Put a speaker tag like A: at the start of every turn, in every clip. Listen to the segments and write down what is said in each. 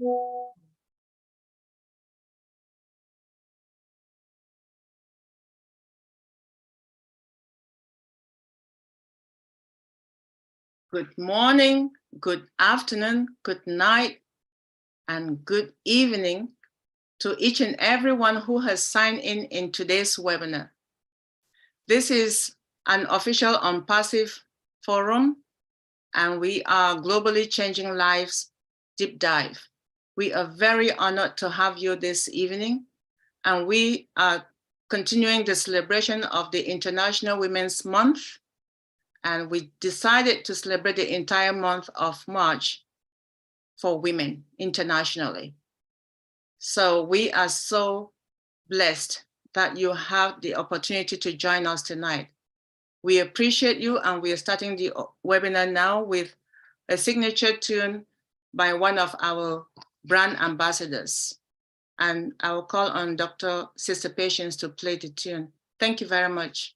A: Good morning, good afternoon, good night, and good evening to each and everyone who has signed in today's webinar. This is an official On-Passive forum, and we are Globally Changing Lives Deep Dive. We are very honored to have you this evening, and we are continuing the celebration of the International Women's Month, and we decided to celebrate the entire month of March for women internationally. So we are so blessed that you have the opportunity to join us tonight. We appreciate you, and we are starting the webinar now with a signature tune by one of our brand ambassadors. And I will call on Dr. Sister Patience to play the tune. Thank you very much.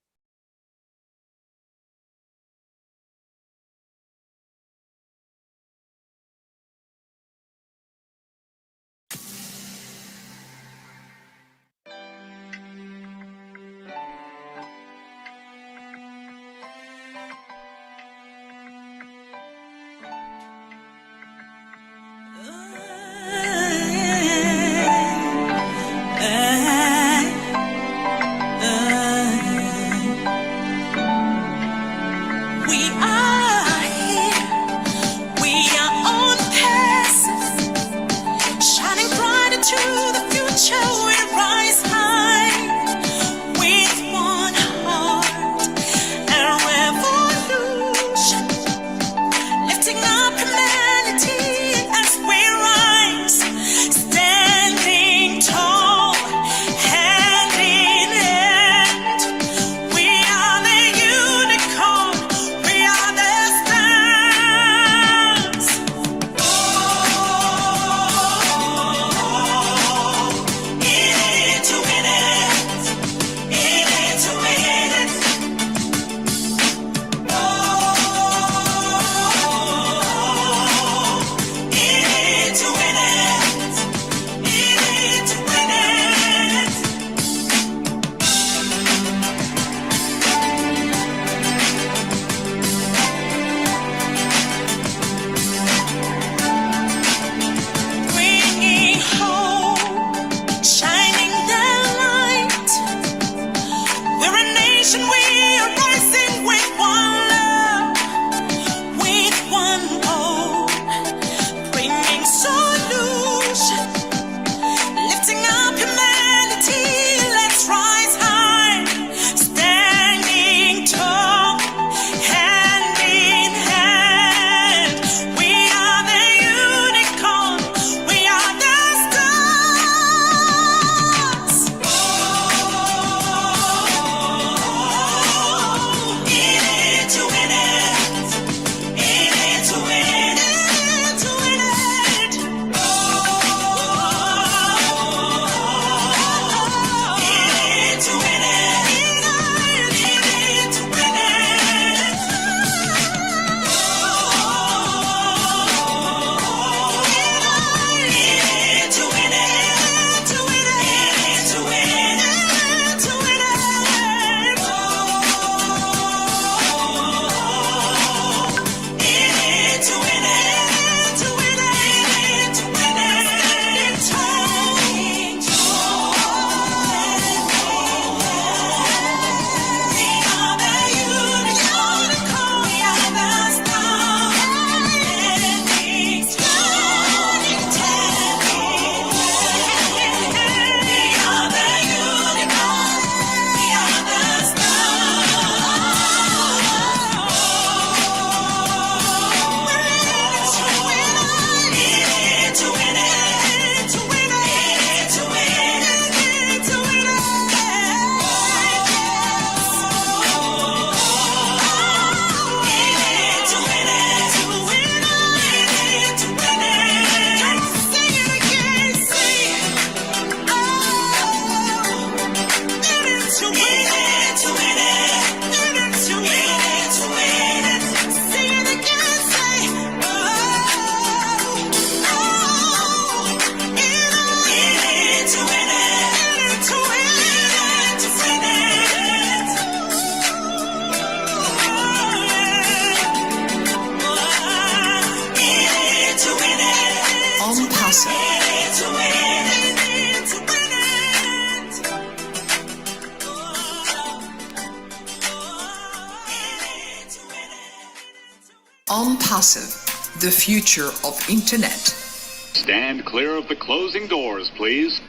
B: Passive, the future of internet.
C: Stand clear of the closing doors, please.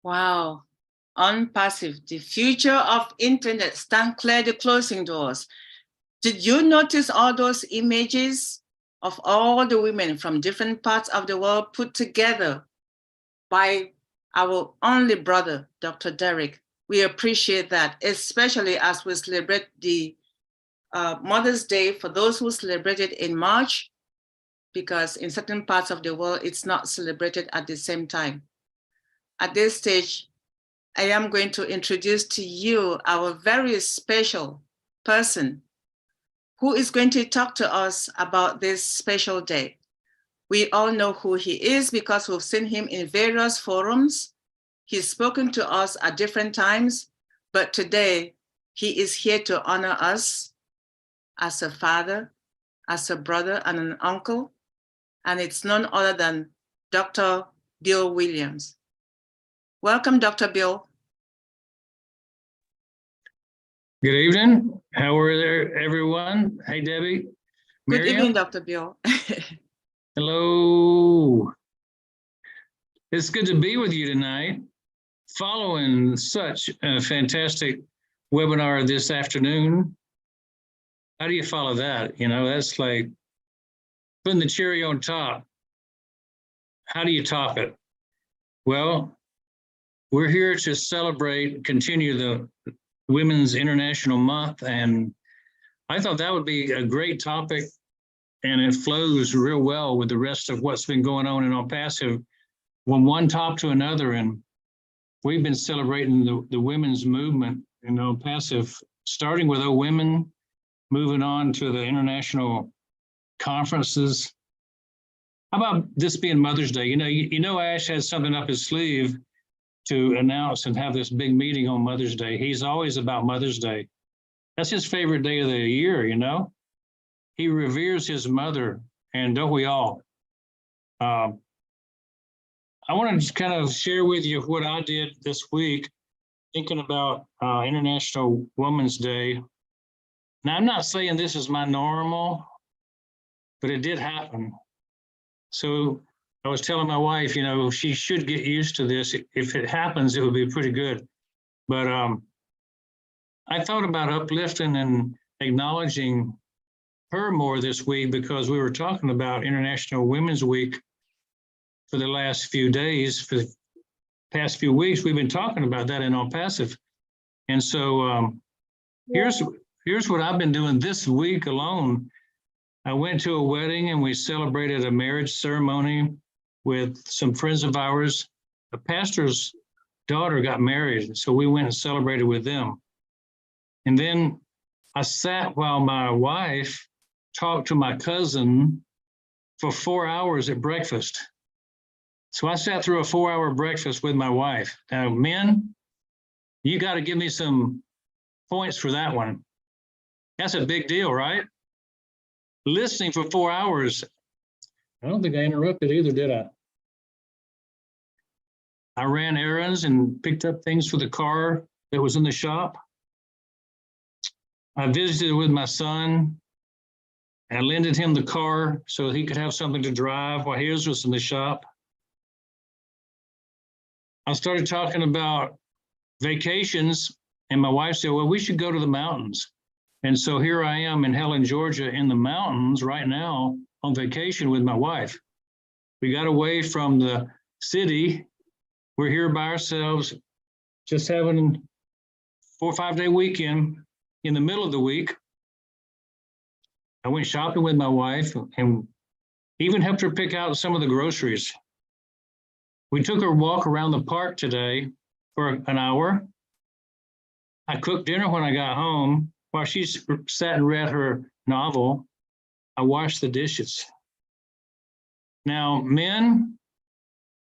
A: Wow. On Passive, the future of internet. Stand clear the closing doors. Did you notice all those images of all the women from different parts of the world put together by our only brother, Dr. Derek? We appreciate that, especially as we celebrate the Mother's Day for those who celebrate it in March, because in certain parts of the world, it's not celebrated at the same time. At this stage, I am going to introduce to you our very special person who is going to talk to us about this special day. We all know who he is because we've seen him in various forums. He's spoken to us at different times, but today he is here to honor us as a father, as a brother and an uncle, and it's none other than Dr. Bill Williams. Welcome, Dr. Bill.
D: Good evening. How are there, everyone? Hey, Debbie.
A: Good
D: Miriam.
A: evening, Dr. Bill.
D: Hello. It's good to be with you tonight, following such a fantastic webinar this afternoon. How do you follow that? You know, that's like putting the cherry on top. How do you top it? Well, we're here to celebrate, continue the Women's International Month, and I thought that would be a great topic, and it flows real well with the rest of what's been going on in On Passive, from one top to another. And we've been celebrating the women's movement in On Passive, starting with Women, moving on to the international conferences. How about this being Mother's Day? You know, Ash has something up his sleeve to announce and have this big meeting on Mother's Day. He's always about Mother's Day. That's his favorite day of the year, you know? He reveres his mother, and don't we all? I want to just kind of share with you what I did this week, thinking about International Women's Day. Now, I'm not saying this is my normal, but it did happen. So I was telling my wife, you know, she should get used to this. If it happens, it would be pretty good. But I thought about uplifting and acknowledging her more this week, because we were talking about International Women's Week for the last few days. For the past few weeks, we've been talking about that in On Passive. And so here's what I've been doing this week alone. I went to a wedding and we celebrated a marriage ceremony with some friends of ours. The pastor's daughter got married, so we went and celebrated with them. And then I sat while my wife talked to my cousin for 4 hours at breakfast. So I sat through a 4-hour breakfast with my wife. Now, men, you got to give me some points for that one. That's a big deal, right? Listening for 4 hours. I don't think I interrupted either, did I? I ran errands and picked up things for the car that was in the shop. I visited with my son. I lended him the car so he could have something to drive while his was in the shop. I started talking about vacations, and my wife said, well, we should go to the mountains. And so here I am in Helen, Georgia, in the mountains right now on vacation with my wife. We got away from the city. We're here by ourselves, just having a 4 or 5 day weekend in the middle of the week. I went shopping with my wife and even helped her pick out some of the groceries. We took her walk around the park today for an hour. I cooked dinner when I got home. While she sat and read her novel, I washed the dishes. Now, men,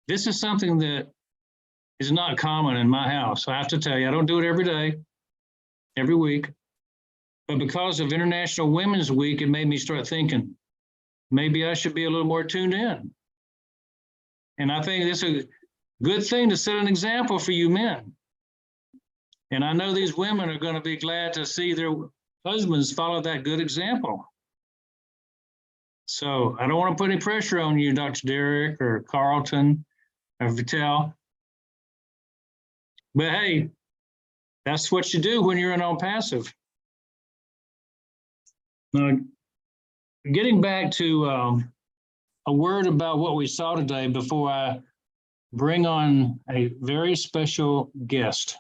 D: this is something that is not common in my house. I have to tell you, I don't do it every day, every week. But because of International Women's Week, it made me start thinking, maybe I should be a little more tuned in. And I think it's a good thing to set an example for you men. And I know these women are going to be glad to see their husbands follow that good example. So I don't want to put any pressure on you, Dr. Derek or Carlton or Vittel. But hey, that's what you do when you're in on passive. Now, getting back to a word about what we saw today before I bring on a very special guest.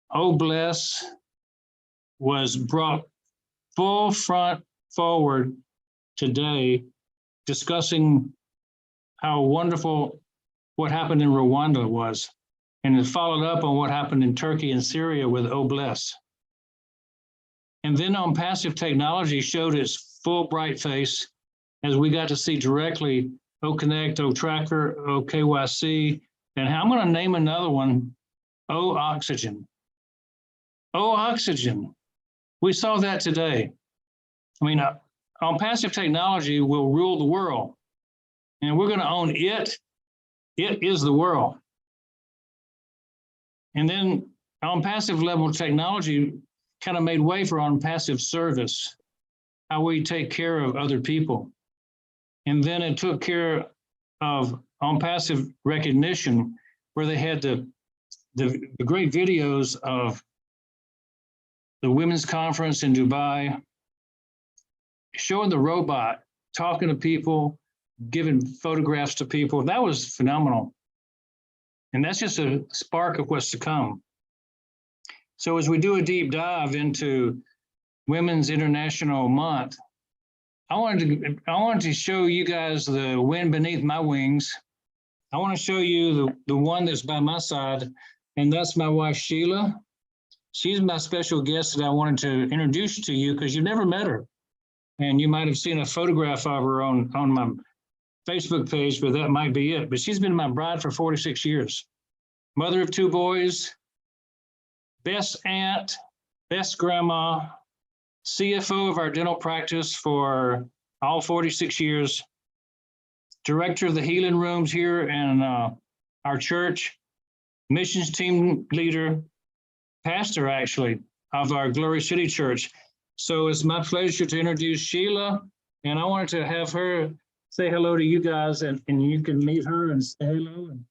D: Oh Bless was brought full front forward today, discussing how wonderful what happened in Rwanda was, and it followed up on what happened in Turkey and Syria with Oh Bless. And then on passive technology showed its full bright face as we got to see directly O Connect, O Tracker, O KYC, and I'm going to name another one, O Oxygen. O Oxygen. We saw that today. I mean, on passive technology will rule the world, and we're going to own it. It is the world. And then on passive level technology kind of made way for on passive service, how we take care of other people. And then it took care of on passive recognition, where they had the great videos of the women's conference in Dubai, showing the robot, talking to people, giving photographs to people. That was phenomenal. And that's just a spark of what's to come. So as we do a deep dive into Women's International Month, I wanted to show you guys the wind beneath my wings. I want to show you the one that's by my side, and that's my wife, Sheila. She's my special guest that I wanted to introduce to you because you've never met her. And you might have seen a photograph of her on my Facebook page, but that might be it. But she's been my bride for 46 years. Mother of 2 boys, best aunt, best grandma, CFO of our dental practice for all 46 years, director of the healing rooms here in our church, missions team leader, pastor actually of our Glory City Church. So it's my pleasure to introduce Sheila, and I wanted to have her say hello to you guys, and you can meet her and say hello. And I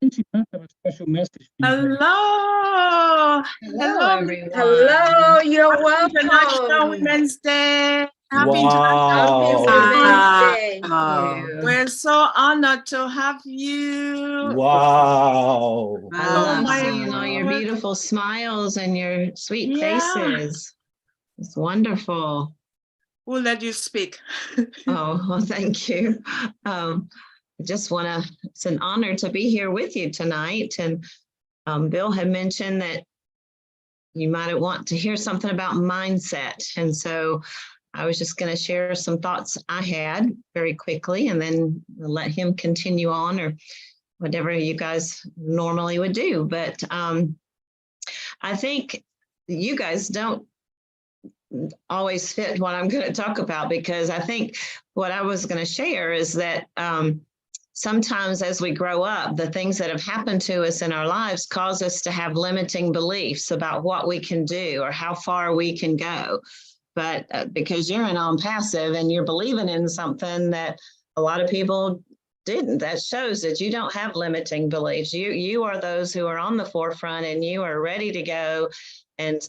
D: think she might have a special message.
A: Hello.
E: Hello, everyone.
F: Hello, you're
A: Happy International
F: welcome.
A: Women's Day.
F: Happy
E: Wow.
F: Women's Day.
E: Thank you.
A: We're so honored to have you.
E: Wow.
F: I
A: Oh
F: love
A: my
F: seeing all your
A: God.
F: beautiful smiles and your sweet
A: Yeah.
F: faces. It's wonderful.
A: We'll let you speak.
F: Oh, well, thank you. I just want to, it's an honor to be here with you tonight. And Bill had mentioned that you might want to hear something about mindset. And so I was just going to share some thoughts I had very quickly, and then let him continue on or whatever you guys normally would do. But I think you guys don't always fit what I'm going to talk about, because I think what I was going to share is that sometimes as we grow up, the things that have happened to us in our lives cause us to have limiting beliefs about what we can do or how far we can go. But because you're in on passive and you're believing in something that a lot of people didn't, that shows that you don't have limiting beliefs. You are those who are on the forefront, and you are ready to go and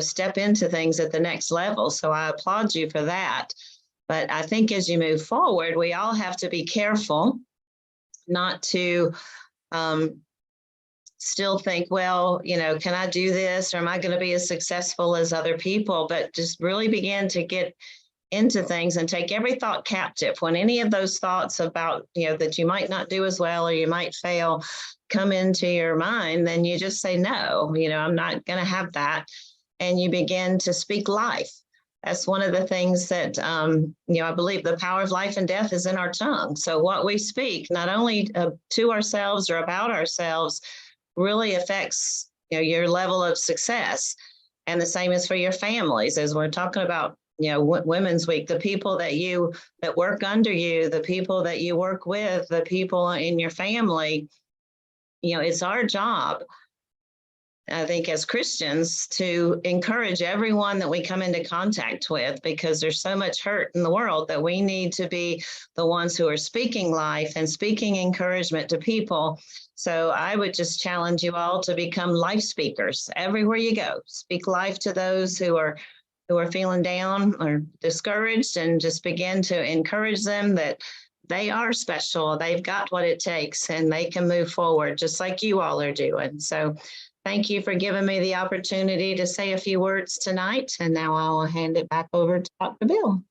F: step into things at the next level. So I applaud you for that. But I think as you move forward, we all have to be careful not to still think, well, can I do this, or am I going to be as successful as other people? But just really begin to get into things and take every thought captive. When any of those thoughts about, that you might not do as well or you might fail come into your mind, then you just say, no, I'm not going to have that. And you begin to speak life. That's one of the things that, I believe the power of life and death is in our tongue. So what we speak, not only to ourselves or about ourselves, really affects your level of success. And the same is for your families. As we're talking about, Women's Week, the people that work under you, the people that you work with, the people in your family, it's our job I think as Christians, to encourage everyone that we come into contact with, because there's so much hurt in the world that we need to be the ones who are speaking life and speaking encouragement to people. So I would just challenge you all to become life speakers everywhere you go. Speak life to those who are feeling down or discouraged, and just begin to encourage them that they are special. They've got what it takes and they can move forward just like you all are doing. So thank you for giving me the opportunity to say a few words tonight. And now I'll hand it back over to Dr. Bill.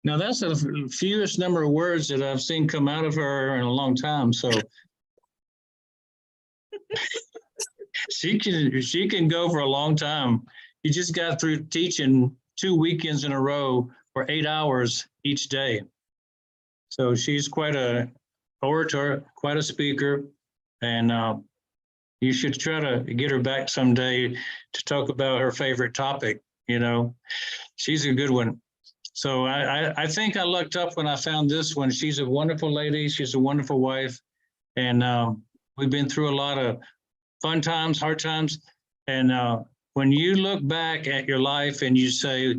D: Now that's the fewest number of words that I've seen come out of her in a long time. So she can go for a long time. You just got through teaching 2 weekends in a row for 8 hours each day. So she's quite a orator, quite a speaker, and you should try to get her back someday to talk about her favorite topic. You know, she's a good one. So I think I looked up when I found this one. She's a wonderful lady. She's a wonderful wife, and we've been through a lot of fun times, hard times, and when you look back at your life and you say,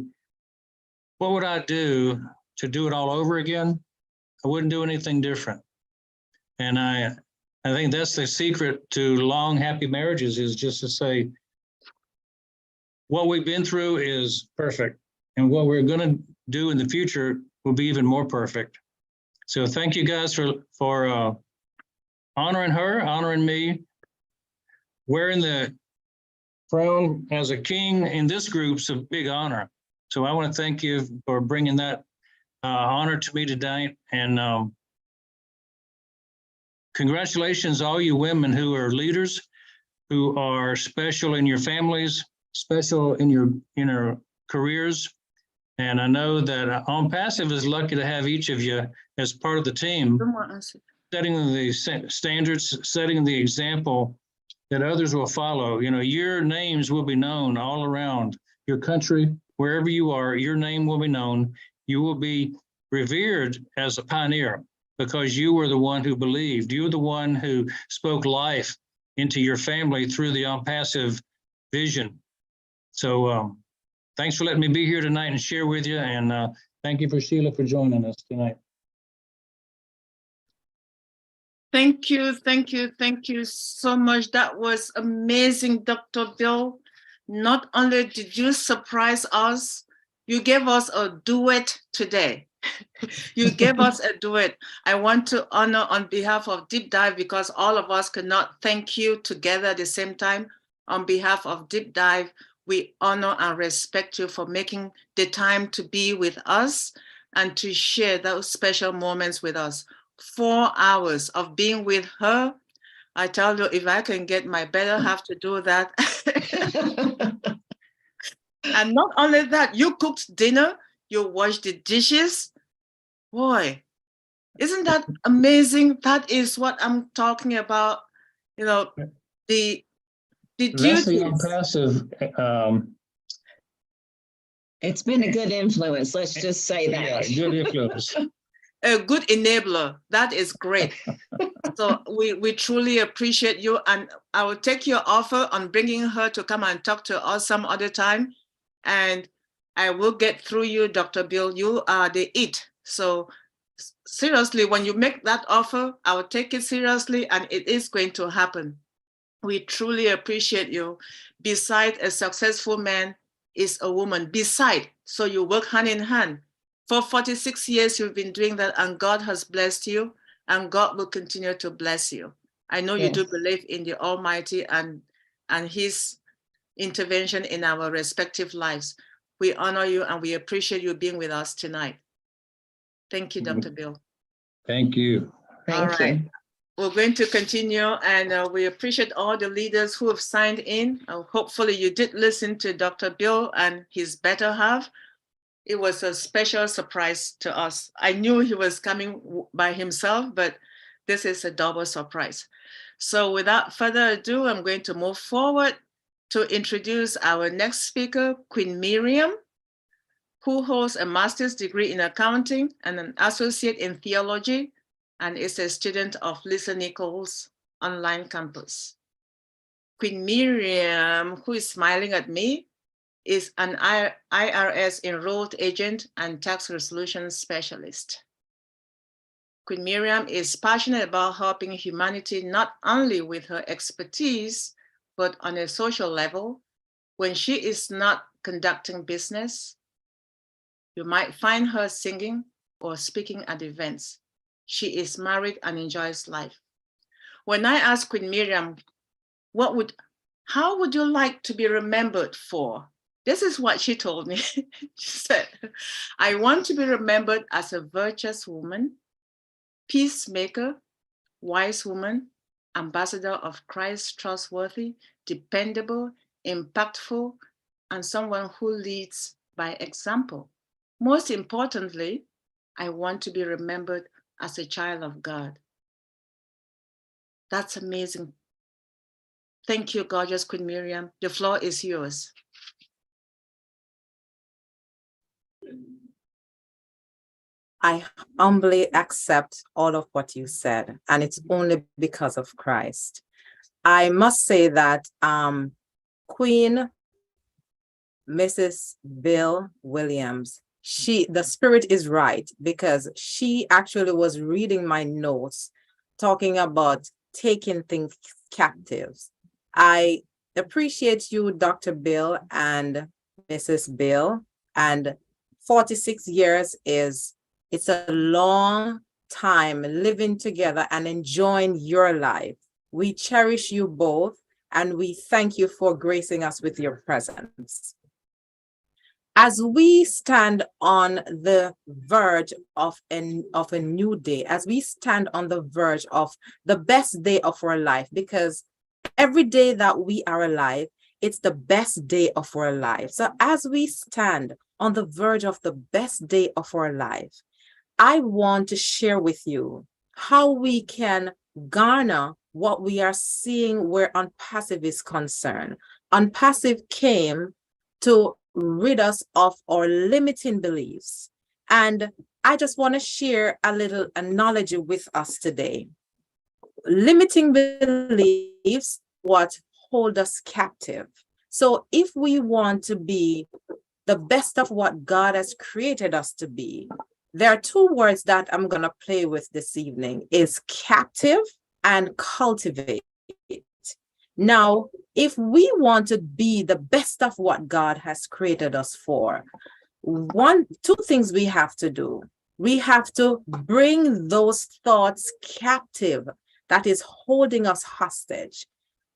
D: what would I do to do it all over again? I wouldn't do anything different. And I think that's the secret to long, happy marriages, is just to say, what we've been through is perfect. And what we're going to do in the future will be even more perfect. So thank you guys for honoring her, honoring me. Wearing the crown as a king in this group's a big honor. So I want to thank you for bringing that honor to me tonight. And congratulations, all you women who are leaders, who are special in your families, special in your careers. And I know that On Passive is lucky to have each of you as part of the team, setting the standards, setting the example that others will follow. You know, your names will be known all around your country, wherever you are, your name will be known. You will be revered as a pioneer because you were the one who believed. You were the one who spoke life into your family through the On Passive vision. So thanks for letting me be here tonight and share with you. And thank you for Sheila for joining us tonight.
A: Thank you, thank you, thank you so much. That was amazing, Dr. Bill. Not only did you surprise us, you gave us a duet today. You gave us a duet. I want to honor on behalf of Deep Dive, because all of us could not thank you together at the same time. On behalf of Deep Dive, we honor and respect you for making the time to be with us and to share those special moments with us. 4 hours of being with her. I tell you, if I can get my better half to do that. And not only that, you cooked dinner, you washed the dishes. Boy, isn't that amazing? That is what I'm talking about. You know, the
D: That's the On
A: duties.
D: Passive.
F: It's been a good influence. Let's just say that.
D: Yeah, good influence.
A: A good enabler. That is great. So we truly appreciate you, and I will take your offer on bringing her to come and talk to us some other time, and I will get through you, Dr. Bill. You are the it. So seriously, when you make that offer, I will take it seriously, and it is going to happen. We truly appreciate you. Beside a successful man is a woman. Beside, so you work hand in hand. For 46 years, you've been doing that, and God has blessed you, and God will continue to bless you. I know you do believe in the Almighty and His intervention in our respective lives. We honor you, and we appreciate you being with us tonight. Thank you, Dr. Bill.
D: Thank you.
F: Thank you.
A: We're going to continue, and we appreciate all the leaders who have signed in. Hopefully you did listen to Dr. Bill and his better half. It was a special surprise to us. I knew he was coming by himself, but this is a double surprise. So without further ado, I'm going to move forward to introduce our next speaker, Queen Miriam, who holds a master's degree in accounting and an associate in theology, and is a student of Lisa Nichols online campus. Queen Miriam, who is smiling at me, is an IRS enrolled agent and tax resolution specialist. Queen Miriam is passionate about helping humanity not only with her expertise, but on a social level. When she is not conducting business, you might find her singing or speaking at events. She is married and enjoys life. When I asked Queen Miriam, how would you like to be remembered for? This is what she told me. She said, I want to be remembered as a virtuous woman, peacemaker, wise woman, ambassador of Christ, trustworthy, dependable, impactful, and someone who leads by example. Most importantly, I want to be remembered as a child of God. That's amazing. Thank you, gorgeous Queen Miriam. The floor is yours.
G: I humbly accept all of what you said, and it's only because of Christ. I must say that Queen Mrs. Bill Williams, the spirit is right, because she actually was reading my notes talking about taking things captives. I appreciate you, Dr. Bill and Mrs. Bill, and 46 years it's a long time living together and enjoying your life. We cherish you both, and we thank you for gracing us with your presence. As we stand on the verge of a new day, as we stand on the verge of the best day of our life, because every day that we are alive, it's the best day of our life. So as we stand on the verge of the best day of our life, I want to share with you how we can garner what we are seeing where Unpassive is concerned. Unpassive came to rid us of our limiting beliefs. And I just want to share a little analogy with us today. Limiting beliefs, what hold us captive. So if we want to be the best of what God has created us to be, there are two words that I'm going to play with this evening, is captive and cultivate. Now, if we want to be the best of what God has created us for, two things we have to do. We have to bring those thoughts captive that is holding us hostage.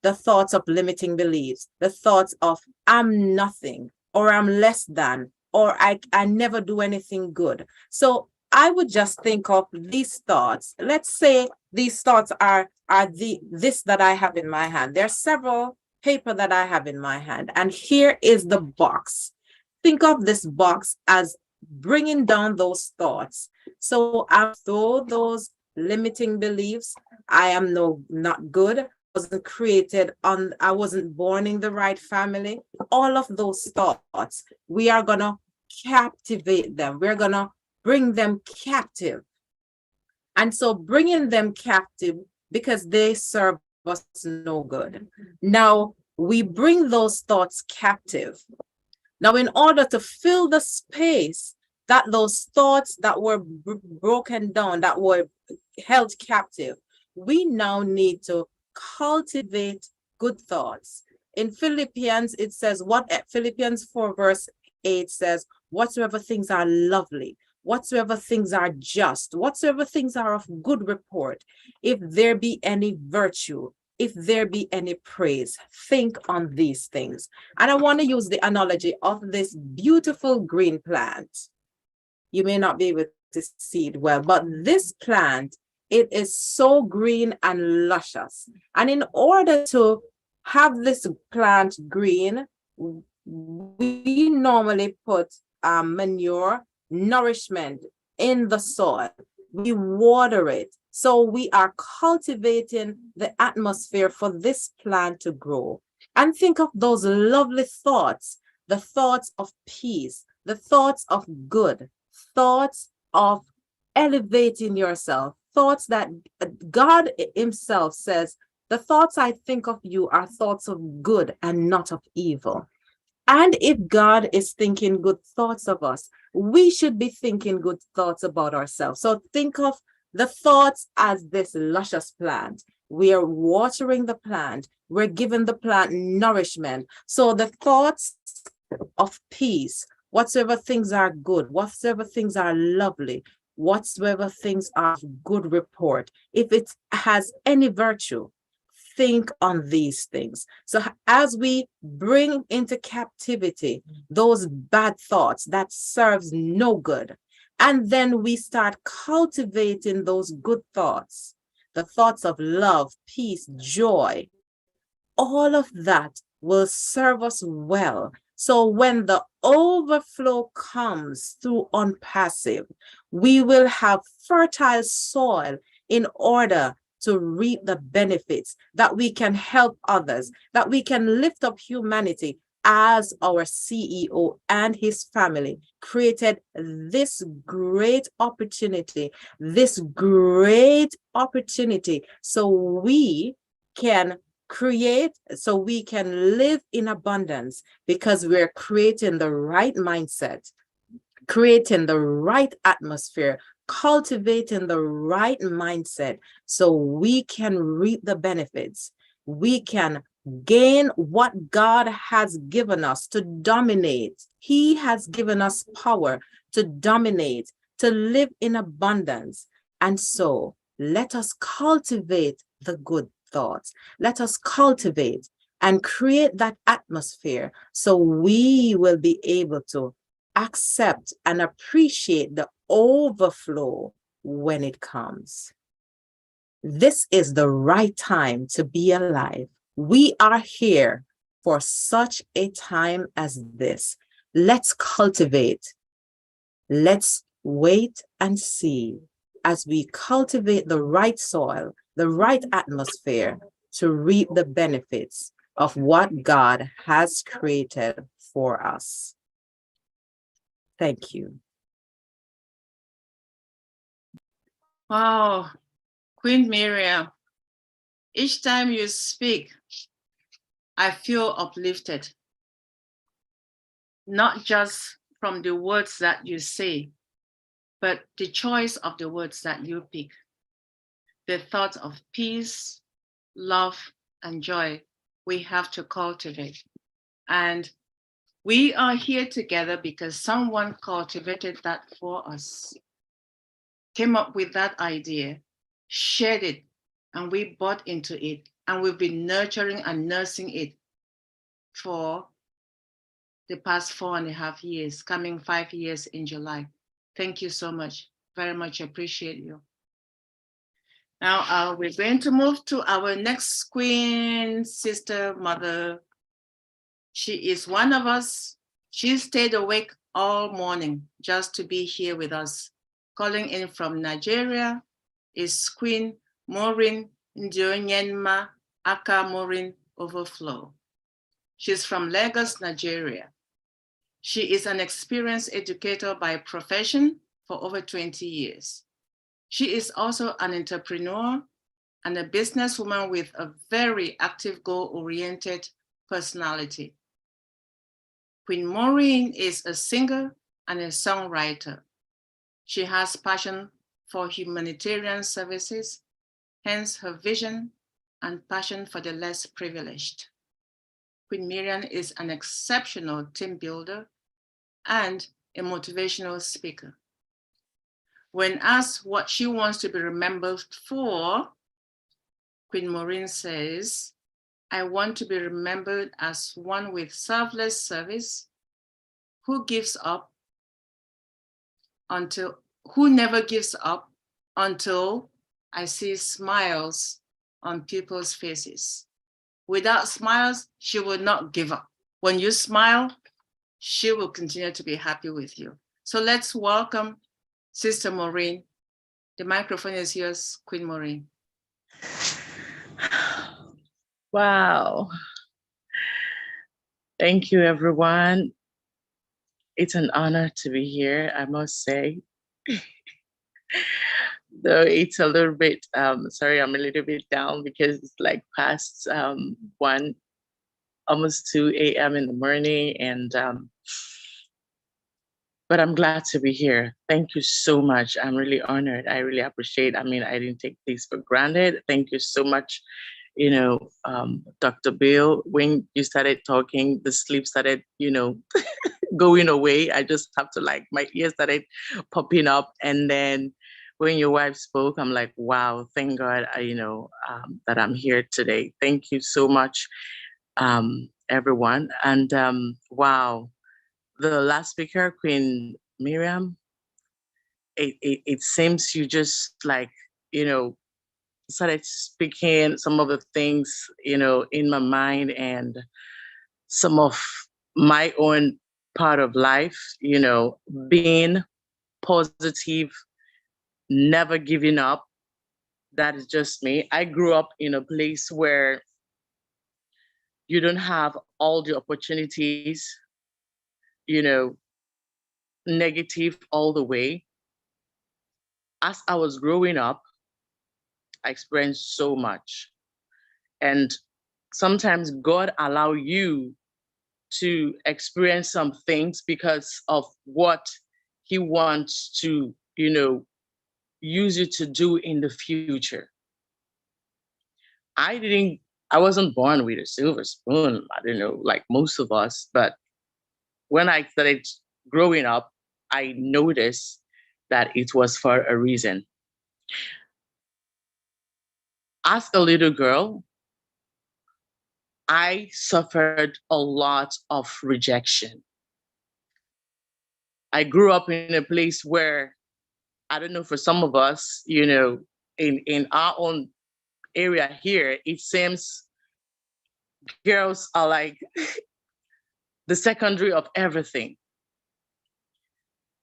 G: The thoughts of limiting beliefs, the thoughts of I'm nothing, or I'm less than, or I never do anything good. So I would just think of these thoughts. Let's say these thoughts are this that I have in my hand. There are several paper that I have in my hand, and here is the box. Think of this box as bringing down those thoughts. So I throw those limiting beliefs. I am not good. I wasn't born in the right family. All of those thoughts, we are gonna captivate them. We're gonna bring them captive. And so bringing them captive, because they serve us no good. Now we bring those thoughts captive. Now, in order to fill the space that those thoughts that were broken down, that were held captive, we now need to cultivate good thoughts. In Philippians, it says, Philippians 4 verse 8 says, whatsoever things are lovely, whatsoever things are just, whatsoever things are of good report, if there be any virtue, if there be any praise, think on these things. And I want to use the analogy of this beautiful green plant. You may not be able to see it well, but this plant, it is so green and luscious. And in order to have this plant green, we normally put manure, nourishment in the soil. We water it. So we are cultivating the atmosphere for this plant to grow. And think of those lovely thoughts, the thoughts of peace, the thoughts of good, thoughts of elevating yourself, thoughts that God himself says The thoughts I think of you are thoughts of good and not of evil. And if God is thinking good thoughts of us, we should be thinking good thoughts about ourselves. So think of the thoughts as this luscious plant. We are watering the plant. We're giving the plant nourishment. So the thoughts of peace, whatsoever things are good, whatsoever things are lovely, whatsoever things are of good report, if it has any virtue, think on these things. So as we bring into captivity those bad thoughts that serves no good, and then we start cultivating those good thoughts, the thoughts of love, peace, joy, all of that will serve us well. So when the overflow comes through unpassive, we will have fertile soil in order to reap the benefits, that we can help others, that we can lift up humanity, as our CEO and his family created this great opportunity, so we can create, so we can live in abundance, because we're creating the right mindset, creating the right atmosphere, cultivating the right mindset, so we can reap the benefits. We can gain what God has given us to dominate. He has given us power to dominate, to live in abundance. And so let us cultivate the good thoughts. Let us cultivate and create that atmosphere, so we will be able to accept and appreciate the overflow when it comes. This is the right time to be alive. We are here for such a time as this. Let's cultivate. Let's wait and see as we cultivate the right soil, the right atmosphere to reap the benefits of what God has created for us. Thank you.
A: Wow, Queen Miriam, each time you speak, I feel uplifted. Not just from the words that you say, but the choice of the words that you pick. The thought of peace, love, and joy we have to cultivate. And we are here together because someone cultivated that for us, came up with that idea, shared it, and we bought into it. And we've been nurturing and nursing it for the past 4.5 years, coming 5 years in July. Thank you so much. Very much appreciate you. Now we're going to move to our next queen, sister, mother. She is one of us. She stayed awake all morning just to be here with us. Calling in from Nigeria is Queen Maureen Ndionyenma Aka Maureen Overflow. She's from Lagos, Nigeria. She is an experienced educator by profession for over 20 years. She is also an entrepreneur and a businesswoman with a very active, goal-oriented personality. Queen Maureen is a singer and a songwriter. She has passion for humanitarian services, hence her vision and passion for the less privileged. Queen Miriam is an exceptional team builder and a motivational speaker. When asked what she wants to be remembered for, Queen Maureen says, I want to be remembered as one with selfless service, who never gives up until I see smiles on people's faces. Without smiles, she will not give up. When you smile, she will continue to be happy with you. So let's welcome Sister Maureen. The microphone is yours, Queen Maureen.
H: Wow. Thank you, everyone. It's an honor to be here, I must say. though it's a little bit, sorry, I'm a little bit down because it's like past 1, almost 2 a.m. in the morning. And, but I'm glad to be here. Thank you so much. I'm really honored. I really appreciate. I mean, I didn't take this for granted. Thank you so much. Dr. Bill, when you started talking, the sleep started, going away. I just have to my ears started popping up. And then when your wife spoke, I'm like, wow, thank God, that I'm here today. Thank you so much, everyone. And wow, the last speaker, Queen Miriam, it seems you just started speaking some of the things, in my mind and some of my own part of life, being positive, never giving up. That is just me. I grew up in a place where you don't have all the opportunities, you know, negative all the way. As I was growing up, I experienced so much. And sometimes God allow you to experience some things because of what he wants to, use you to do in the future. I wasn't born with a silver spoon. I don't know, like most of us, but when I started growing up, I noticed that it was for a reason. As a little girl, I suffered a lot of rejection. I grew up in a place where, I don't know, for some of us, in our own area here, it seems girls are like the secondary of everything.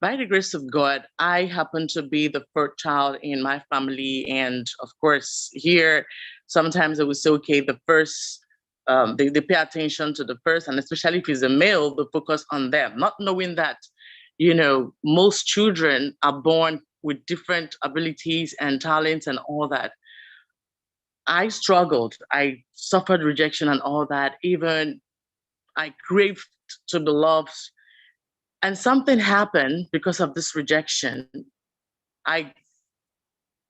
H: By the grace of God, I happen to be the first child in my family. And of course, here, sometimes it was okay, the first, they pay attention to the first, and especially if it's a male, they focus on them, not knowing that, most children are born with different abilities and talents and all that. I struggled. I suffered rejection and all that. Even I craved to be loved. And something happened because of this rejection. I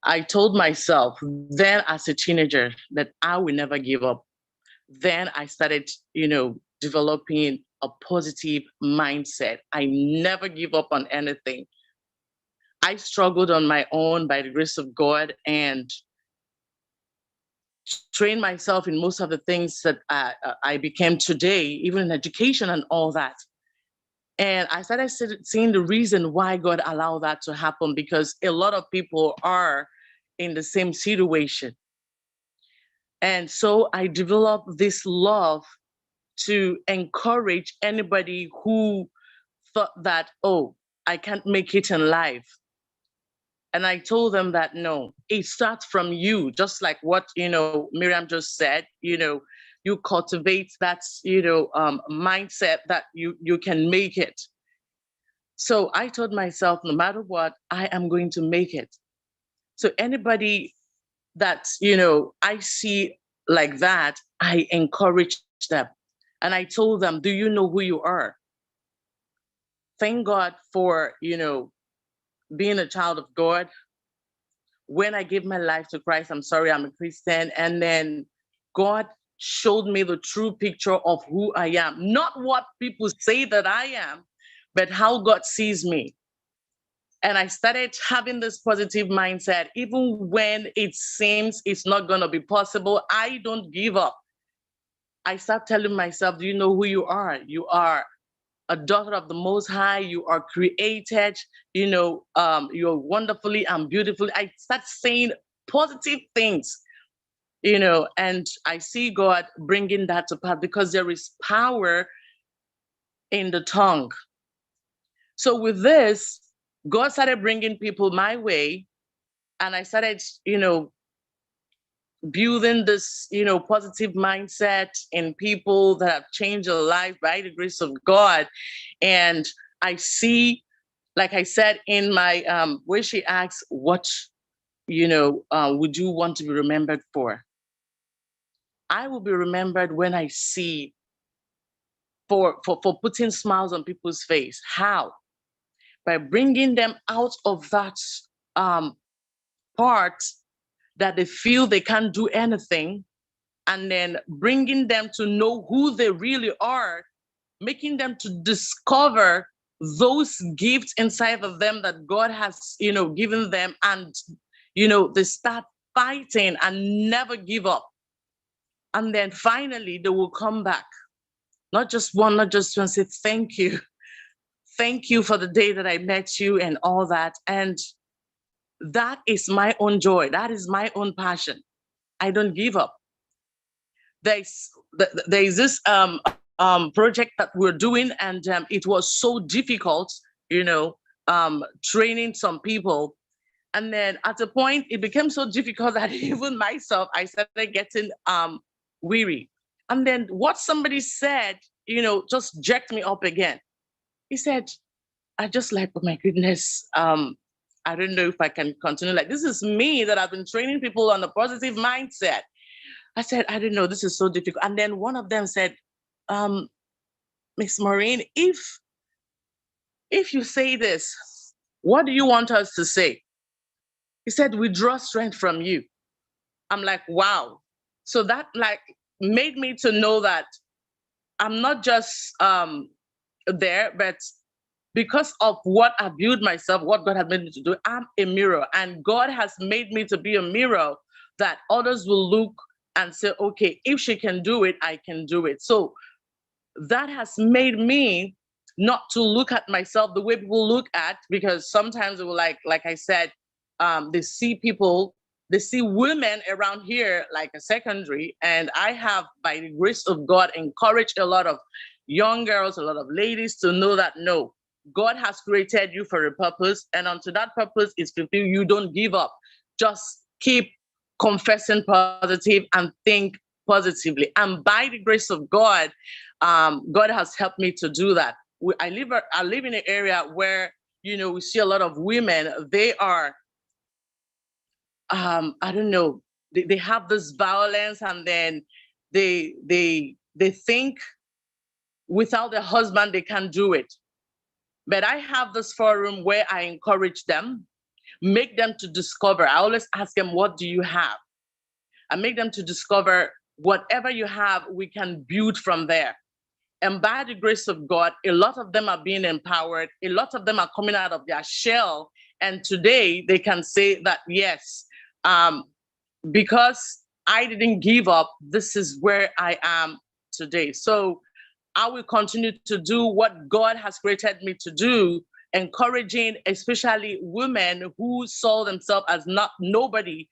H: I told myself then as a teenager that I will never give up. Then I started, developing a positive mindset. I never give up on anything. I struggled on my own by the grace of God and trained myself in most of the things that I became today, even in education and all that. And I started seeing the reason why God allowed that to happen, because a lot of people are in the same situation. And so I developed this love to encourage anybody who thought that, oh, I can't make it in life. And I told them that no, it starts from you, just like what, Miriam just said, you cultivate that, mindset that you can make it. So I told myself, no matter what, I am going to make it. So anybody that, I see like that, I encourage them. And I told them, do you know who you are? Thank God for, being a child of God. When I gave my life to Christ, I'm sorry, I'm a Christian. And then God showed me the true picture of who I am. Not what people say that I am, but how God sees me. And I started having this positive mindset. Even when it seems it's not going to be possible, I don't give up. I start telling myself, do you know who you are? You are a daughter of the Most High. You are created, you're wonderfully and beautifully. I start saying positive things, and I see God bringing that to pass because there is power in the tongue. So with this, God started bringing people my way, and I started, building this, positive mindset in people that have changed their life by the grace of God. And I see, like I said in my, where she asks, what would you want to be remembered for? I will be remembered when I see for putting smiles on people's face. How? By bringing them out of that part that they feel they can't do anything, and then bringing them to know who they really are, making them to discover those gifts inside of them that God has, given them, and, they start fighting and never give up. And then finally, they will come back, not just one, not just two, and say, thank you. Thank you for the day that I met you and all that. And that is my own joy. That is my own passion. I don't give up. There's this project that we're doing, and it was so difficult, training some people. And then at a point, it became so difficult that even myself, I started getting weary. And then what somebody said, just jerked me up again. He said, I just like, oh my goodness, I don't know if I can continue. Like, this is me that I've been training people on a positive mindset. I said, I don't know, this is so difficult. And then one of them said, Miss Maureen, if you say this, what do you want us to say? He said, we draw strength from you. I'm like, wow. So that made me to know that I'm not just there, but because of what I viewed myself, what God has made me to do, I'm a mirror. And God has made me to be a mirror that others will look and say, okay, if she can do it, I can do it. So that has made me not to look at myself the way people look at, because sometimes it will like I said, they see women around here like a secondary. And I have, by the grace of God, encouraged a lot of young girls, a lot of ladies to know that, no, God has created you for a purpose. And unto that purpose is fulfilled, you don't give up. Just keep confessing positive and think positively. And by the grace of God, God has helped me to do that. I live in an area where, we see a lot of women. They are, I don't know, they have this violence, and then they think without a husband, they can't do it. But I have this forum where I encourage them, make them to discover. I always ask them, what do you have? I make them to discover whatever you have, we can build from there. And by the grace of God, a lot of them are being empowered. A lot of them are coming out of their shell. And today they can say that, yes, because I didn't give up, this is where I am today. So I will continue to do what God has created me to do, encouraging especially women who saw themselves as nobody,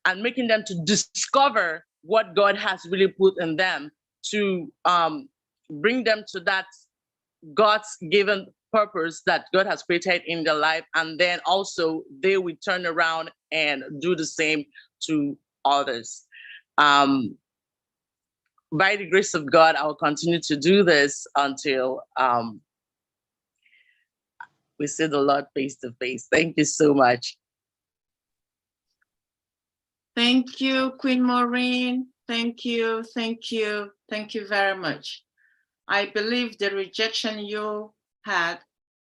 H: and making them to discover what God has really put in them, to bring them to that God's given purpose that God has created in their life. And then also they will turn around and do the same to others. By the grace of God, I will continue to do this until we see the Lord face to face. Thank you so much.
A: Thank you, Queen Maureen. Thank you, thank you, thank you very much. I believe the rejection you had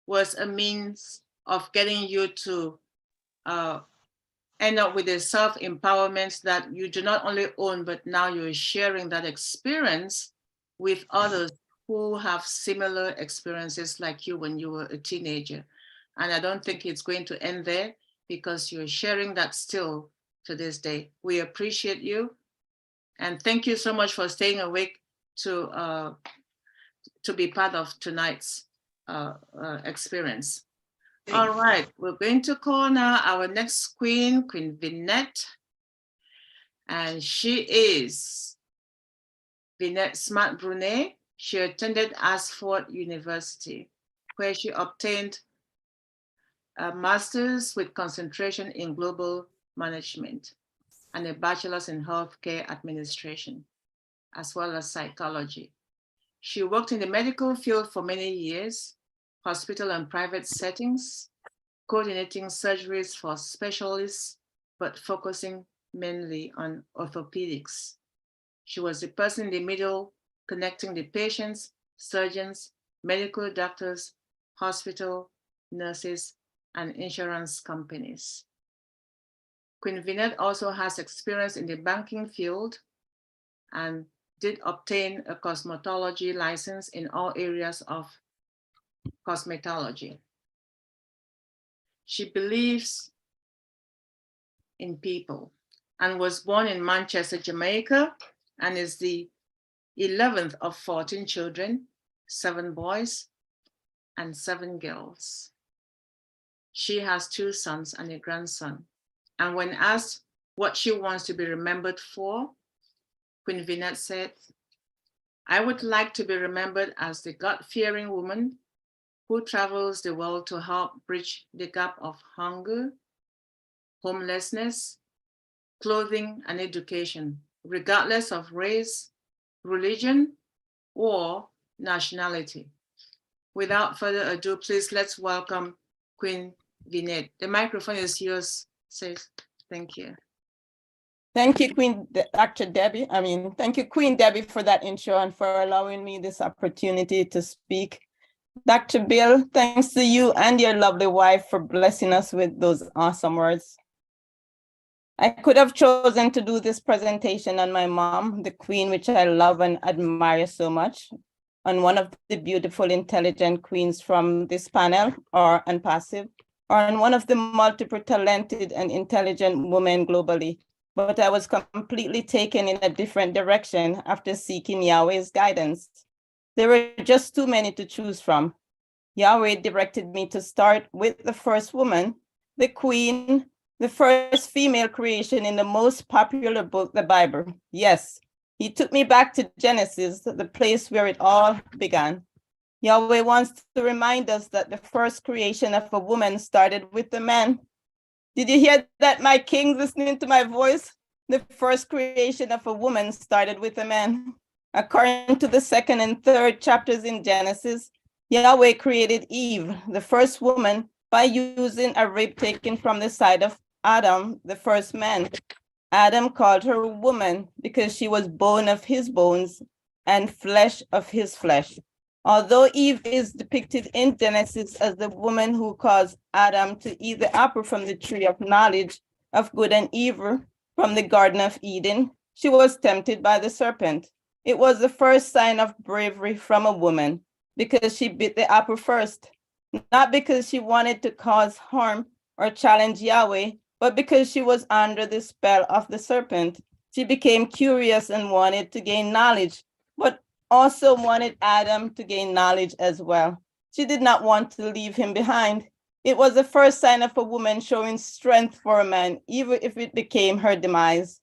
A: was a means of getting you to end up with a self-empowerment that you do not only own, but now you're sharing that experience with others who have similar experiences like you when you were a teenager. And I don't think it's going to end there, because you're sharing that still to this day. We appreciate you. And thank you so much for staying awake to be part of tonight's experience. All right, we're going to call now our next queen, Queen Vinette. And she is Vinette Smart Brunet. She attended Ashford University, where she obtained a master's with concentration in global management and a bachelor's in healthcare administration, as well as psychology. She worked in the medical field for many years, hospital and private settings, coordinating surgeries for specialists, but focusing mainly on orthopedics. She was the person in the middle connecting the patients, surgeons, medical doctors, hospital, nurses, and insurance companies. Queen Vinette also has experience in the banking field and did obtain a cosmetology license in all areas of cosmetology. She believes in people and was born in Manchester, Jamaica, and is the 11th of 14 children, 7 boys and 7 girls. She has 2 sons and a grandson. And when asked what she wants to be remembered for, Queen Vinette said, "I would like to be remembered as the God-fearing woman who travels the world to help bridge the gap of hunger, homelessness, clothing, and education, regardless of race, religion, or nationality." Without further ado, please let's welcome Queen Vinette. The microphone is yours, sis. Thank you.
I: Thank you, Dr. Debbie. Thank you, Queen Debbie, for that intro and for allowing me this opportunity to speak. Dr. Bill, thanks to you and your lovely wife for blessing us with those awesome words. I could have chosen to do this presentation on my mom, the Queen, which I love and admire so much, on one of the beautiful, intelligent queens from this panel and passive, or on one of the multiple talented and intelligent women globally. But I was completely taken in a different direction after seeking Yahweh's guidance. There were just too many to choose from. Yahweh directed me to start with the first woman, the Queen, the first female creation in the most popular book, the Bible. Yes, he took me back to Genesis, the place where it all began. Yahweh wants to remind us that the first creation of a woman started with a man. Did you hear that, my king, listening to my voice? The first creation of a woman started with a man. According to the 2nd and 3rd chapters in Genesis, Yahweh created Eve, the first woman, by using a rib taken from the side of Adam, the first man. Adam called her woman because she was bone of his bones and flesh of his flesh. Although Eve is depicted in Genesis as the woman who caused Adam to eat the apple from the tree of knowledge of good and evil from the Garden of Eden, she was tempted by the serpent. It was the first sign of bravery from a woman because she bit the apple first, not because she wanted to cause harm or challenge Yahweh, but because she was under the spell of the serpent. She became curious and wanted to gain knowledge, but also wanted Adam to gain knowledge as well. She did not want to leave him behind. It was the first sign of a woman showing strength for a man, even if it became her demise.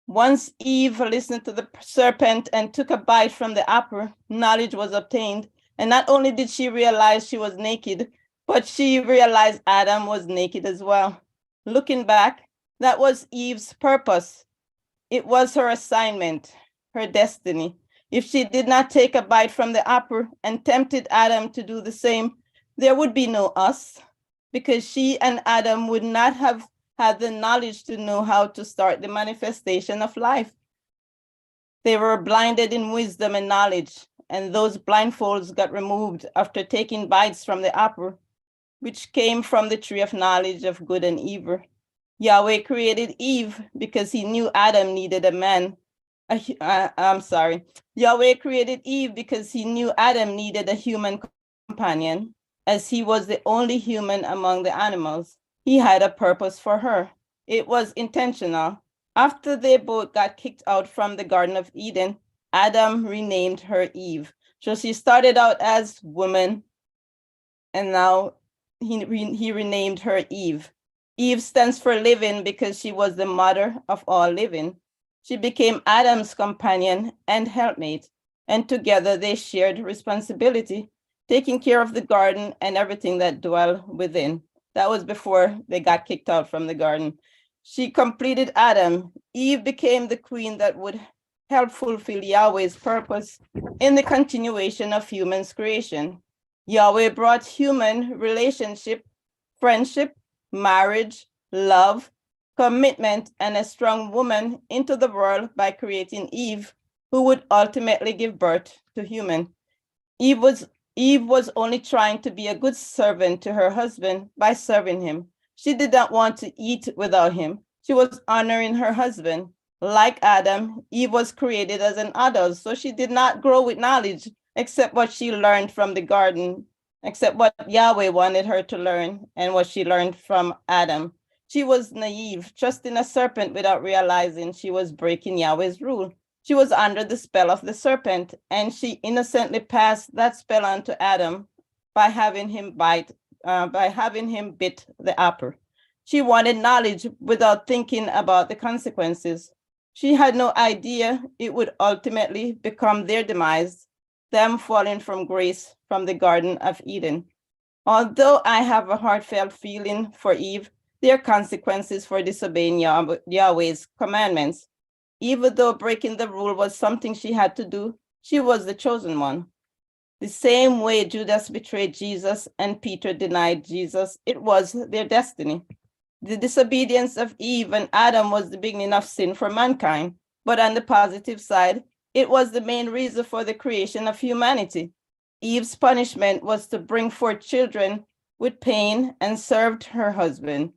I: Once Eve listened to the serpent and took a bite from the apple, knowledge was obtained. And not only did she realize she was naked, but she realized Adam was naked as well. Looking back, that was Eve's purpose. It was her assignment, her destiny. If she did not take a bite from the apple and tempted Adam to do the same, there would be no us, because she and Adam would not have had the knowledge to know how to start the manifestation of life. They were blinded in wisdom and knowledge, and those blindfolds got removed after taking bites from the apple, which came from the tree of knowledge of good and evil. Yahweh created Eve because he knew Adam needed a man. Yahweh created Eve because he knew Adam needed a human companion, as he was the only human among the animals. He had a purpose for her. It was intentional. After they both got kicked out from the Garden of Eden, Adam renamed her Eve. So she started out as woman, and now he renamed her Eve. Eve stands for living because she was the mother of all living. She became Adam's companion and helpmate, and together they shared responsibility, taking care of the garden and everything that dwelled within. That was before they got kicked out from the garden. She completed Adam. Eve became the queen that would help fulfill Yahweh's purpose in the continuation of humans' creation. Yahweh brought human relationship, friendship, marriage, love, commitment, and a strong woman into the world by creating Eve, who would ultimately give birth to human. Eve was only trying to be a good servant to her husband by serving him. She did not want to eat without him. She was honoring her husband. Like Adam, Eve was created as an adult, so she did not grow with knowledge except what she learned from the garden, except what Yahweh wanted her to learn and what she learned from Adam. She was naive, trusting a serpent without realizing she was breaking Yahweh's rule. She was under the spell of the serpent, and she innocently passed that spell on to Adam by having him bit the apple. She wanted knowledge without thinking about the consequences. She had no idea it would ultimately become their demise, them falling from grace from the Garden of Eden. Although I have a heartfelt feeling for Eve, there are consequences for disobeying Yahweh's commandments. Even though breaking the rule was something she had to do, she was the chosen one. The same way Judas betrayed Jesus and Peter denied Jesus, it was their destiny. The disobedience of Eve and Adam was the beginning of sin for mankind, but on the positive side, it was the main reason for the creation of humanity. Eve's punishment was to bring forth children with pain and served her husband.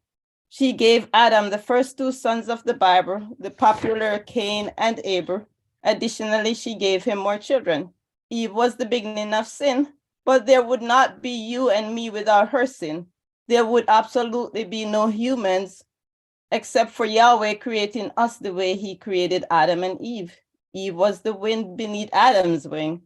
I: She gave Adam the first two sons of the Bible, the popular Cain and Abel. Additionally, she gave him more children. Eve was the beginning of sin, but there would not be you and me without her sin. There would absolutely be no humans except for Yahweh creating us the way he created Adam and Eve. Eve was the wind beneath Adam's wing.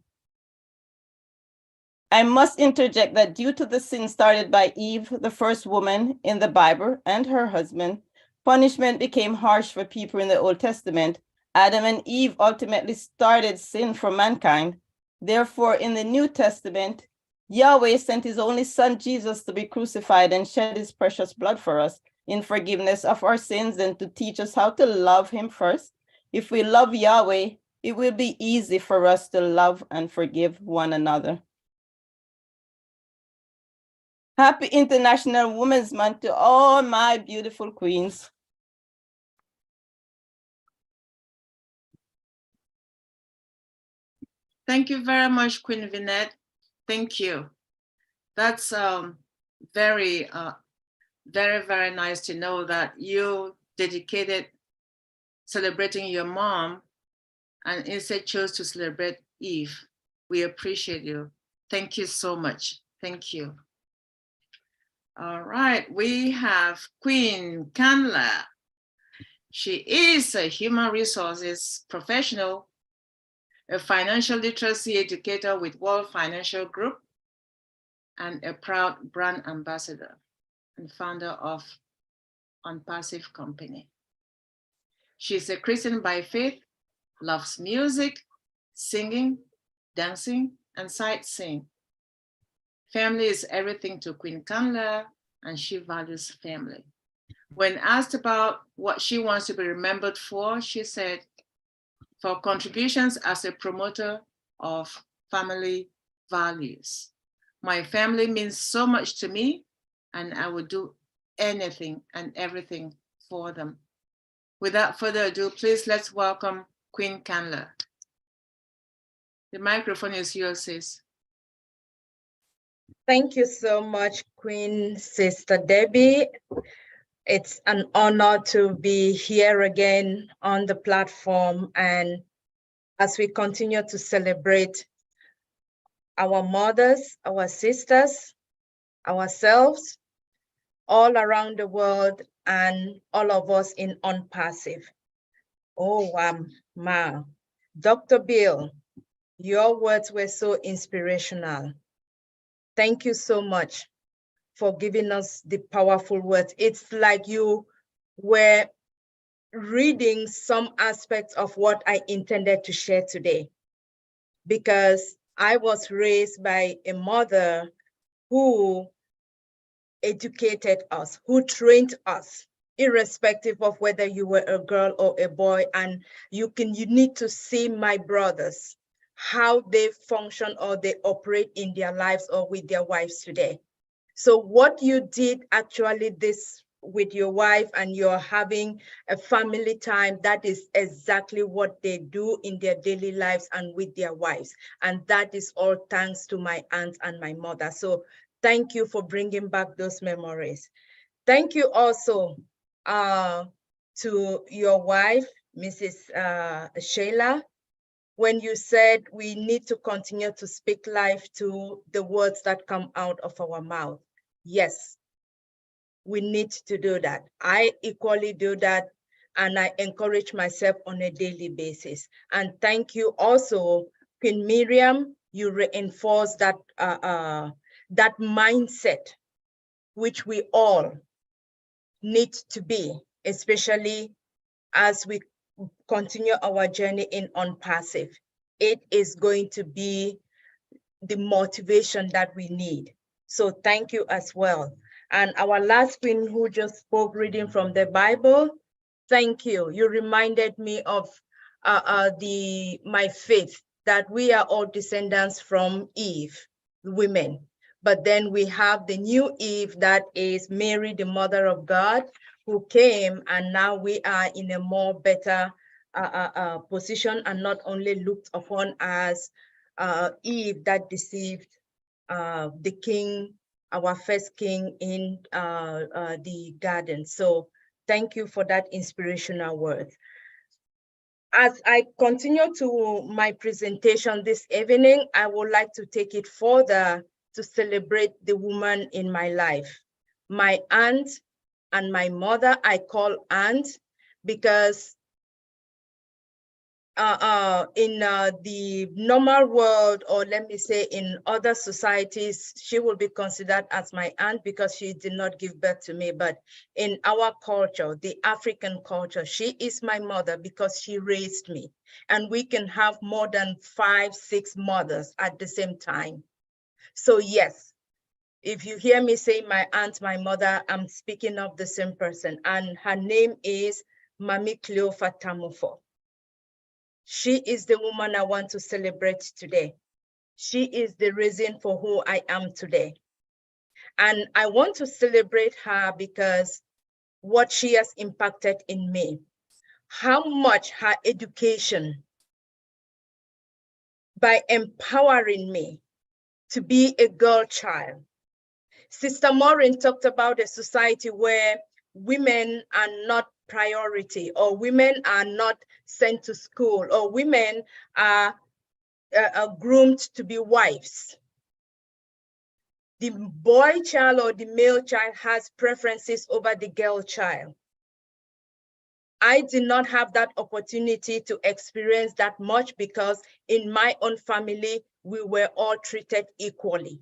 I: I must interject that due to the sin started by Eve, the first woman in the Bible, and her husband, punishment became harsh for people in the Old Testament. Adam and Eve ultimately started sin for mankind. Therefore, in the New Testament, Yahweh sent his only son, Jesus, to be crucified and shed his precious blood for us in forgiveness of our sins and to teach us how to love him first. If we love Yahweh, it will be easy for us to love and forgive one another. Happy International Women's Month to all my beautiful queens.
A: Thank you very much, Queen Vinette. Thank you. That's very, very nice to know that you dedicated celebrating your mom and instead chose to celebrate Eve. We appreciate you. Thank you so much. Thank you. All right, we have Queen Kanla. She is a human resources professional, a financial literacy educator with World Financial Group, and a proud brand ambassador and founder of Unpassive Company. She's a Christian by faith, loves music, singing, dancing, and sightseeing. Family is everything to Queen Kanla, and she values family. When asked about what she wants to be remembered for, she said, for contributions as a promoter of family values. My family means so much to me, and I would do anything and everything for them. Without further ado, please let's welcome Queen Kanla. The microphone is yours, sis.
J: Thank you so much, Queen Sister Debbie. It's an honor to be here again on the platform, and as we continue to celebrate our mothers, our sisters, ourselves, all around the world, and all of us in Unpassive. Oh, ma. Dr. Bill, your words were so inspirational. Thank you so much for giving us the powerful words. It's like you were reading some aspects of what I intended to share today, because I was raised by a mother who educated us, who trained us, irrespective of whether you were a girl or a boy. And you need to see my brothers, how they function or they operate in their lives or with their wives today. So what you did actually this with your wife and you're having a family time, that is exactly what they do in their daily lives and with their wives. And that is all thanks to my aunt and my mother. So thank you for bringing back those memories. Thank you also to your wife, Mrs. Sheila, when you said we need to continue to speak life to the words that come out of our mouth. Yes, we need to do that. I equally do that, and I encourage myself on a daily basis. And thank you also, Queen Miriam, you reinforce that, that mindset, which we all need to be, especially as we continue our journey in unpassive. It is going to be the motivation that we need. So thank you as well. And our last queen who just spoke reading from the Bible, thank you. You reminded me of my faith, that we are all descendants from Eve, women. But then we have the new Eve, that is Mary, the mother of God, who came, and now we are in a more better position and not only looked upon as Eve that deceived the king, our first king in the garden. So thank you for that inspirational word. As I continue to my presentation this evening, I would like to take it further to celebrate the woman in my life. My aunt and my mother, I call aunt because in the normal world, or let me say in other societies, she will be considered as my aunt because she did not give birth to me. But in our culture, the African culture, she is my mother because she raised me. And we can have more than 5, 6 mothers at the same time. So yes, if you hear me say my aunt, my mother, I'm speaking of the same person. And her name is Mami Cleofa Tamufo. She is the woman I want to celebrate today. She is the reason for who I am today. And I want to celebrate her because what she has impacted in me, how much her education, by empowering me to be a girl child. Sister Maureen talked about a society where women are not priority, or women are not sent to school, or women are groomed to be wives. The boy child or the male child has preferences over the girl child. I did not have that opportunity to experience that much because in my own family, we were all treated equally.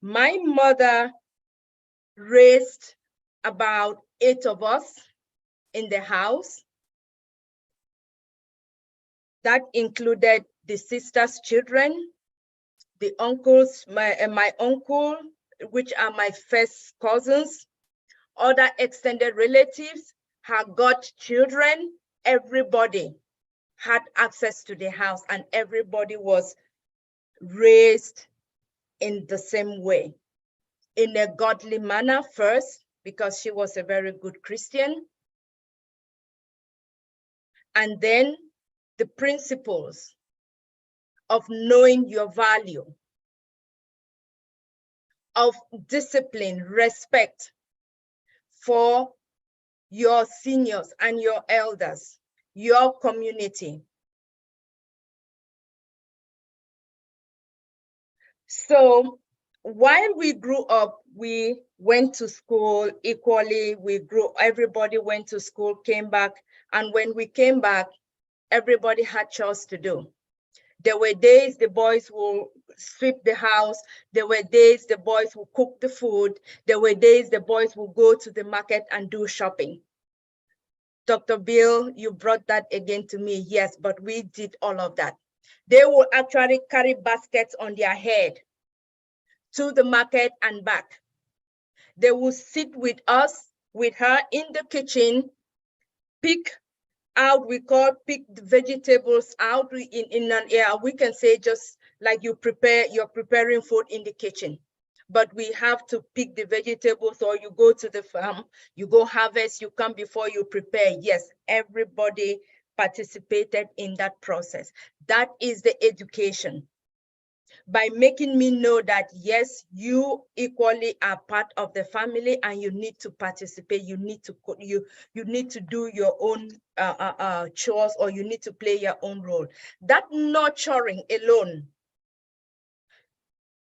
J: My mother raised about 8 of us in the house. That included the sisters' children, the uncles, my uncle, which are my first cousins, other extended relatives, her godchildren. Everybody had access to the house and everybody was raised in the same way, in a godly manner first, because she was a very good Christian. And then the principles of knowing your value, of discipline, respect for your seniors and your elders, your community. So while we grew up, we went to school equally. Everybody went to school, came back. And when we came back, everybody had chores to do. There were days the boys will sweep the house. There were days the boys will cook the food. There were days the boys will go to the market and do shopping. Dr. Bill, you brought that again to me. Yes, but we did all of that. They will actually carry baskets on their head to the market and back. They will sit with us, with her in the kitchen, pick pick the vegetables out in an area. We can say just like you're preparing food in the kitchen. but we have to pick the vegetables, or you go to the farm, you go harvest, you come before you prepare. Yes, everybody participated in that process. That is the education. By making me know that, yes, you equally are part of the family and you need to participate, you need to do your own chores, or you need to play your own role. That nurturing alone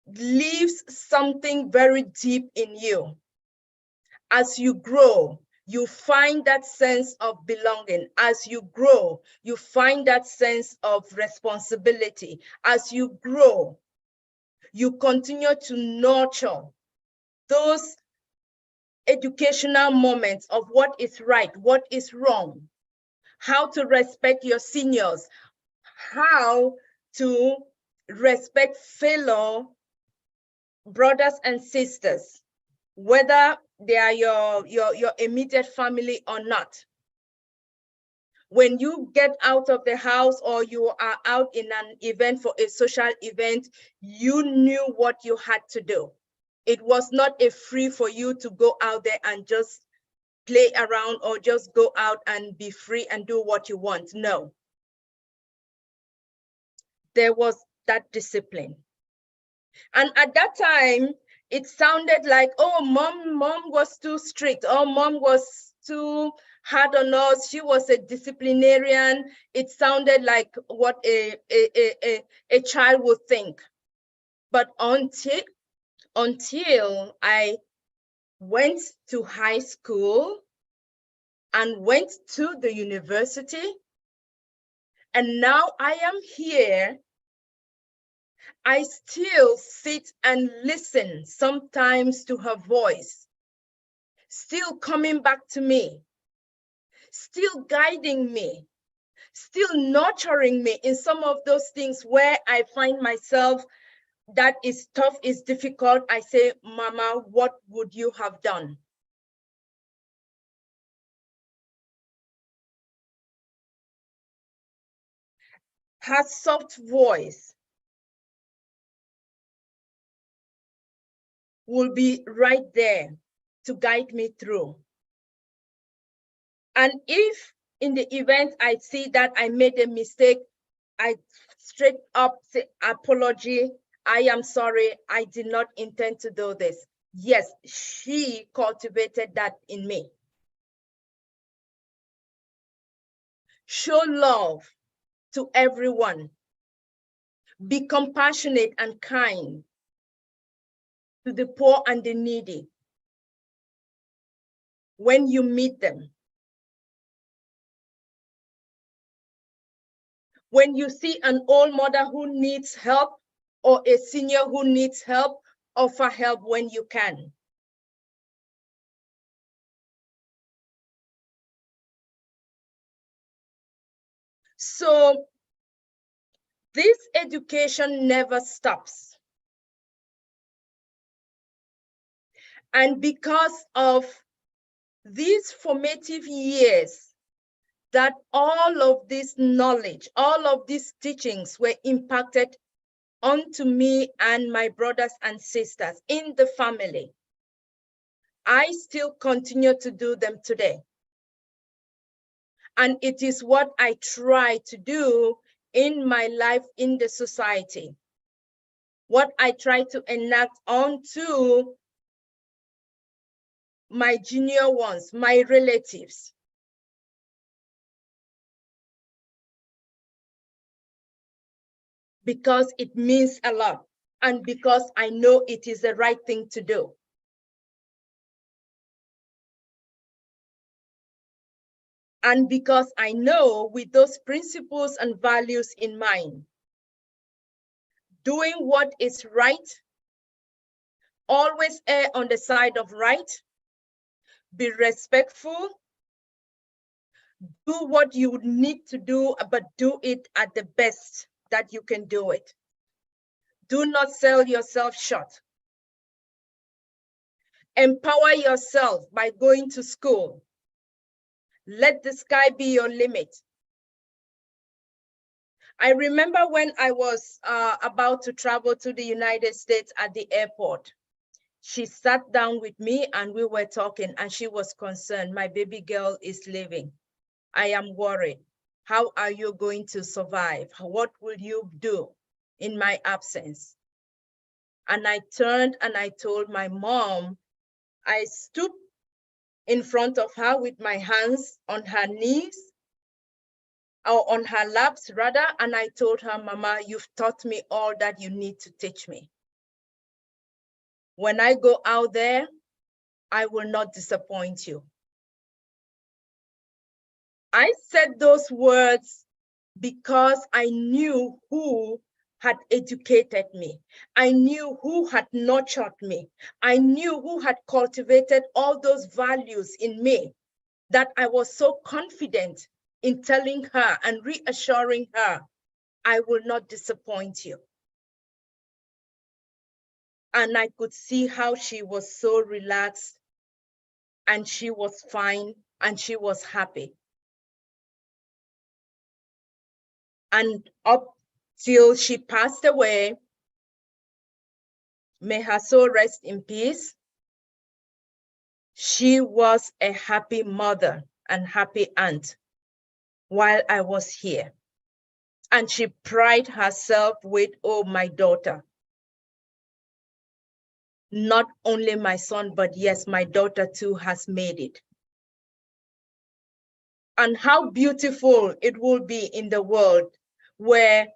J: leaves something very deep in you. As you grow, you find that sense of belonging. As you grow, you find that sense of responsibility. As you grow, you continue to nurture those educational moments of what is right, what is wrong, how to respect your seniors, how to respect fellow brothers and sisters, whether they are your immediate family or not. When you get out of the house or you are out in an event, for a social event, you knew what you had to do. It was not a free for you to go out there and just play around or just go out and be free and do what you want. No. There was that discipline. And at that time, it sounded like, oh, mom was too strict. Oh, mom was too hard on us. She was a disciplinarian. It sounded like what a child would think. But until I went to high school and went to the university, and now I am here, I still sit and listen sometimes to her voice, still coming back to me, still guiding me, still nurturing me in some of those things where I find myself that is tough, is difficult. I say, Mama, what would you have done? Her soft voice will be right there to guide me through. And if in the event I see that I made a mistake, I straight up say apology. I am sorry. I did not intend to do this. Yes, she cultivated that in me. Show love to everyone. Be compassionate and kind to the poor and the needy when you meet them. When you see an old mother who needs help or a senior who needs help, offer help when you can. So this education never stops. And because of these formative years, that all of this knowledge, all of these teachings were impacted onto me and my brothers and sisters in the family, I still continue to do them today. And it is what I try to do in my life in the society. What I try to enact onto my junior ones, my relatives. Because it means a lot and because I know it is the right thing to do. And because I know with those principles and values in mind, doing what is right, always err on the side of right, be respectful, do what you need to do, but do it at the best that you can do it. Do not sell yourself short. Empower yourself by going to school. Let the sky be your limit. I remember when I was about to travel to the United States at the airport, she sat down with me and we were talking, and she was concerned. My baby girl is leaving. I am worried. How are you going to survive? What will you do in my absence? And I turned and I told my mom, I stooped in front of her with my hands on her knees, or on her laps rather, and I told her, Mama, you've taught me all that you need to teach me. When I go out there, I will not disappoint you. I said those words because I knew who had educated me. I knew who had nurtured me. I knew who had cultivated all those values in me, that I was so confident in telling her and reassuring her, I will not disappoint you. And I could see how she was so relaxed and she was fine and she was happy. And up till she passed away, may her soul rest in peace, she was a happy mother and happy aunt while I was here. And she prided herself with, oh, my daughter. Not only my son, but yes, my daughter too has made it. And how beautiful it will be in the world where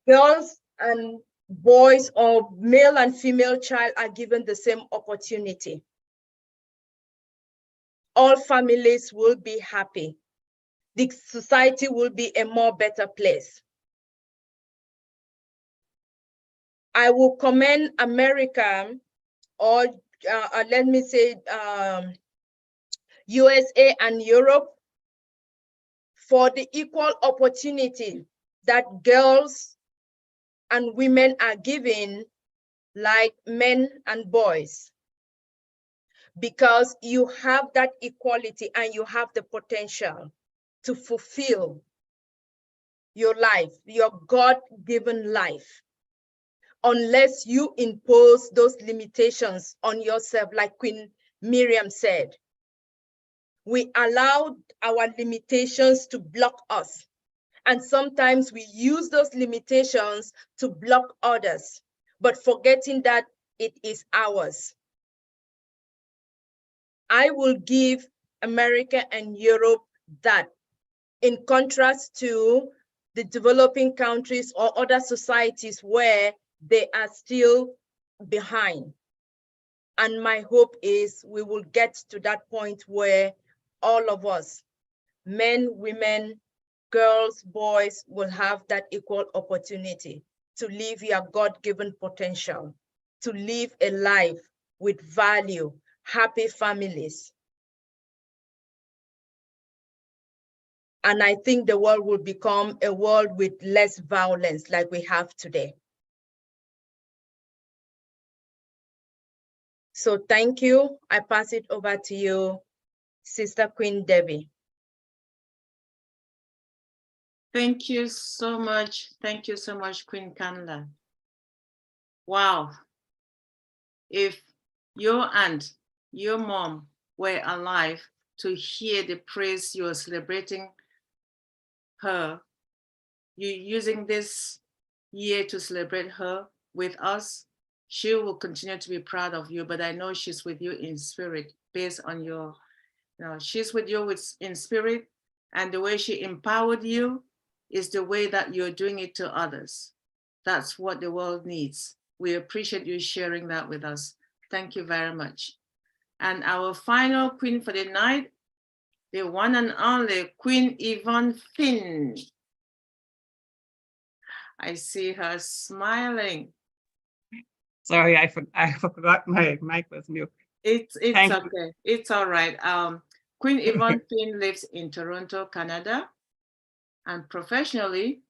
J: girls and boys, or male and female child, are given the same opportunity. All families will be happy. The society will be a more better place. I will commend America, or let me say USA and Europe, for the equal opportunity that girls and women are given, like men and boys, because you have that equality and you have the potential to fulfill your life, your God-given life, unless you impose those limitations on yourself, like Queen Miriam said. We allow our limitations to block us. And sometimes we use those limitations to block others, but forgetting that it is ours. I will give America and Europe that, in contrast to the developing countries or other societies where they are still behind. And my hope is we will get to that point where all of us, men, women, girls, boys, will have that equal opportunity to live your God-given potential, to live a life with value, happy families. And I think the world will become a world with less violence like we have today. So thank you. I pass it over to you, Sister Queen Debbie.
A: Thank you so much. Thank you so much, Queen Kamla. Wow. If your aunt, your mom were alive to hear the praise you are celebrating her, you're using this year to celebrate her with us, she will continue to be proud of you, but I know she's with you in spirit based on your, she's with you in spirit, and the way she empowered you is the way that you're doing it to others. That's what the world needs. We appreciate you sharing that with us. Thank you very much. And our final queen for the night, the one and only Queen Yvonne Finn. I see her smiling.
K: Sorry, I forgot my mic was mute.
A: It's
K: Thank
A: okay.
K: you.
A: It's all right. Queen Yvonne Finn lives in Toronto, Canada, and professionally,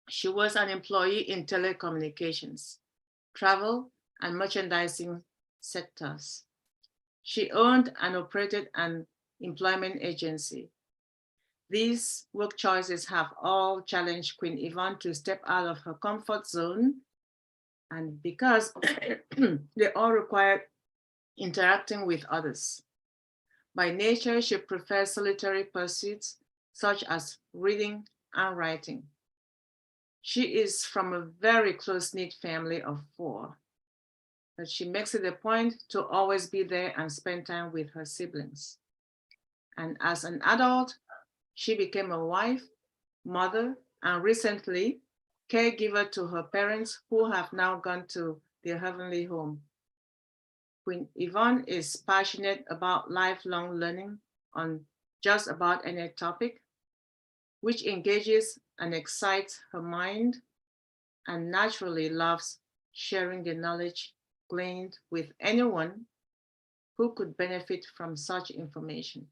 A: she was an employee in telecommunications, travel, and merchandising sectors. She owned and operated an employment agency. These work choices have all challenged Queen Yvonne to step out of her comfort zone and because they all require interacting with others. By nature, she prefers solitary pursuits such as reading and writing. She is from a very close-knit family of 4, but she makes it a point to always be there and spend time with her siblings. And as an adult, she became a wife, mother, and recently caregiver to her parents who have now gone to their heavenly home. Queen Yvonne is passionate about lifelong learning on just about any topic, which engages and excites her mind, and naturally loves sharing the knowledge gleaned with anyone who could benefit from such information.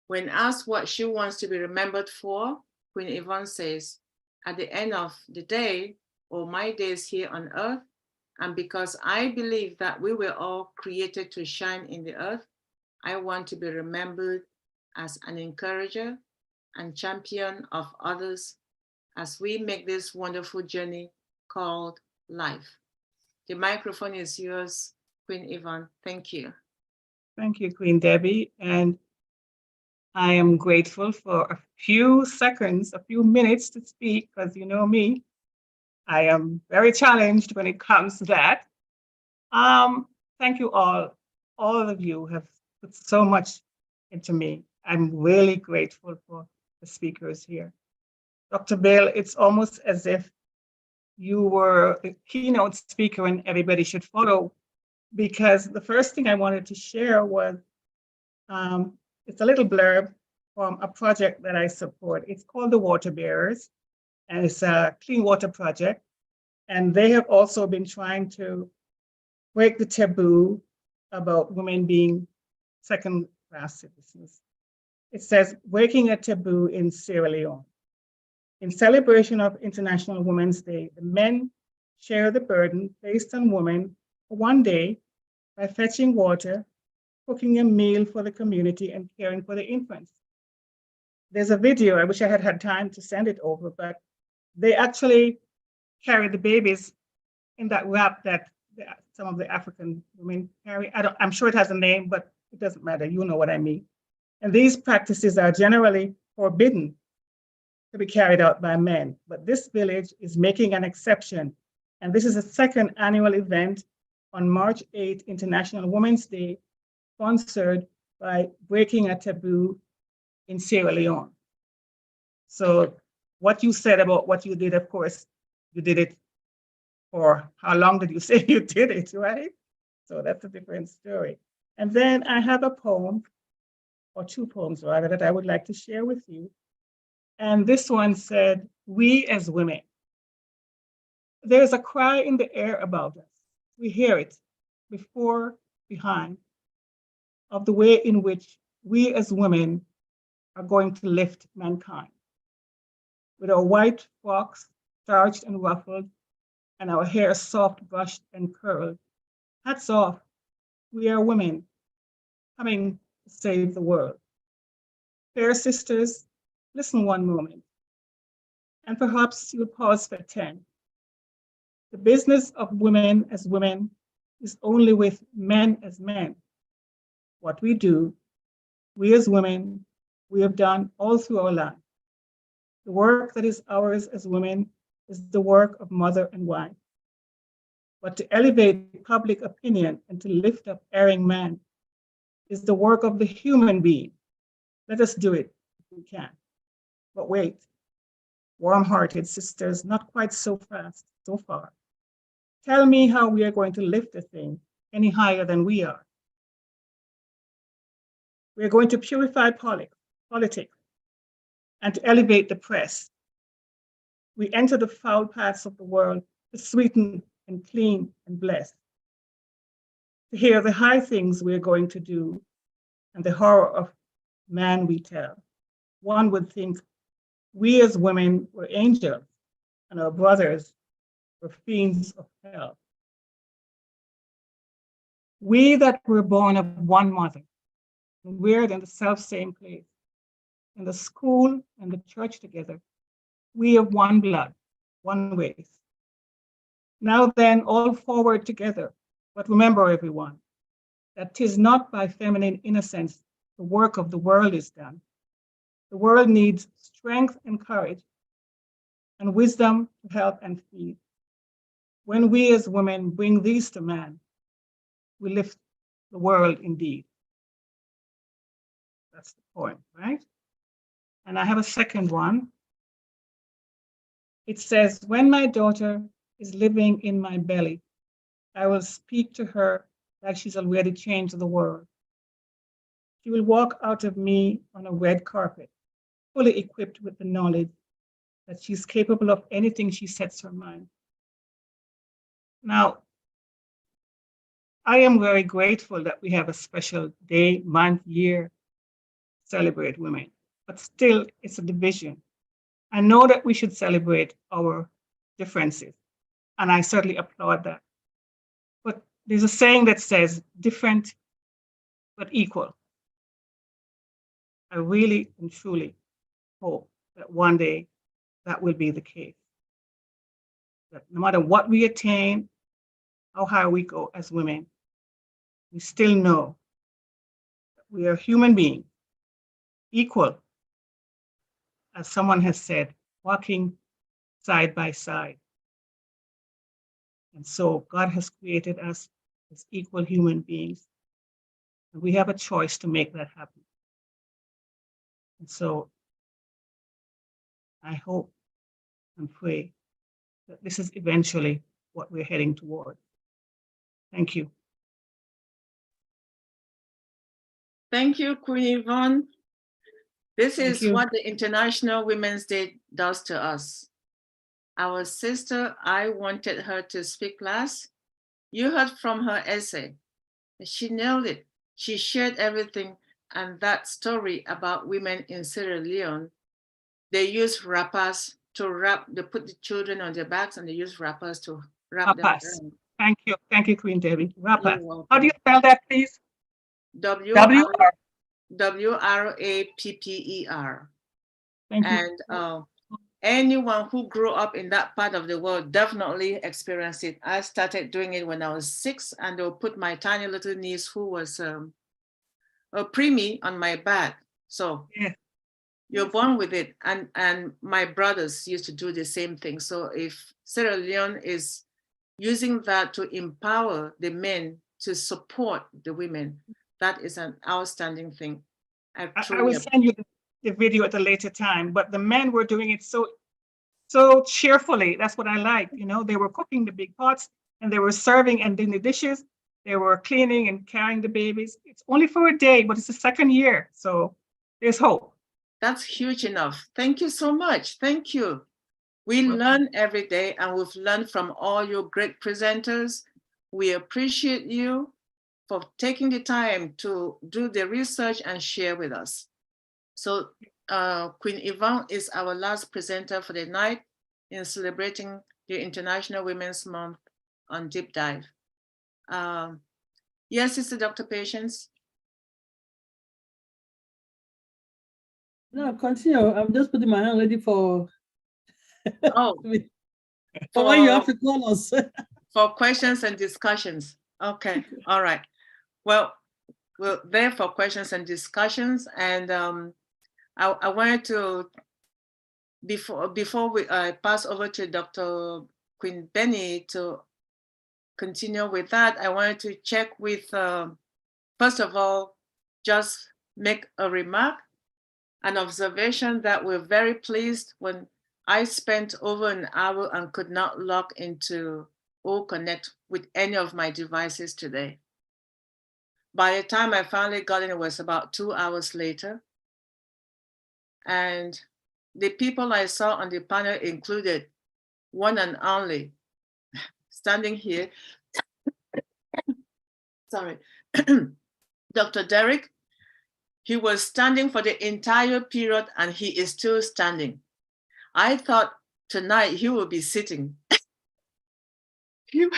A: When asked what she wants to be remembered for, Queen Yvonne says, at the end of the day, or my days here on earth, and because I believe that we were all created to shine in the earth, I want to be remembered as an encourager and champion of others as we make this wonderful journey called life. The microphone is yours, Queen Yvonne. Thank you.
K: Thank you, Queen Debbie. And I am grateful for a few seconds, a few minutes to speak, because you know me, I am very challenged when it comes to that. Thank you all. All of you have put so much into me. I'm really grateful for the speakers here. Dr. Bill, it's almost as if you were the keynote speaker and everybody should follow, because the first thing I wanted to share was it's a little blurb from a project that I support. It's called the Water Bearers, and it's a clean water project. And they have also been trying to break the taboo about women being second-class citizens. It says, breaking a taboo in Sierra Leone. In celebration of International Women's Day, the men share the burden placed on women for one day by fetching water, cooking a meal for the community, and caring for the infants. There's a video, I wish I had had time to send it over, but they actually carry the babies in that wrap that some of the African women carry. I'm sure it has a name, but it doesn't matter. You know what I mean. And these practices are generally forbidden to be carried out by men, but this village is making an exception. And this is a second annual event on March 8th, International Women's Day, sponsored by Breaking a Taboo in Sierra Leone. So what you said about what you did, of course, you did it for how long did you say you did it, right? So that's a different story. And then I have a poem, or 2 poems rather, that I would like to share with you. And this one said, we as women. There's a cry in the air about us. We hear it before, behind, of the way in which we as women are going to lift mankind. With our white frocks starched and ruffled, and our hair soft brushed and curled, hats off, we are women coming to save the world. Fair sisters, listen one moment, and perhaps you'll pause for 10. The business of women as women is only with men as men. What we do, we as women, we have done all through our life. The work that is ours as women is the work of mother and wife. But to elevate public opinion and to lift up erring man is the work of the human being. Let us do it if we can. But wait, warm-hearted sisters, not quite so fast, so far. Tell me how we are going to lift the thing any higher than we are. We are going to purify politics and to elevate the press. We enter the foul paths of the world to sweeten and clean and bless. To hear the high things we are going to do and the horror of man we tell. One would think we as women were angels and our brothers were fiends of hell. We that were born of one mother, reared in the self-same place, in the school and the church together, we of one blood, one race. Now then, all forward together. But remember, everyone, that 'tis not by feminine innocence the work of the world is done. The world needs strength and courage and wisdom to help and feed. When we as women bring these to man, we lift the world indeed. That's the point, right? And I have a second one. It says, when my daughter is living in my belly, I will speak to her like she's already changed the world. She will walk out of me on a red carpet, fully equipped with the knowledge that she's capable of anything she sets her mind. Now, I am very grateful that we have a special day, month, year to celebrate women, but still it's a division. I know that we should celebrate our differences, and I certainly applaud that. But there's a saying that says different but equal. I really and truly hope that one day that will be the case. That no matter what we attain, how high we go as women, we still know that we are human beings, equal, as someone has said, walking side by side. And so God has created us as equal human beings. And we have a choice to make that happen. And so I hope and pray that this is eventually what we're heading toward. Thank you.
A: Thank you, Queen Yvonne. This
K: Thank
A: is
K: you.
A: what the International Women's Day does to us. Our sister, I wanted her to speak last. You heard from her essay. She nailed it. She shared everything. And that story about women in Sierra Leone, they use wrappers to wrap, they put the children on their backs and they use wrappers to wrap them
K: Rapas.
A: around.
K: Thank you. Thank you, Queen Debbie.
A: You're
K: Rapas.
A: welcome.
K: How do you spell that, please?
A: W-R-A-P-P-E-R.
K: Thank you.
A: And anyone who grew up in that part of the world definitely experienced it. I started doing it when I was 6, and they'll put my tiny little niece who was a preemie on my back. So
K: yeah.
A: You're born with it. And my brothers used to do the same thing. So if Sierra Leone is using that to empower the men to support the women, that is an outstanding thing.
K: I will send you the video at a later time, but the men were doing it so cheerfully. That's what I liked. You know, they were cooking the big pots and they were serving and doing the dishes. They were cleaning and carrying the babies. It's only for a day, but it's the second year. So there's hope.
A: That's huge enough. Thank you so much. Thank you. We learn every day, and we've learned from all your great presenters. We appreciate you for taking the time to do the research and share with us. So Queen Yvonne is our last presenter for the night in celebrating the International Women's Month on Deep Dive. Yes, Sister Dr. Patience.
L: No, continue. I'm just putting my hand ready for.
A: Oh,
L: for when you have to call us.
A: For questions and discussions. Okay, all right. Well, we're there for questions and discussions, and I wanted to, before we pass over to Dr. Queen Benny to continue with that, I wanted to check with, first of all, just make a remark, an observation that we're very pleased when I spent over an hour and could not log into or connect with any of my devices today. By the time I finally got in, it was about 2 hours later. And the people I saw on the panel included one and only, standing here, sorry, Dr. Derek. He was standing for the entire period and he is still standing. I thought tonight he will be sitting. He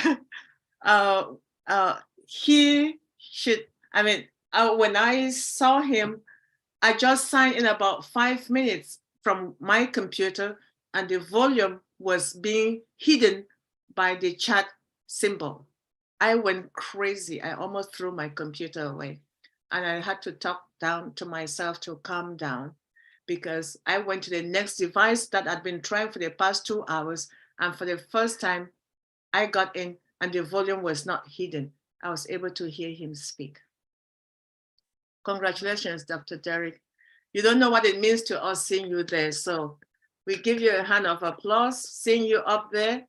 A: should, I mean, when I saw him, I just signed in about 5 minutes from my computer and the volume was being hidden by the chat symbol. I went crazy. I almost threw my computer away. And I had to talk down to myself to calm down, because I went to the next device that I'd been trying for the past 2 hours. And for the first time, I got in and the volume was not hidden. I was able to hear him speak. Congratulations, Dr. Derek. You don't know what it means to us seeing you there. So we give you a hand of applause, seeing you up there.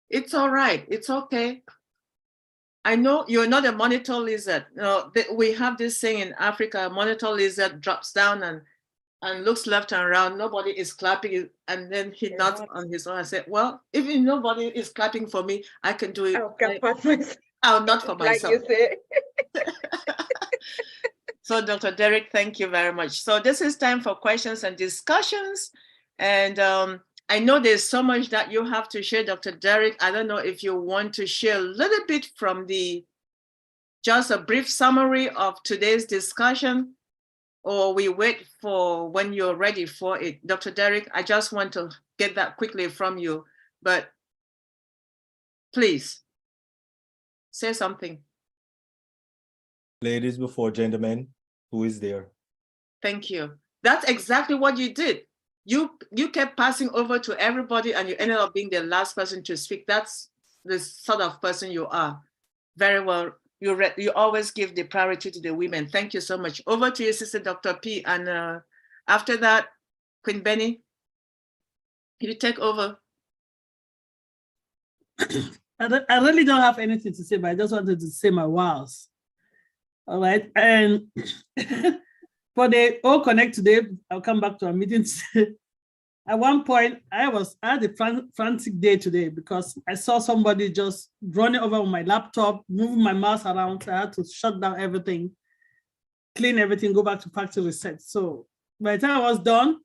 A: It's all right. It's okay. I know you're not a monitor lizard. No, we have this saying in Africa: a monitor lizard drops down and looks left and right. Nobody is clapping, and then he nods on his own. I said, well, if nobody is clapping for me, I can do it. I'll not for myself.
J: Like you say.
A: So Dr. Derek, thank you very much. So this is time for questions and discussions. And I know there's so much that you have to share, Dr. Derek. I don't know if you want to share a little bit from just a brief summary of today's discussion, or we wait for when you're ready for it. Dr. Derek, I just want to get that quickly from you, but please say something.
E: Ladies before gentlemen, who is there?
A: Thank you. That's exactly what you did. You kept passing over to everybody and you ended up being the last person to speak. That's the sort of person you are. Very well. You always give the priority to the women. Thank you so much. Over to you, Sister Dr. P. And after that, Queen Benny, you take over.
L: I really don't have anything to say, but I just wanted to say my wows. All right. And for the All Connect today, I'll come back to our meeting today. At one point, I had a frantic day today because I saw somebody just running over on my laptop, moving my mouse around. So I had to shut down everything, clean everything, go back to factory reset. So by the time I was done,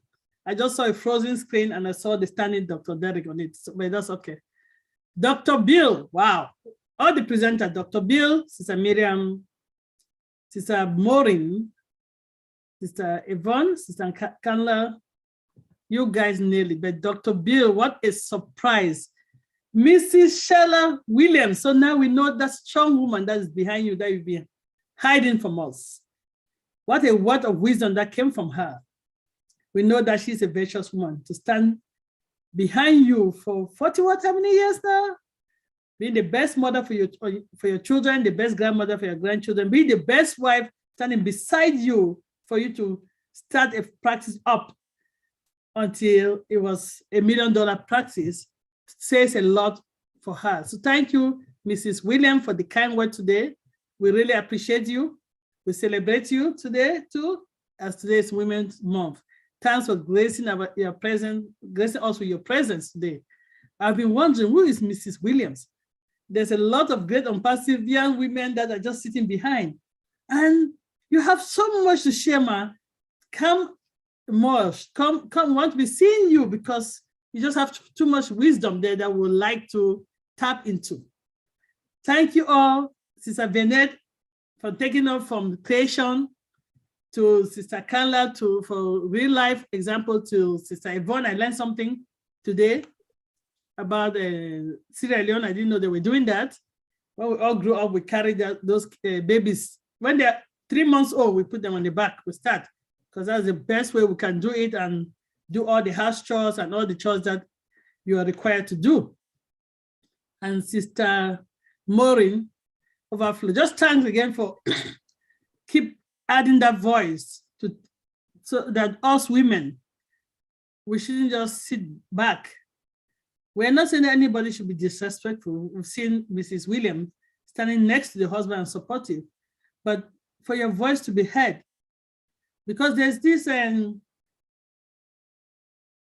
L: I just saw a frozen screen and I saw the standing Dr. Derek on it. So, but that's okay. Dr. Bill, wow. All the presenters, Dr. Bill, Sister Miriam, Sister Maureen, Sister Yvonne, Sister Candler, you guys nailed it. But Dr. Bill, what a surprise. Mrs. Sheila Williams. So now we know that strong woman that is behind you, that you've been hiding from us. What a word of wisdom that came from her. We know that she's a virtuous woman to stand behind you for 40, how many years now? Being the best mother for your children, the best grandmother for your grandchildren, being the best wife standing beside you for you to start a practice up until it was $1 million practice, says a lot for her. So thank you, Mrs. William, for the kind word today. We really appreciate you. We celebrate you today too, as today is Women's Month. Thanks for gracing your presence, gracing us with your presence today. I've been wondering, who is Mrs. Williams? There's a lot of great unpassive young women that are just sitting behind. And you have so much to share, ma. Come more, come, want to be seeing you because you just have too much wisdom there that we would like to tap into. Thank you all, Sister Venet, for taking off from creation, to Sister Carla, for real life example, to Sister Yvonne. I learned something today about Sierra Leone. I didn't know they were doing that. When we all grew up, we carried those babies. When they're 3 months old, we put them on the back, we start, because that's the best way we can do it and do all the house chores and all the chores that you are required to do. And Sister Maureen Overflow, just thanks again for keep adding that voice so that us women, we shouldn't just sit back. We're not saying that anybody should be disrespectful. We've seen Mrs. Williams standing next to the husband and supportive, but for your voice to be heard, because there's this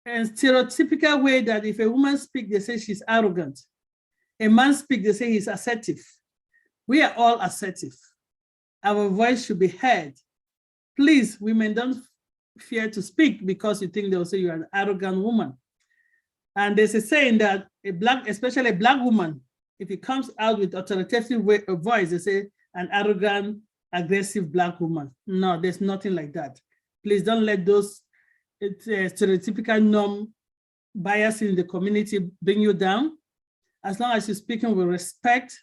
L: stereotypical way that if a woman speaks, they say she's arrogant. A man speaks, they say he's assertive. We are all assertive. Our voice should be heard. Please, women, don't fear to speak because you think they'll say you're an arrogant woman. And there's a saying that especially a Black woman, if it comes out with authoritative voice, they say an arrogant, aggressive Black woman. No, there's nothing like that. Please don't let those stereotypical norm bias in the community bring you down. As long as you're speaking with respect,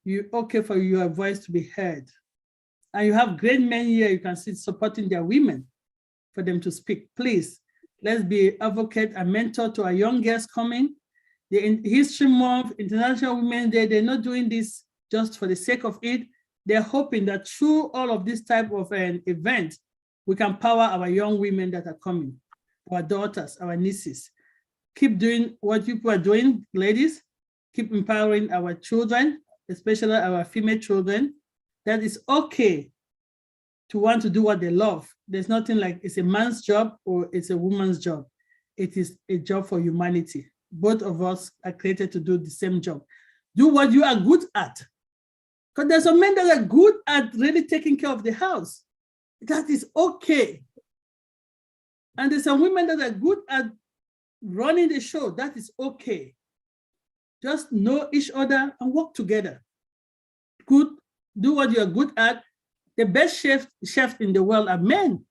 L: you're okay for your voice to be heard. And you have great men here, you can see supporting their women for them to speak. Please, let's be advocate and mentor to our young girls coming. In History Month, International Women's Day, they're not doing this just for the sake of it. They're hoping that through all of this type of an event, we can power our young women that are coming, our daughters, our nieces. Keep doing what people are doing, ladies. Keep empowering our children, especially our female children. That is okay to want to do what they love. There's nothing like it's a man's job or it's a woman's job. It is a job for humanity. Both of us are created to do the same job. Do what you are good at. Because there's some men that are good at really taking care of the house. That is okay. And there's some women that are good at running the show. That is okay. Just know each other and work together. Good, do what you are good at. The best chefs in the world are men.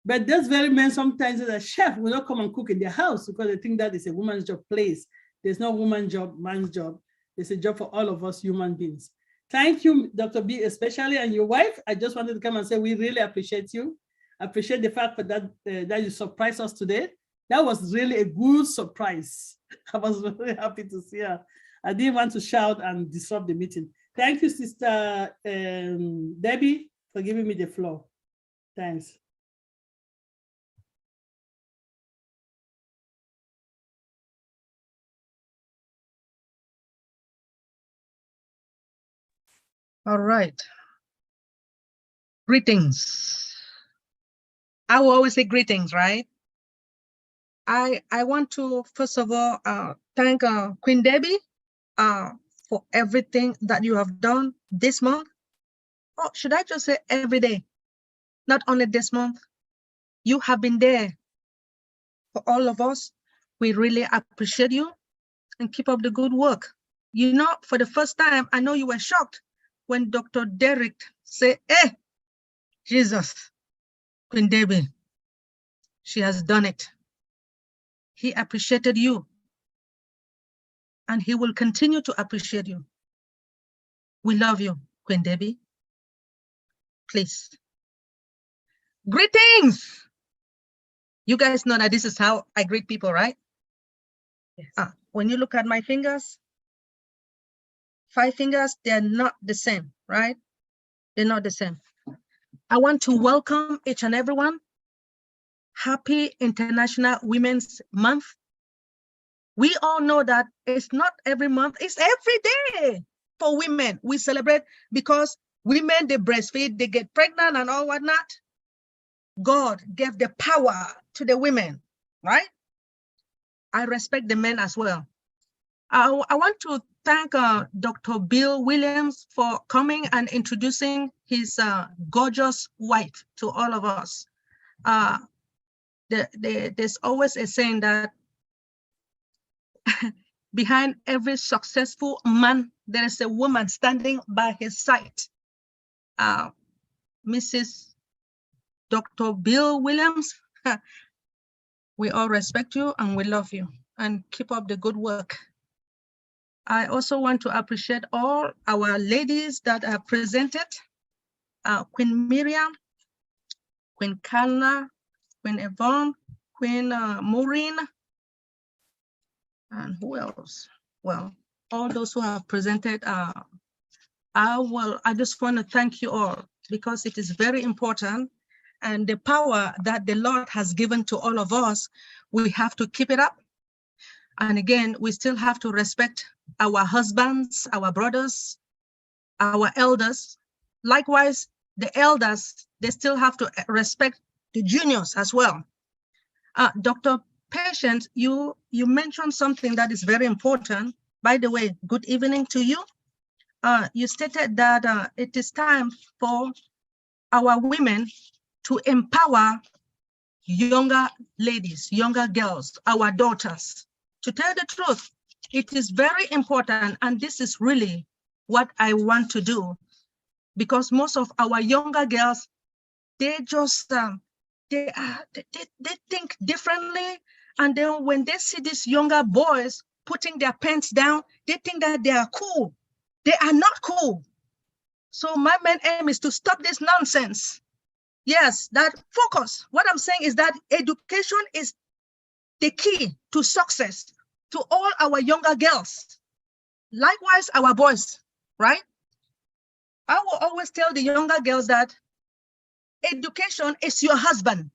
L: But those very men sometimes as a chef will not come and cook in their house because they think that is a woman's job place. There's no woman's job, man's job. There's a job for all of us human beings. Thank you, Dr. B, especially, and your wife. I just wanted to come and say we really appreciate you. Appreciate the fact that you surprised us today. That was really a good surprise. I was very happy to see her. I didn't want to shout and disrupt the meeting. Thank you, Sister Debbie, for giving me the floor. Thanks.
J: All right. Greetings. I will always say greetings, right? I want to, first of all, thank Queen Debbie for everything that you have done this month. Or should I just say every day? Not only this month. You have been there for all of us. We really appreciate you and keep up the good work. You know, for the first time, I know you were shocked when Dr. Derek said, hey, Jesus, Queen Debbie, she has done it. He appreciated you. And he will continue to appreciate you. We love you, Queen Debbie. Please. Greetings. You guys know that this is how I greet people, right? Yes. When you look at my fingers, 5 fingers, they're not the same, right? They're not the same. I want to welcome each and everyone. Happy International Women's Month. We all know that it's not every month, it's every day for women. We celebrate because women, they breastfeed, they get pregnant and all whatnot. God gave the power to the women, right? I respect the men as well. I want to thank Dr. Bill Williams for coming and introducing his gorgeous wife to all of us. There's always a saying that behind every successful man, there is a woman standing by his side. Mrs. Dr. Bill Williams, we all respect you and we love you and keep up the good work. I also want to appreciate all our ladies that are presented. Queen Miriam, Queen Carla, Queen Yvonne, Queen Maureen, and who else? Well, all those who have presented, I just want to thank you all because it is very important, and the power that the Lord has given to all of us, we have to keep it up. And again, we still have to respect our husbands, our brothers, our elders. Likewise, the elders, they still have to respect the juniors as well. Dr. Patient, you mentioned something that is very important. By the way, good evening to you. You stated that it is time for our women to empower younger ladies, younger girls, our daughters. To tell the truth, it is very important, and this is really what I want to do, because most of our younger girls, they just they think differently, and then when they see these younger boys
M: putting their pants down. They think that they are cool. They are not cool. So my main aim is to stop this nonsense. Yes, that focus. What I'm saying is that education is the key to success to all our younger girls. Likewise, our boys, right? I will always tell the younger girls that education is your husband.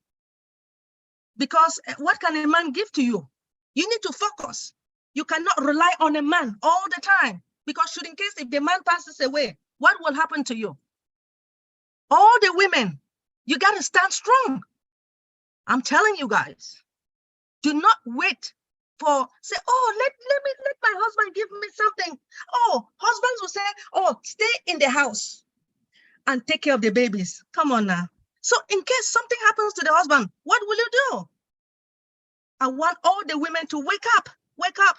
M: Because what can a man give to you? You need to focus. You cannot rely on a man all the time, because should in case if the man passes away, what will happen to you? All the women, you got to stand strong. I'm telling you guys, do not wait for, say, oh, let my husband give me something. Oh, husbands will say, oh, stay in the house and take care of the babies. Come on now. So in case something happens to the husband, what will you do? I want all the women to wake up, wake up.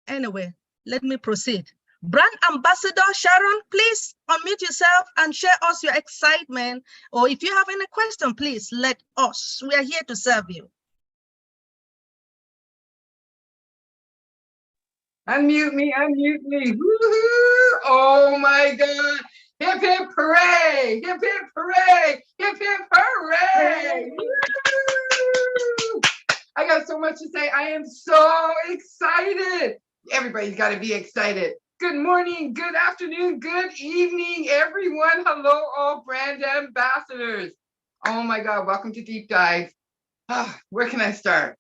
M: Anyway, let me proceed. Brand Ambassador Sharon, please unmute yourself and share us your excitement. Or if you have any question, please let us. We are here to serve you.
N: Unmute me, unmute me. Woo-hoo! Oh my God. Hip hip hooray! Hip hip hooray! Hip hip hooray! Woo! I got so much to say. I am so excited. Everybody's got to be excited. Good morning, good afternoon, good evening, everyone. Hello, all brand ambassadors. Oh my God, welcome to Deep Dive. Where can I start?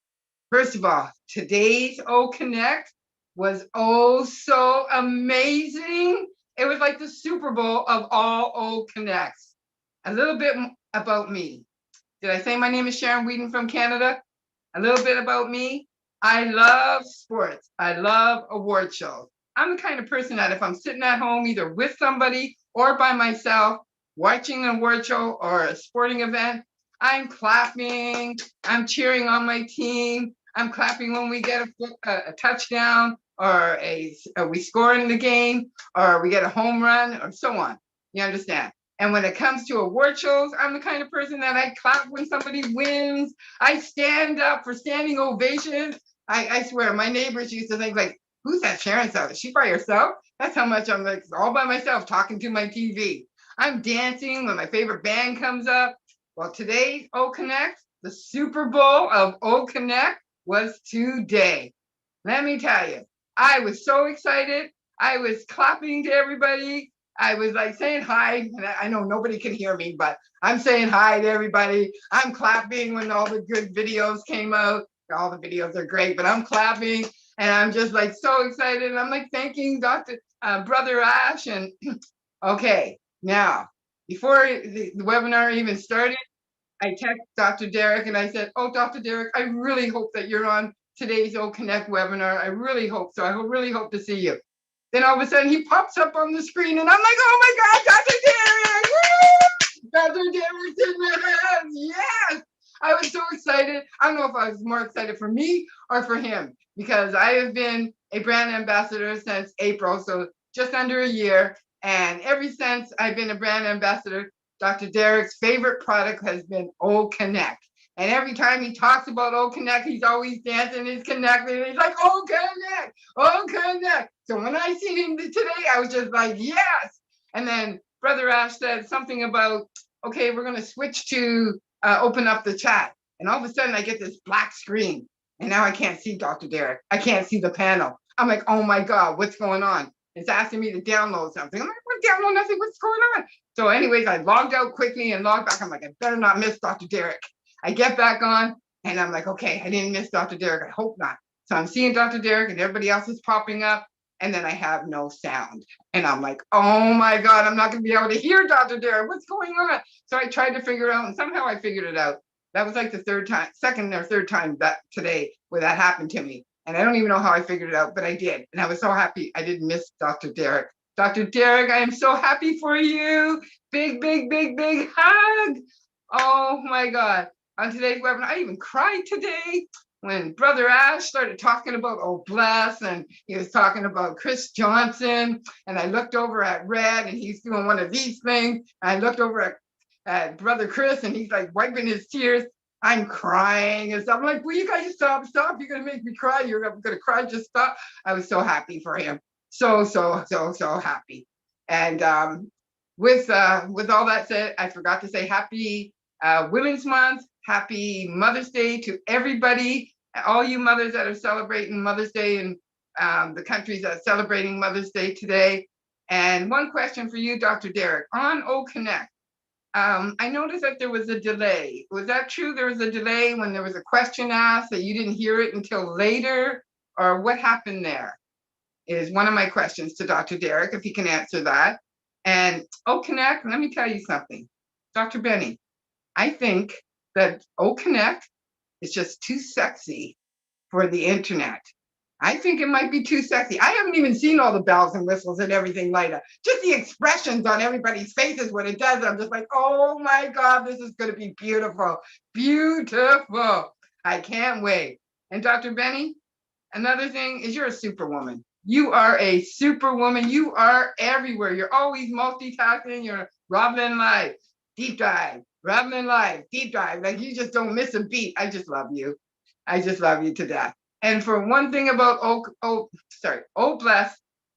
N: First of all, today's O Connect was oh so amazing. It was like the Super Bowl of all O Connects. A little bit about me. Did I say my name is Sharon Whedon from Canada? A little bit about me. I love sports. I love award shows. I'm the kind of person that if I'm sitting at home, either with somebody or by myself, watching an award show or a sporting event, I'm clapping, I'm cheering on my team, I'm clapping when we get a touchdown or we score in the game or we get a home run or so on. You understand? And when it comes to award shows, I'm the kind of person that I clap when somebody wins. I stand up for standing ovations. I swear, my neighbors used to think like, who's that Sharon South? Is she by herself? That's how much I'm like all by myself talking to my TV. I'm dancing when my favorite band comes up. Well, today's O Connect, the Super Bowl of O Connect was today. Let me tell you, I was so excited. I was clapping to everybody. I was like saying hi, and I know nobody can hear me, but I'm saying hi to everybody. I'm clapping when all the good videos came out. All the videos are great, but I'm clapping and I'm just like so excited. And I'm like thanking Brother Ash. And okay, now, before the webinar even started, I texted Dr. Derek and I said, oh, Dr. Derek, I really hope that you're on today's O Connect webinar. I really hope so. I really hope to see you. Then all of a sudden he pops up on the screen and I'm like, oh my God, Dr. Derek! Woo! Dr. Derek's in the house. Yes! I was so excited. I don't know if I was more excited for me or for him, because I have been a brand ambassador since April, so just under a year. And ever since I've been a brand ambassador, Dr. Derek's favorite product has been O Connect. And every time he talks about O Connect, he's always dancing, he's connecting, he's like, O Connect, O Connect. So when I seen him today, I was just like, yes. And then Brother Ash said something about, okay, we're gonna switch to open up the chat. And all of a sudden I get this black screen and now I can't see Dr. Derek. I can't see the panel. I'm like, oh my God, what's going on? It's asking me to download something. I'm like, I'm downloading nothing, what's going on? So anyways, I logged out quickly and logged back. I'm like, I better not miss Dr. Derek. I get back on and I'm like, okay, I didn't miss Dr. Derek. I hope not. So I'm seeing Dr. Derek and everybody else is popping up and then I have no sound. And I'm like, oh my God, I'm not gonna be able to hear Dr. Derek. What's going on? So I tried to figure it out and somehow I figured it out. That was like the second or third time that today where that happened to me. And I don't even know how I figured it out, but I did. And I was so happy I didn't miss Dr. Derek. Dr. Derek, I am so happy for you. Big, big, big, big hug. Oh my God. On today's webinar, I even cried today when Brother Ash started talking about Oh Bless, and he was talking about Chris Johnson. And I looked over at Red and he's doing one of these things. And I looked over at Brother Chris and he's like wiping his tears. I'm crying and stuff. I'm like, will you guys stop? You're gonna make me cry. You're gonna cry. Just stop. I was so happy for him. So happy. And with all that said, I forgot to say happy Women's Month, happy Mother's Day to everybody, all you mothers that are celebrating Mother's Day and the countries that are celebrating Mother's Day today. And one question for you, Dr. Derek, on O Connect. I noticed that there was a delay. Was that true? There was a delay when there was a question asked that you didn't hear it until later, or what happened there? Is one of my questions to Dr. Derek, if he can answer that. And O Connect, let me tell you something, Dr. Benny, I think that O Connect is just too sexy for the internet. I think it might be too sexy. I haven't even seen all the bells and whistles and everything like that. Just the expressions on everybody's faces when it does, I'm just like, oh my God, this is going to be beautiful. Beautiful. I can't wait. And Dr. Benny, another thing is you're a superwoman. You are a superwoman. You are everywhere. You're always multitasking. You're Robin Live, deep dive, Robin Live, deep dive. Like you just don't miss a beat. I just love you. I just love you to death. And for one thing about oh bless,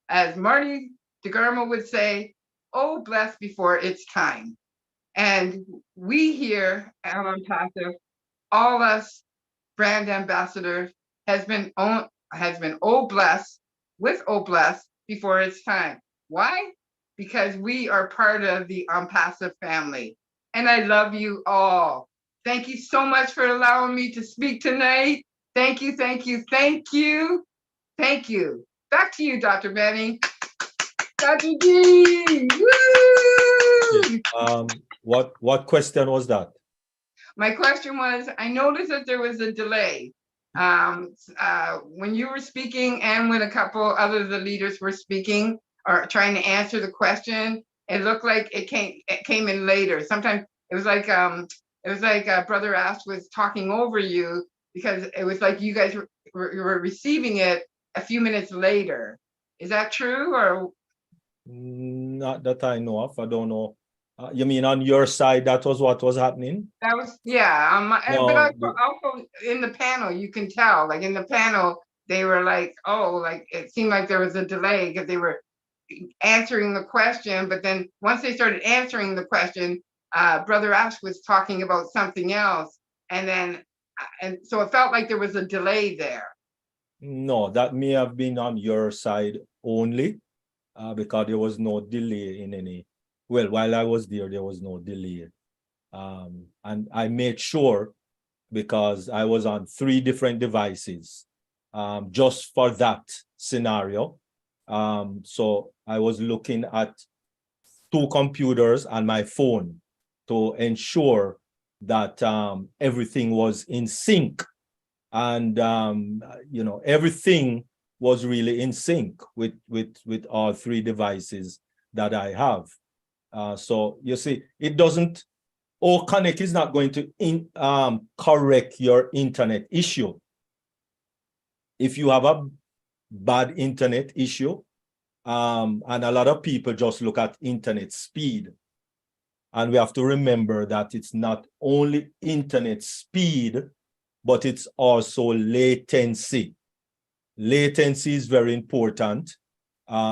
N: as Marty DeGarmo would say, oh bless before it's time. And we here at Passive, all us brand ambassadors has been oh bless with oh bless before it's time. Why? Because we are part of the Passive family. And I love you all. Thank you so much for allowing me to speak tonight. Thank you, thank you, thank you, thank you. Back to you, Dr. Benny. Dr. D. Woo!
E: What question was that?
N: My question was, I noticed that there was a delay when you were speaking and when a couple other of the leaders were speaking or trying to answer the question. It looked like it came in later. Sometimes it was like Brother Ash was talking over you because it was like you guys were receiving it a few minutes later. Is that true or?
E: Not that I know of. I don't know. You mean on your side, that was what was happening?
N: That was, yeah.
E: No,
N: but also in the panel, you can tell, like in the panel, they were like, oh, like it seemed like there was a delay because they were answering the question. But then once they started answering the question, Brother Ash was talking about something else. And so it felt like there was a delay there.
E: No, that may have been on your side only because there was no delay in any. Well, while I was there was no delay. And I made sure because I was on 3 different devices just for that scenario. So I was looking at 2 computers and my phone to ensure that everything was in sync. And, everything was really in sync with all 3 devices that I have. So you see, it doesn't, Connect is not going to correct your internet issue. If you have a bad internet issue, and a lot of people just look at internet speed. And we have to remember that it's not only internet speed, but it's also latency. Latency is very important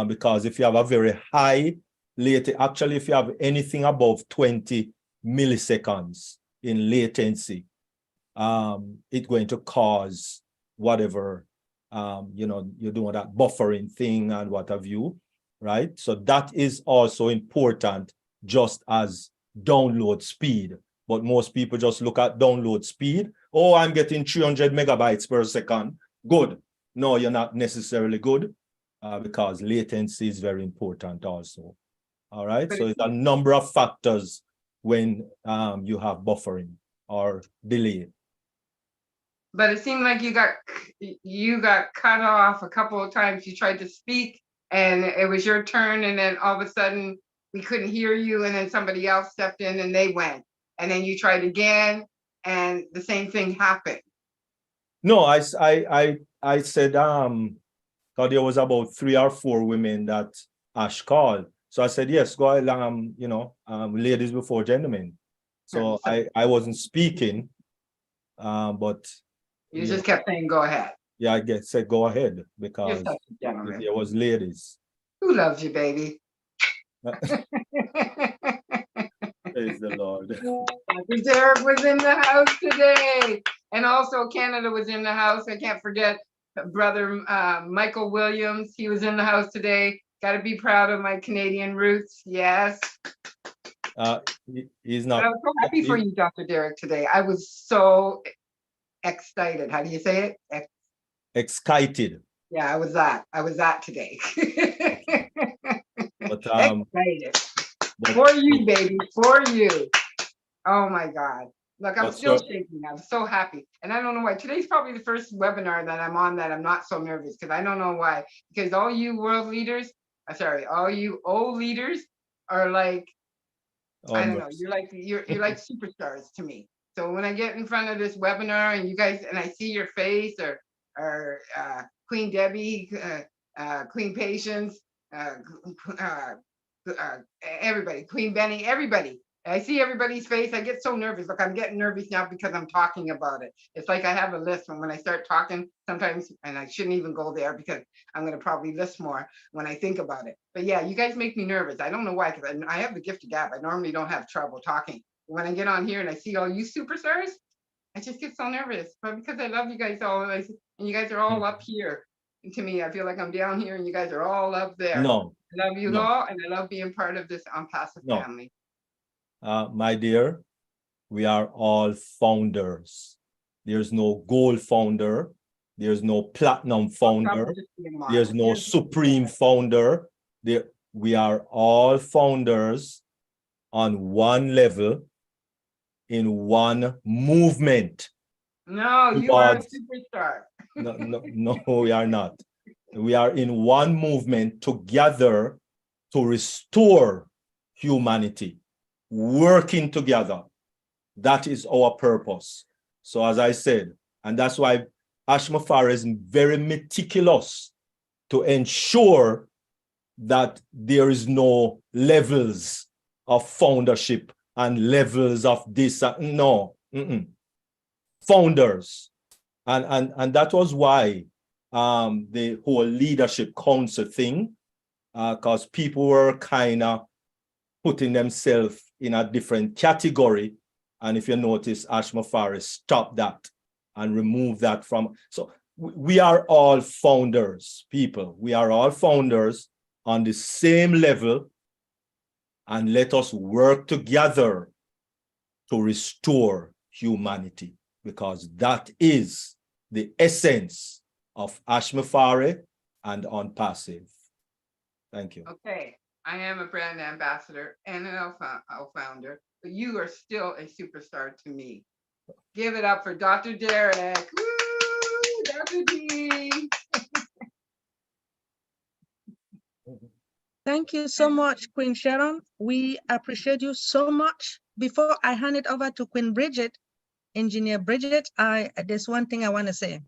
E: because if you have a very high latency, actually, if you have anything above 20 milliseconds in latency, it's going to cause whatever, you're doing that buffering thing and what have you, right? So that is also important just as download speed. But most people just look at download speed. Oh, I'm getting 300 megabytes per second. Good. No, you're not necessarily good because latency is very important also. All right. So it's a number of factors when you have buffering or delay.
N: But it seemed like you got cut off a couple of times. You tried to speak and it was your turn, and then all of a sudden we couldn't hear you, and then somebody else stepped in and they went, and then you tried again and the same thing happened. No, I said because there was about 3 or 4 women that Ash called. So I said, yes, go along, ladies before gentlemen. So I wasn't speaking.
E: But
N: You just kept saying, go ahead.
E: yeah, I guess say go ahead
N: You're
E: because
N: such a gentleman.
E: there was ladies.
N: Who loves you, baby?
E: Praise the Lord.
N: Dr. Derek was in the house today. And also Canada was in the house. I can't forget brother Michael Williams. He was in the house today. Got to be proud of my Canadian roots. Yes.
E: He's
N: But
E: not.
N: I was so happy for you, Dr. Derek, today. I was so excited. How do you say it?
E: Excited.
N: Yeah, I was that. I was that today.
E: But
N: excited. For you, baby. For you. Oh my God. Look, I'm still shaking. I'm so happy. And I don't know why. Today's probably the first webinar that I'm on that I'm not so nervous because I don't know why. Because all you world leaders, all you old leaders are like, I don't know, you're like superstars to me. So when I get in front of this webinar and you guys, and I see your face or Queen Debbie, Queen Patience, everybody, Queen Benny, everybody. I see everybody's face. I get so nervous. Look, I'm getting nervous now because I'm talking about it. It's like I have a list, and when I start talking, sometimes, and I shouldn't even go there because I'm going to probably list more when I think about it. But yeah, you guys make me nervous. I don't know why, because I have the gift of gab. I normally don't have trouble talking. When I get on here and I see all you superstars, I just get so nervous. But because I love you guys all, and you guys are all up here. And to me, I feel like I'm down here and you guys are all up there.
E: No.
N: I love you all, and I love being part of this Passive family.
E: My dear, we are all founders. There's no gold founder. There's no platinum founder. There's no supreme founder. We are all founders on one level in one movement.
N: No, you are a superstar.
E: No, we are not. We are in one movement together to restore humanity, working together. That is our purpose. So as I said, and that's why Ashmafara is very meticulous to ensure that there is no levels of foundership and levels of this. No. Founders. And that was why the whole leadership council thing, because people were kind of putting themselves in a different category. And if you notice, Ashmafari stopped that and removed that from. So we are all founders, people. We are all founders on the same level, and let us work together to restore humanity, because that is the essence of Ashmafari and On Passive. Thank you.
N: Okay, I am a brand ambassador and an founder, but you are still a superstar to me. Give it up for Dr. Derek. Woo, Dr. D.
M: Thank you so much, Queen Sharon. We appreciate you so much. Before I hand it over to Queen Bridget, Engineer Bridget, there's one thing I want to say.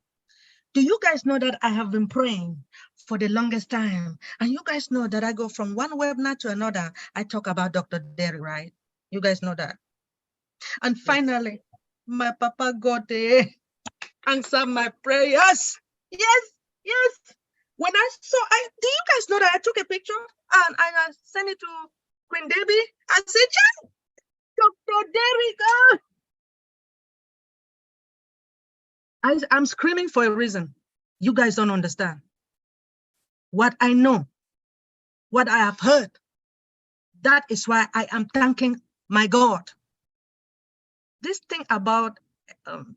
M: Do you guys know that I have been praying for the longest time? And you guys know that I go from one webinar to another. I talk about Dr. Derry, right? You guys know that. And finally, my Papa God answered my prayers. Yes, yes. When I saw, do you guys know that I took a picture and I sent it to Queen Debbie? I said, Jan, Dr. Derry, I'm screaming for a reason. You guys don't understand. What I know, what I have heard, that is why I am thanking my God. This thing about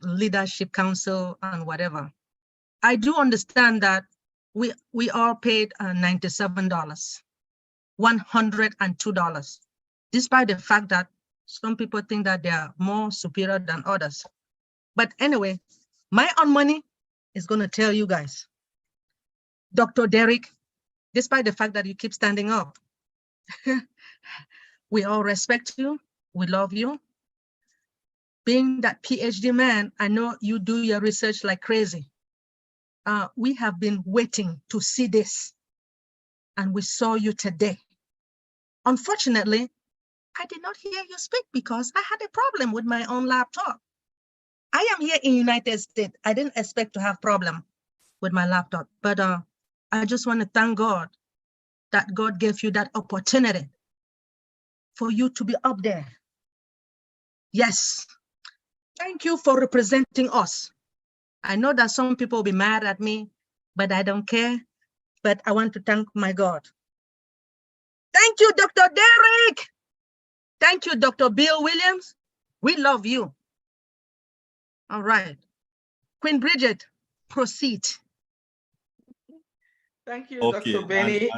M: leadership council and whatever, I do understand that we all paid $97, $102, despite the fact that some people think that they are more superior than others. But anyway, my own money is going to tell you guys, Dr. Derek, despite the fact that you keep standing up, we all respect you, we love you. Being that PhD man, I know you do your research like crazy. We have been waiting to see this, and we saw you today. Unfortunately, I did not hear you speak because I had a problem with my own laptop. I am here in United States. I didn't expect to have problem with my laptop, but I just want to thank God that God gave you that opportunity for you to be up there. Yes. Thank you for representing us. I know that some people will be mad at me, but I don't care. But I want to thank my God. Thank you, Dr. Derek. Thank you, Dr. Bill Williams. We love you. All right. Queen Bridget, proceed.
N: Thank you,
E: Okay,
N: Dr. Benny.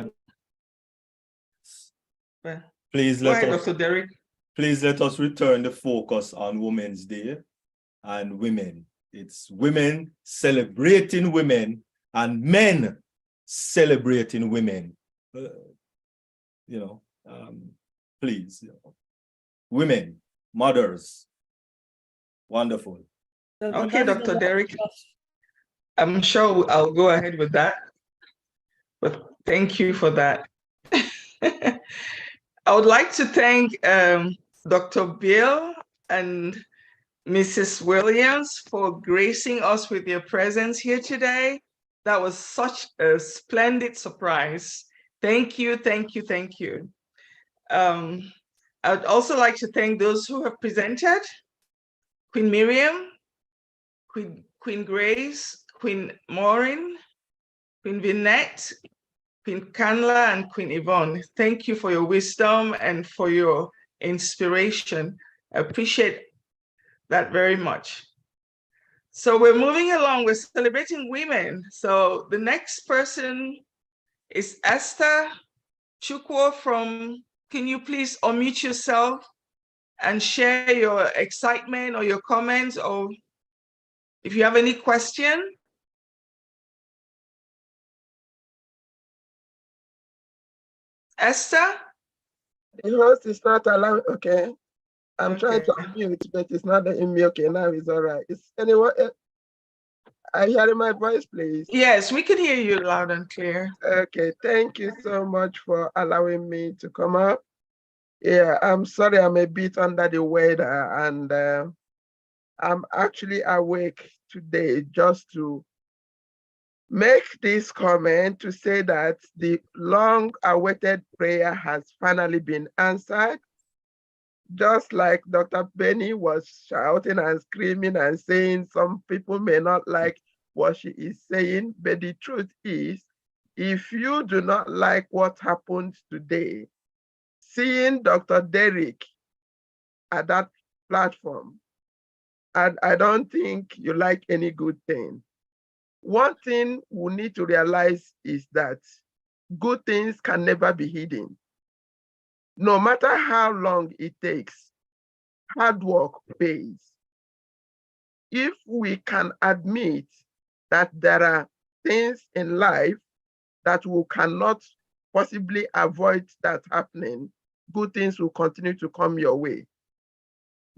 E: Please
N: Go
E: let
N: ahead,
E: us,
N: Dr. Derek.
E: please let us return the focus on Women's Day and women. It's women celebrating women and men celebrating women. Please, women, mothers, wonderful.
N: Okay, Dr. Derek. I'm sure I'll go ahead with that, but thank you for that. I would like to thank Dr. Bill and Mrs. Williams for gracing us with your presence here today. That was such a splendid surprise. Thank you, thank you, thank you. I'd also like to thank those who have presented: Queen Miriam, Queen Grace, Queen Maureen, Queen Vinette, Queen Kanla, and Queen Yvonne. Thank you for your wisdom and for your inspiration. I appreciate that very much. So we're moving along, we're celebrating women. So the next person is Esther Chukwu from, can you please unmute yourself and share your excitement or your comments, or if you have any question? Esther?
O: The host is not allowed. Okay. I'm trying to unmute, but it's not letting me. Okay, now it's all right. Is anyone? Are you hearing my voice, please?
N: Yes, we can hear you loud and clear.
O: Okay, thank you so much for allowing me to come up. Yeah, I'm sorry, I'm a bit under the weather, and I'm actually awake today just to make this comment to say that the long-awaited prayer has finally been answered. Just like Dr. Benny was shouting and screaming and saying some people may not like what she is saying, but the truth is, if you do not like what happened today, seeing Dr. Derek at that platform, and I don't think you like any good thing. One thing we need to realize is that good things can never be hidden. No matter how long it takes, hard work pays. If we can admit that there are things in life that we cannot possibly avoid that happening, good things will continue to come your way.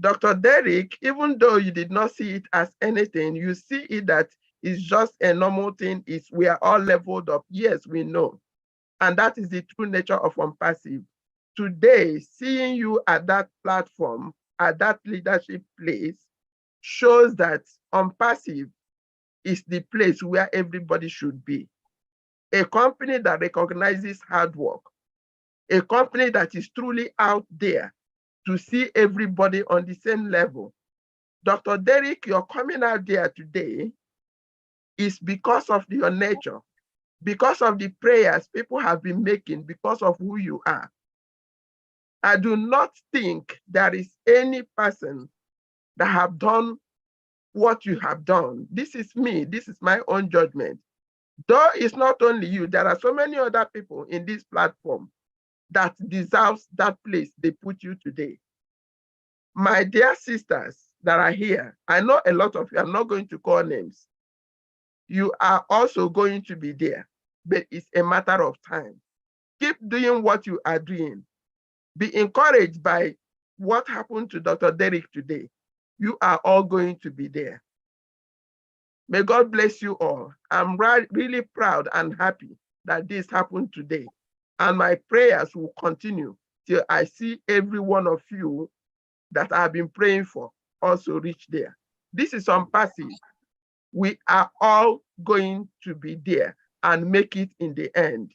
O: Dr. Derek, even though you did not see it as anything, you see it that it's just a normal thing. We are all leveled up. Yes, we know. And that is the true nature of Unpassive. Today, seeing you at that platform, at that leadership place, shows that Unpassive is the place where everybody should be. A company that recognizes hard work, a company that is truly out there to see everybody on the same level. Dr. Derek, you're coming out there today is because of your nature, because of the prayers people have been making, because of who you are. I do not think there is any person that have done what you have done. This is me, this is my own judgment. Though it's not only you, there are so many other people in this platform that deserves that place they put you today. My dear sisters that are here, I know a lot of you, I'm not going to call names. You are also going to be there, but it's a matter of time. Keep doing what you are doing. Be encouraged by what happened to Dr. Derek today. You are all going to be there. May God bless you all. I'm really proud and happy that this happened today. And my prayers will continue till I see every one of you that I've been praying for also reach there. This is unpassive. We are all going to be there and make it in the end.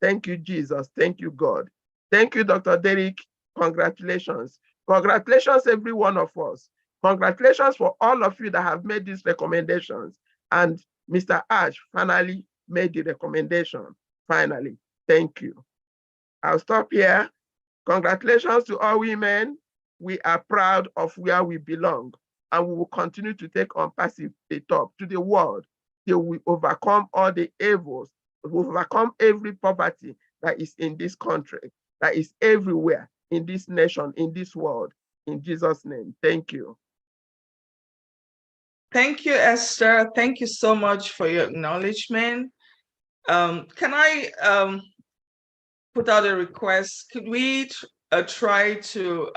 O: Thank you, Jesus. Thank you, God. Thank you, Dr. Derek. Congratulations. Congratulations, every one of us. Congratulations for all of you that have made these recommendations. And Mr. Ash finally made the recommendation. Finally, thank you. I'll stop here. Congratulations to all women. We are proud of where we belong, and we will continue to take Unpassive the top to the world till we overcome all the evils, we overcome every poverty that is in this country, that is everywhere in this nation, in this world. In Jesus' name, thank you.
P: Thank you, Esther. Thank you so much for your acknowledgement. Can I put out a request? Could we try to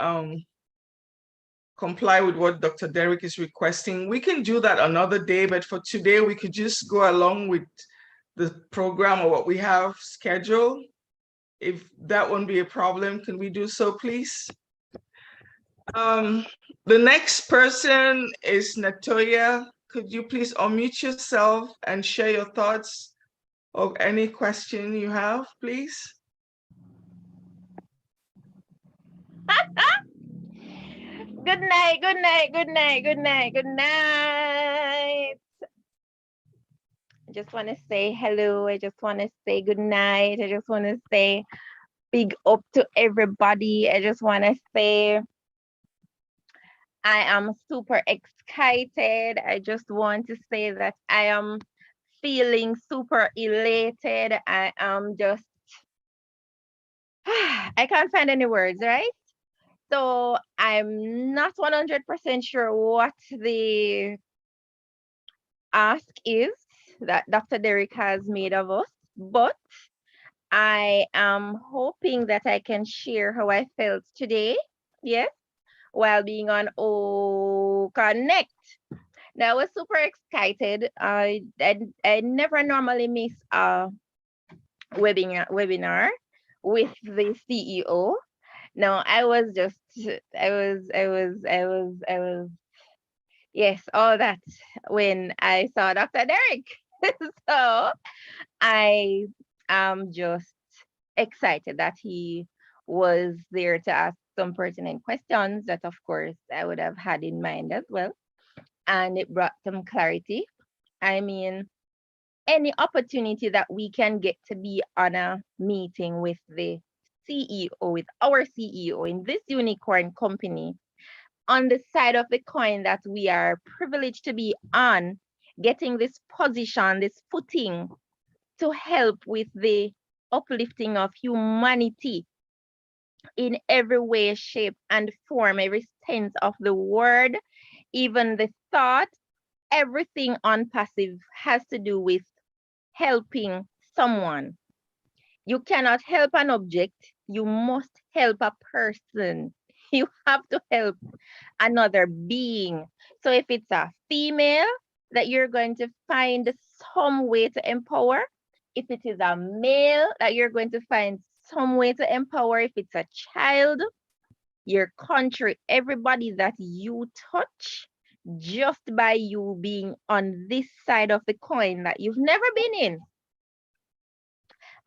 P: comply with what Dr. Derek is requesting? We can do that another day, but for today, we could just go along with the program or what we have scheduled. If that won't be a problem, can we do so, please? The next person is Natoya. Could you please unmute yourself and share your thoughts or any question you have, please?
Q: Good night, good night, good night, good night, good night. I just want to say hello. I just want to say good night. I just want to say big up to everybody. I just want to say I am super excited. I just want to say that I am feeling super elated. I am just, I can't find any words, right? So I'm not 100% sure what the ask is that Dr. Derek has made of us, but I am hoping that I can share how I felt today, yes, while being on O Connect. Now, I was super excited. I never normally miss a webinar with the CEO. No, I was just, yes, all that when I saw Dr. Derek. So I am just excited that he was there to ask some pertinent questions that, of course, I would have had in mind as well. And it brought some clarity. I mean, any opportunity that we can get to be on a meeting with the CEO, with our CEO in this unicorn company, on the side of the coin that we are privileged to be on, getting this position, this footing to help with the uplifting of humanity in every way, shape, and form, every sense of the word, even the thought, everything on passive has to do with helping someone. You cannot help an object, you must help a person. You have to help another being. So if it's a female that you're going to find some way to empower, if it is a male that you're going to find some way to empower, if it's a child, your country, everybody that you touch, just by you being on this side of the coin that you've never been in.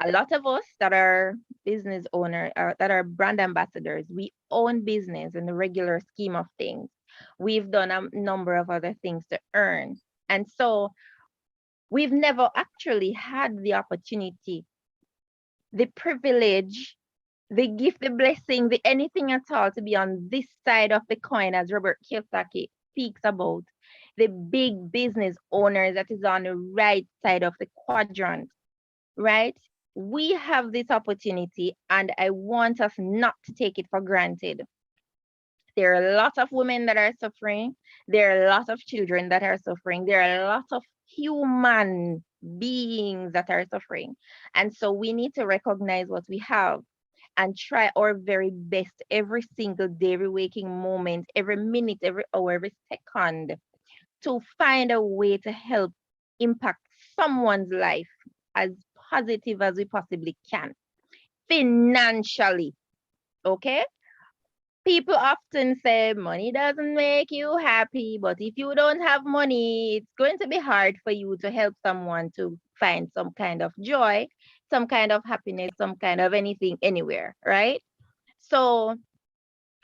Q: A lot of us that are business owners, that are brand ambassadors, we own business in the regular scheme of things. We've done a number of other things to earn. And so we've never actually had the opportunity, the privilege, the gift, the blessing, the anything at all to be on this side of the coin, as Robert Kiyosaki speaks about, the big business owner that is on the right side of the quadrant, right? We have this opportunity, and I want us not to take it for granted. There are a lot of women that are suffering. There are a lot of children that are suffering. There are a lot of human beings that are suffering. And so we need to recognize what we have and try our very best every single day, every waking moment, every minute, every hour, every second, to find a way to help impact someone's life as positive as we possibly can, financially, okay? People often say money doesn't make you happy, but if you don't have money, it's going to be hard for you to help someone to find some kind of joy, some kind of happiness, some kind of anything anywhere, right? So,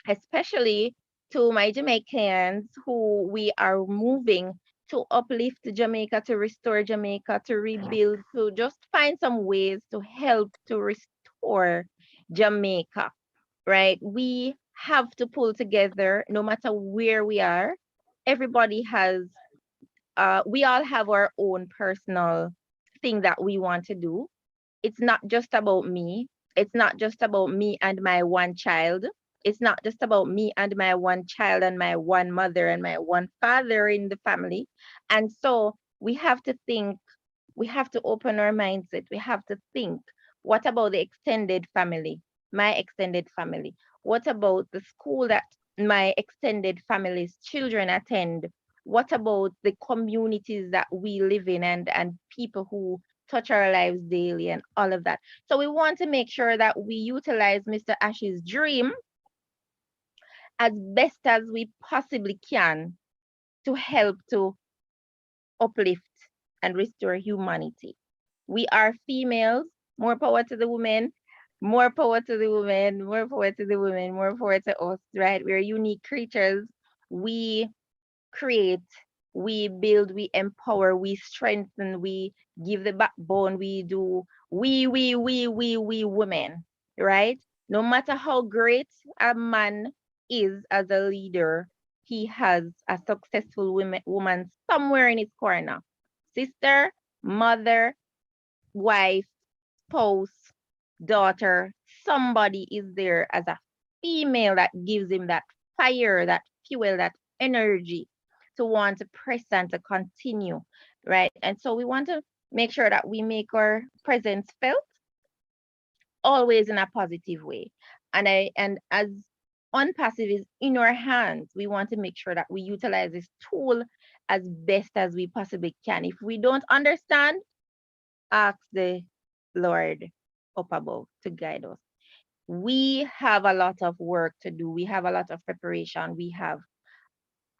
Q: especially to my Jamaicans who we are moving to uplift Jamaica, to restore Jamaica, to rebuild, to just find some ways to help to restore Jamaica, right? We have to pull together no matter where we are. Everybody has, we all have our own personal thing that we want to do. It's not just about me. It's not just about me and my one child. It's not just about me and my one child and my one mother and my one father in the family. And so we have to think, we have to open our mindset. We have to think, what about the extended family, my extended family? What about the school that my extended family's children attend? What about the communities that we live in and people who touch our lives daily and all of that? So we want to make sure that we utilize Mr. Ash's dream as best as we possibly can to help to uplift and restore humanity. We are females, more power to the women, more power to the women, more power to the women, more power to us, right? We're unique creatures. We create, we build, we empower, we strengthen, we give the backbone, we do, we women, right? No matter how great a man is as a leader, he has a successful woman somewhere in his corner. Sister, mother, wife, spouse, daughter, somebody is there as a female that gives him that fire, that fuel, that energy to want to press and to continue, right? And so we want to make sure that we make our presence felt always in a positive way. And as unpassive is in our hands, we want to make sure that we utilize this tool as best as we possibly can. If we don't understand, ask the Lord up above to guide us. We have a lot of work to do. We have a lot of preparation. We have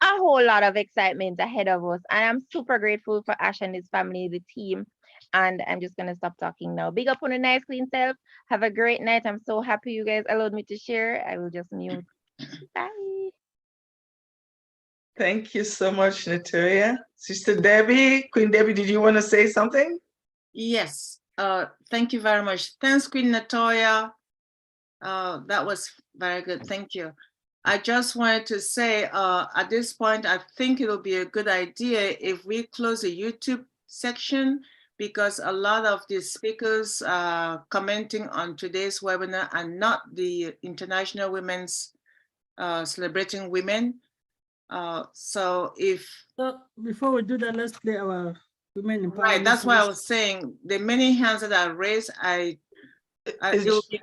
Q: a whole lot of excitement ahead of us. And I'm super grateful for Ash and his family, the team. And I'm just going to stop talking now. Big up on a nice, clean self. Have a great night. I'm so happy you guys allowed me to share. I will just mute. Bye.
P: Thank you so much, Natoya. Sister Debbie, Queen Debbie, did you want to say something?
A: Yes. Thank you very much. Thanks, Queen Natoya. That was very good. Thank you. I just wanted to say at this point, I think it'll be a good idea if we close the YouTube section, because a lot of the speakers commenting on today's webinar are not the International Women's Celebrating Women. So
L: before we do that, let's play our women empowerment.
A: Right, that's why I was saying the many hands that are raised,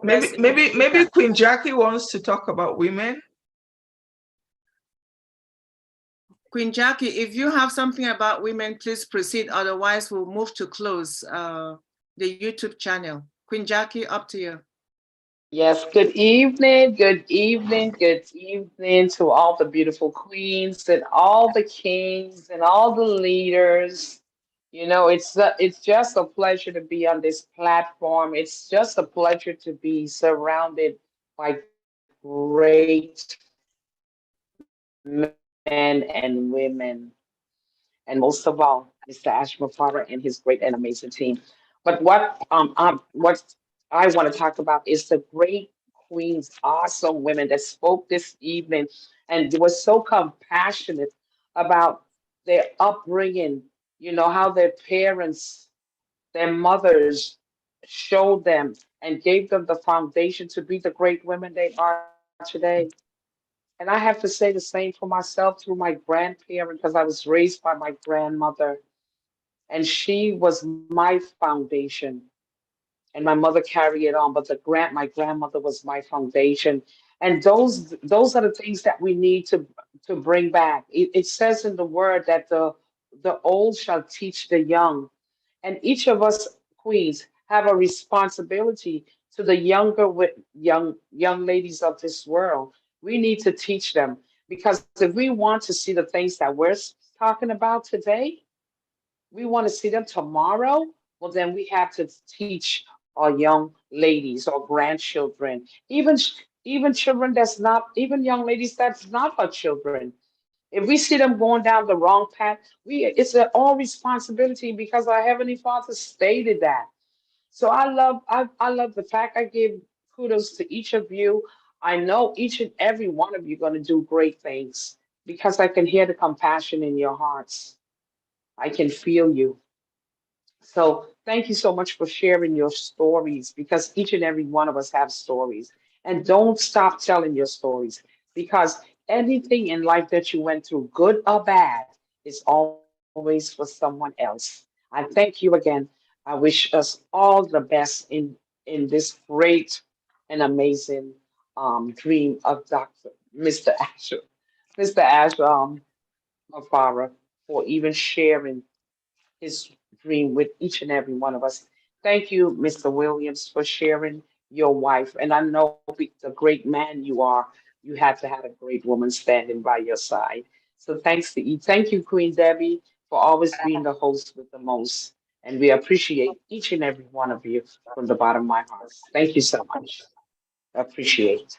P: maybe Queen Jackie wants to talk about women.
A: Queen Jackie, if you have something about women, please proceed. Otherwise, we'll move to close the YouTube channel. Queen Jackie, up to you.
R: Yes, good evening, good evening, good evening to all the beautiful queens and all the kings and all the leaders. You know, it's just a pleasure to be on this platform. It's just a pleasure to be surrounded by great men and women. And most of all, Mr. Ashma Farah and his great and amazing team. But what I want to talk about is the great queens, awesome women that spoke this evening and they were so compassionate about their upbringing, you know, how their parents, their mothers showed them and gave them the foundation to be the great women they are today. And I have to say the same for myself through my grandparent, because I was raised by my grandmother, and she was my foundation. And my mother carried it on, but my grandmother was my foundation. And those are the things that we need to bring back. It says in the word that the old shall teach the young, and each of us queens have a responsibility to the young ladies of this world We need to teach them because if we want to see the things that we're talking about today, we want to see them tomorrow, well, then we have to teach our young ladies or grandchildren, even children that's not, even young ladies that's not our children. If we see them going down the wrong path, it's an all responsibility because our Heavenly Father stated that. So I love the fact. I give kudos to each of you. I know each and every one of you going to do great things because I can hear the compassion in your hearts. I can feel you. So thank you so much for sharing your stories because each and every one of us have stories. And don't stop telling your stories because anything in life that you went through, good or bad, is always for someone else. I thank you again. I wish us all the best in this great and amazing dream of Dr. Mr. Asher. Mr. Asher Mafara for even sharing his dream with each and every one of us. Thank you, Mr. Williams, for sharing your wife. And I know the great man you are, you had to have a great woman standing by your side. So thanks to you. Thank you, Queen Debbie, for always being the host with the most. And we appreciate each and every one of you from the bottom of my heart. Thank you so much. I appreciate.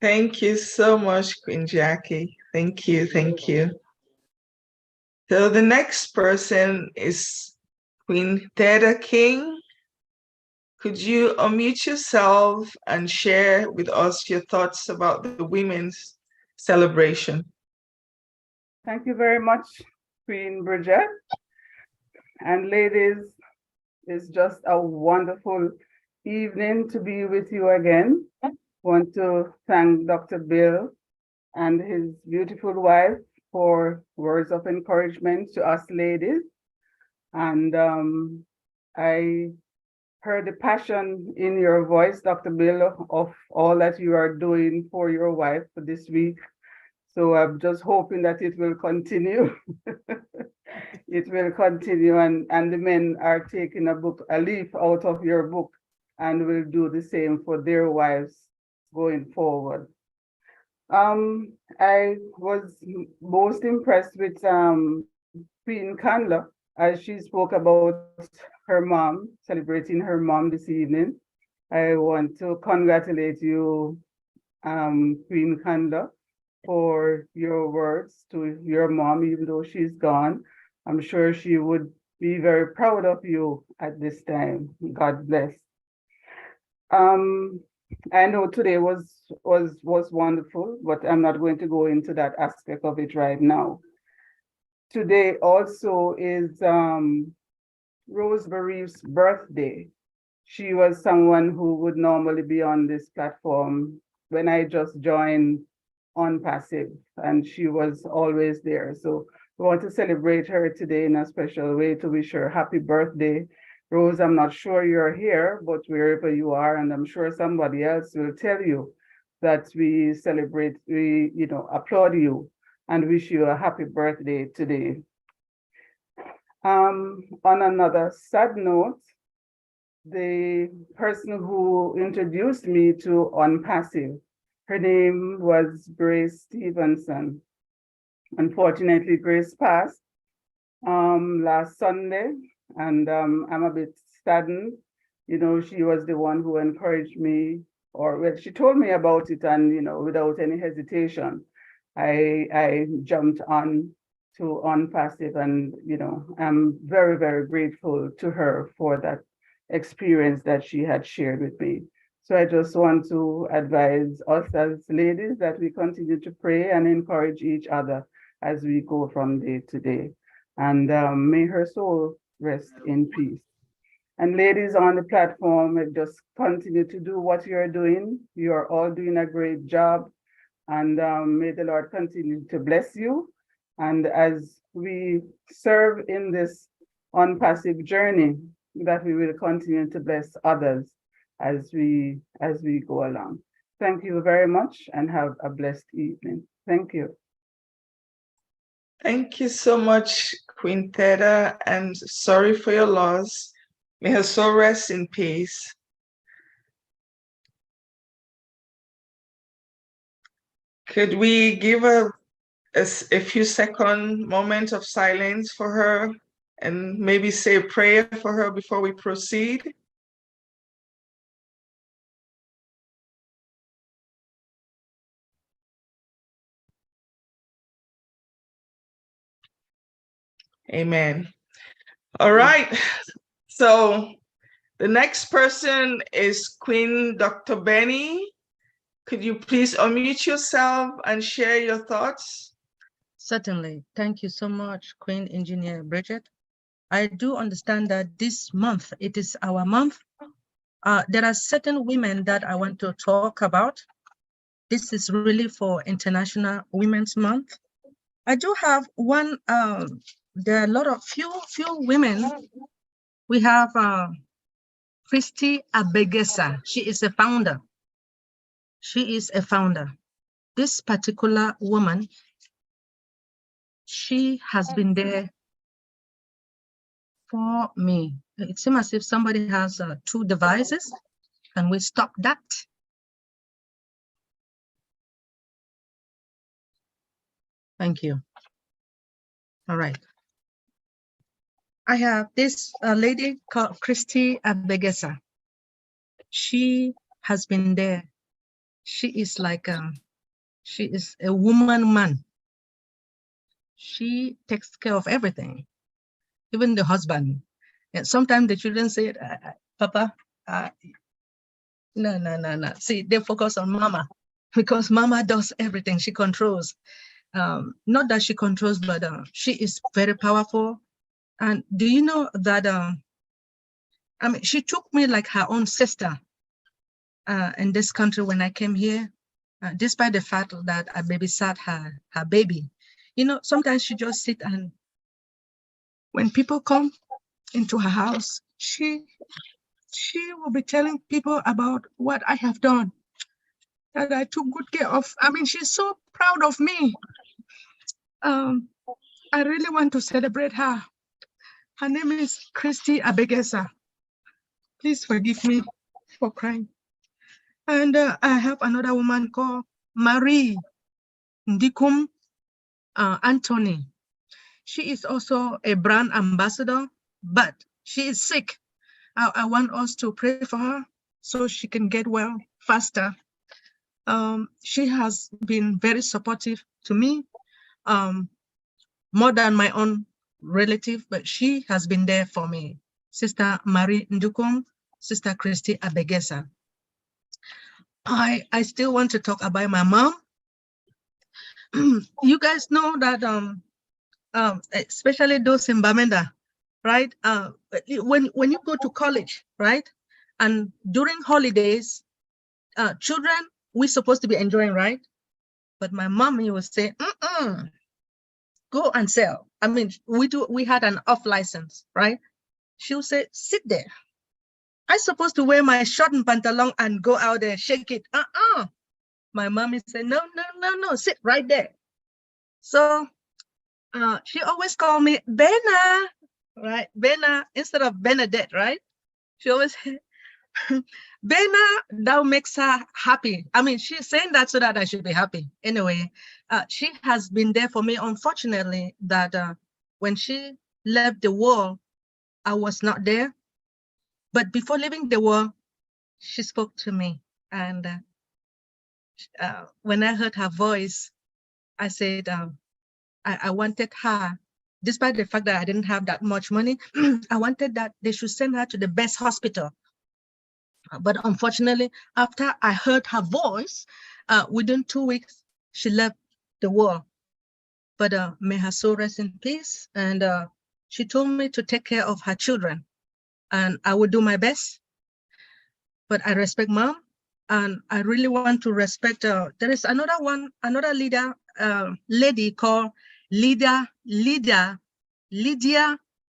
P: Thank you so much, Queen Jackie. Thank you. Thank you. So the next person is Queen Theda King. Could you unmute yourself and share with us your thoughts about the women's celebration?
K: Thank you very much, Queen Bridget. And ladies, it's just a wonderful evening to be with you again. Want to thank Dr. Bill and his beautiful wife for words of encouragement to us ladies. And I heard the passion in your voice, Dr. Bill, of all that you are doing for your wife for this week. So I'm just hoping that it will continue. It will continue, and the men are taking a leaf out of your book and will do the same for their wives going forward. I was most impressed with Queen Candler as she spoke about her mom, celebrating her mom this evening. I want to congratulate you, Queen Candler, for your words to your mom, even though she's gone. I'm sure she would be very proud of you at this time. God bless. I know today was wonderful, but I'm not going to go into that aspect of it right now. Today also is Rose Bereave's birthday. She was someone who would normally be on this platform when I just joined on Passive, and she was always there. So we want to celebrate her today in a special way to wish her happy birthday. Rose, I'm not sure you're here, but wherever you are, and I'm sure somebody else will tell you that we celebrate, we applaud you and wish you a happy birthday today. On another sad note, the person who introduced me to On Passive, her name was Grace Stevenson. Unfortunately, Grace passed last Sunday, and I'm a bit saddened. She was the one who encouraged me, or well, she told me about it, and without any hesitation, I jumped on to On Passive, and I'm very, very grateful to her for that experience that she had shared with me. So I just want to advise us as ladies that we continue to pray and encourage each other as we go from day to day. And may her soul rest in peace. And ladies on the platform, just continue to do what you're doing. You are all doing a great job. And may the Lord continue to bless you. And as we serve in this On Passive journey, that we will continue to bless others as we go along. Thank you very much and have a blessed evening. Thank you.
P: Thank you so much, Queen Theda, and sorry for your loss. May her soul rest in peace. Could we give a few second moment of silence for her and maybe say a prayer for her before we proceed? Amen. All right. So the next person is Queen Dr. Benny. Could you please unmute yourself and share your thoughts?
M: Certainly. Thank you so much, Queen Engineer Bridget. I do understand that this month, it is our month. There are certain women that I want to talk about. This is really for International Women's Month. I do have one, there are a lot of few women. We have Christy Abegesa. She is a founder. She is a founder. This particular woman, she has been there for me. It seems as if somebody has 2 devices. Can we stop that? Thank you. All right. I have this lady called Christy Abegesa. She has been there. She is like, she is a woman man. She takes care of everything, even the husband. And sometimes the children say, Papa, no. See, they focus on mama because mama does everything. She controls. Not that she controls, but she is very powerful. And do you know that, I mean, she took me like her own sister in this country when I came here, despite the fact that I babysat her baby. You know, sometimes she just sit and when people come into her house, she will be telling people about what I have done, that I took good care of. I mean, she's so proud of me. I really want to celebrate her. Her name is Christy Abegesa. Please forgive me for crying. And I have another woman called Marie Ndikum Anthony. She is also a brand ambassador, but she is sick. I want us to pray for her so she can get well faster. She has been very supportive to me, more than my own relative, but she has been there for me. Sister Marie Ndukum, Sister Christy Abegesa. I still want to talk about my mom. You guys know that, especially those in Bamenda, right? When you go to college, right? And during holidays, children, we're supposed to be enjoying, right? But my mommy would say, go and sell. I mean, we had an off license, right? She would say, sit there. I'm supposed to wear my short and pantalon and go out there, shake it. My mommy said, no, sit right there. So she always called me Bena, right? Bena instead of Benedette, right? She always, Bena, that makes her happy. I mean, she's saying that so that I should be happy. Anyway, she has been there for me. Unfortunately, that when she left the world, I was not there. But before leaving the world, she spoke to me. And when I heard her voice, I said, I wanted her, despite the fact that I didn't have that much money, I wanted that they should send her to the best hospital. But unfortunately, after I heard her voice, within 2 weeks, she left the world. But may her soul rest in peace. And she told me to take care of her children. And I would do my best. But I respect mom. And I really want to respect, there is another leader, lady called Lydia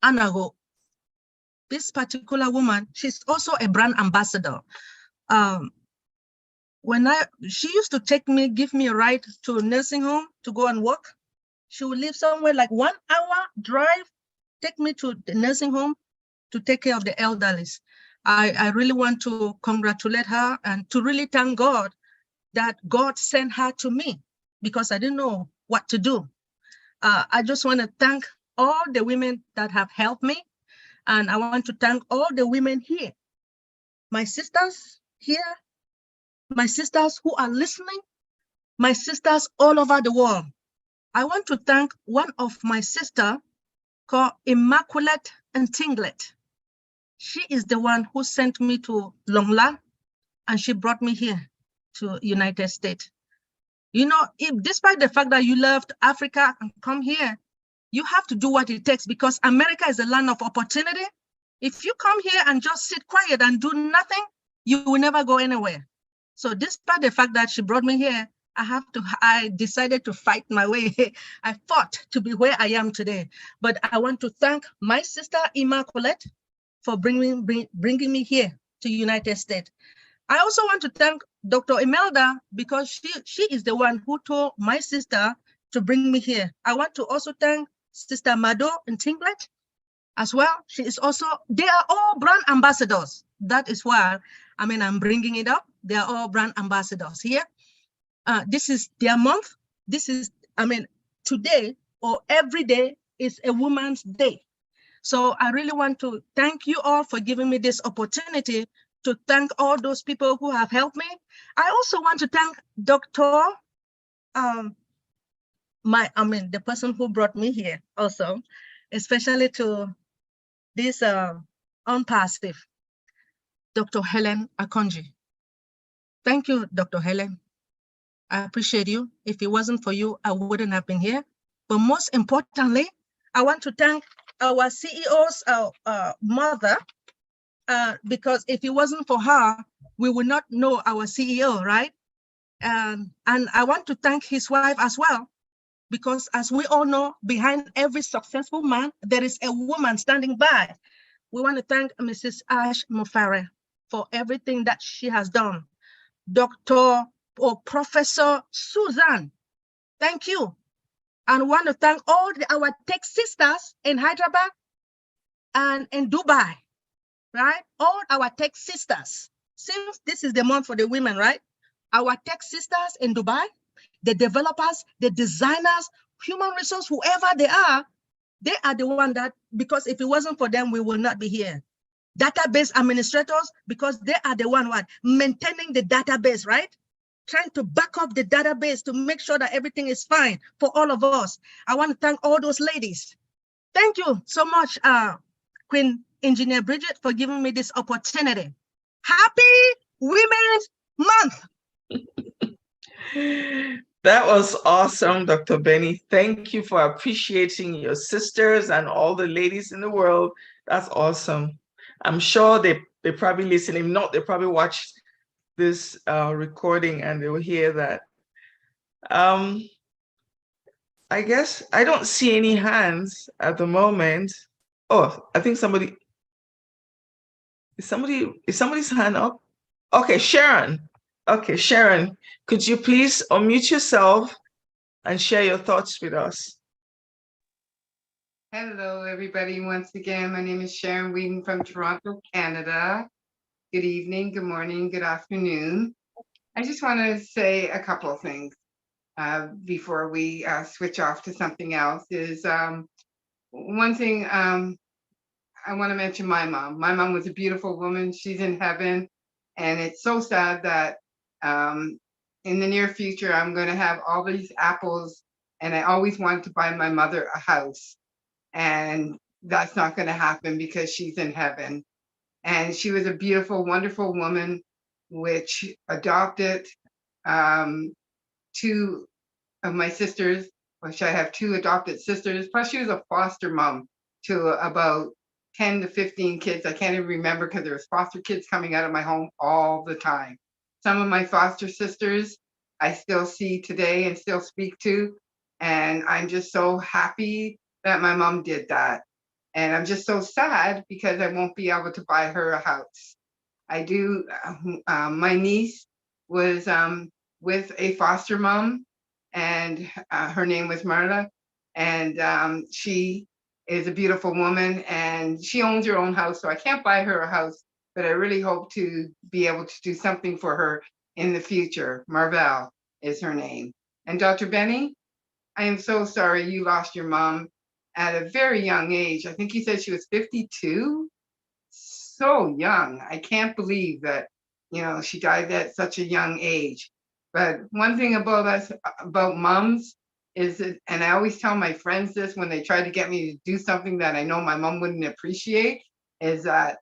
M: Anago. This particular woman, she's also a brand ambassador. She used to give me a ride to a nursing home to go and work. She would live somewhere like 1 hour drive, take me to the nursing home to take care of the elderly. I really want to congratulate her and to really thank God that God sent her to me. because I didn't know what to do. I just want to thank all the women that have helped me. And I want to thank all the women here, my sisters here, my sisters who are listening, my sisters all over the world. I want to thank one of my sister called Immaculate and Tinglet. She is the one who sent me to Longla, and she brought me here to United States. You know, despite the fact that you left Africa and come here, you have to do what it takes, because America is a land of opportunity. If you come here and just sit quiet and do nothing, you will never go anywhere. So despite the fact that she brought me here, I decided to fight my way. I fought to be where I am today. But I want to thank my sister Immaculate for bringing me here to United States. I also want to thank Dr. Imelda, because she is the one who told my sister to bring me here. I want to also thank Sister Mado and Tinglet as well. They are all brand ambassadors. That is why, I'm bringing it up. They are all brand ambassadors here. This is their month. Today or every day is a Women's Day. So I really want to thank you all for giving me this opportunity to thank all those people who have helped me. I also want to thank Dr. The person who brought me here also, especially to this unpassive, Dr. Helen Akonji. Thank you, Dr. Helen. I appreciate you. If it wasn't for you, I wouldn't have been here. But most importantly, I want to thank our CEO's mother, because if it wasn't for her, we would not know our CEO, right? And I want to thank his wife as well, because as we all know, behind every successful man, there is a woman standing by. We want to thank Mrs. Ash Mofare for everything that she has done. Dr. or Professor Susan, thank you. And want to thank all our tech sisters in Hyderabad and in Dubai, right? All our tech sisters. Since this is the month for the women, right? Our tech sisters in Dubai, the developers, the designers, human resource, whoever they are the one that, because if it wasn't for them, we will not be here. Database administrators, because they are the one maintaining the database, right? Trying to back up the database to make sure that everything is fine for all of us. I want to thank all those ladies. Thank you so much, Queen Engineer Bridget, for giving me this opportunity. Happy Women's Month.
P: That was awesome, Dr. Benny. Thank you for appreciating your sisters and all the ladies in the world. That's awesome. I'm sure they probably listen. If not, they probably watch this recording and they will hear that. I guess I don't see any hands at the moment. Oh, I think is somebody's hand up? Okay, Sharon. Okay, Sharon, could you please unmute yourself and share your thoughts with us?
N: Hello, everybody. Once again, my name is Sharon Whedon from Toronto, Canada. Good evening, good morning, good afternoon. I just want to say a couple of things before we switch off to something else. Is one thing I want to mention my mom. My mom was a beautiful woman. She's in heaven. And it's so sad that in the near future, I'm going to have all these apples. And I always wanted to buy my mother a house. And that's not going to happen because she's in heaven. And she was a beautiful, wonderful woman, which adopted two of my sisters, which I have two adopted sisters. Plus, she was a foster mom to about 10 to 15 kids. I can't even remember because there was foster kids coming out of my home all the time. Some of my foster sisters I still see today and still speak to. And I'm just so happy that my mom did that. And I'm just so sad because I won't be able to buy her a house. I do, my niece was with a foster mom, and her name was Marla. And she is a beautiful woman, and she owns her own house, so I can't buy her a house, but I really hope to be able to do something for her in the future. Marvel is her name. And Dr. Benny, I am so sorry you lost your mom at a very young age. I think you said she was 52. So young. I can't believe that, she died at such a young age. But one thing about us, about moms, is that, and I always tell my friends this when they try to get me to do something that I know my mom wouldn't appreciate, is that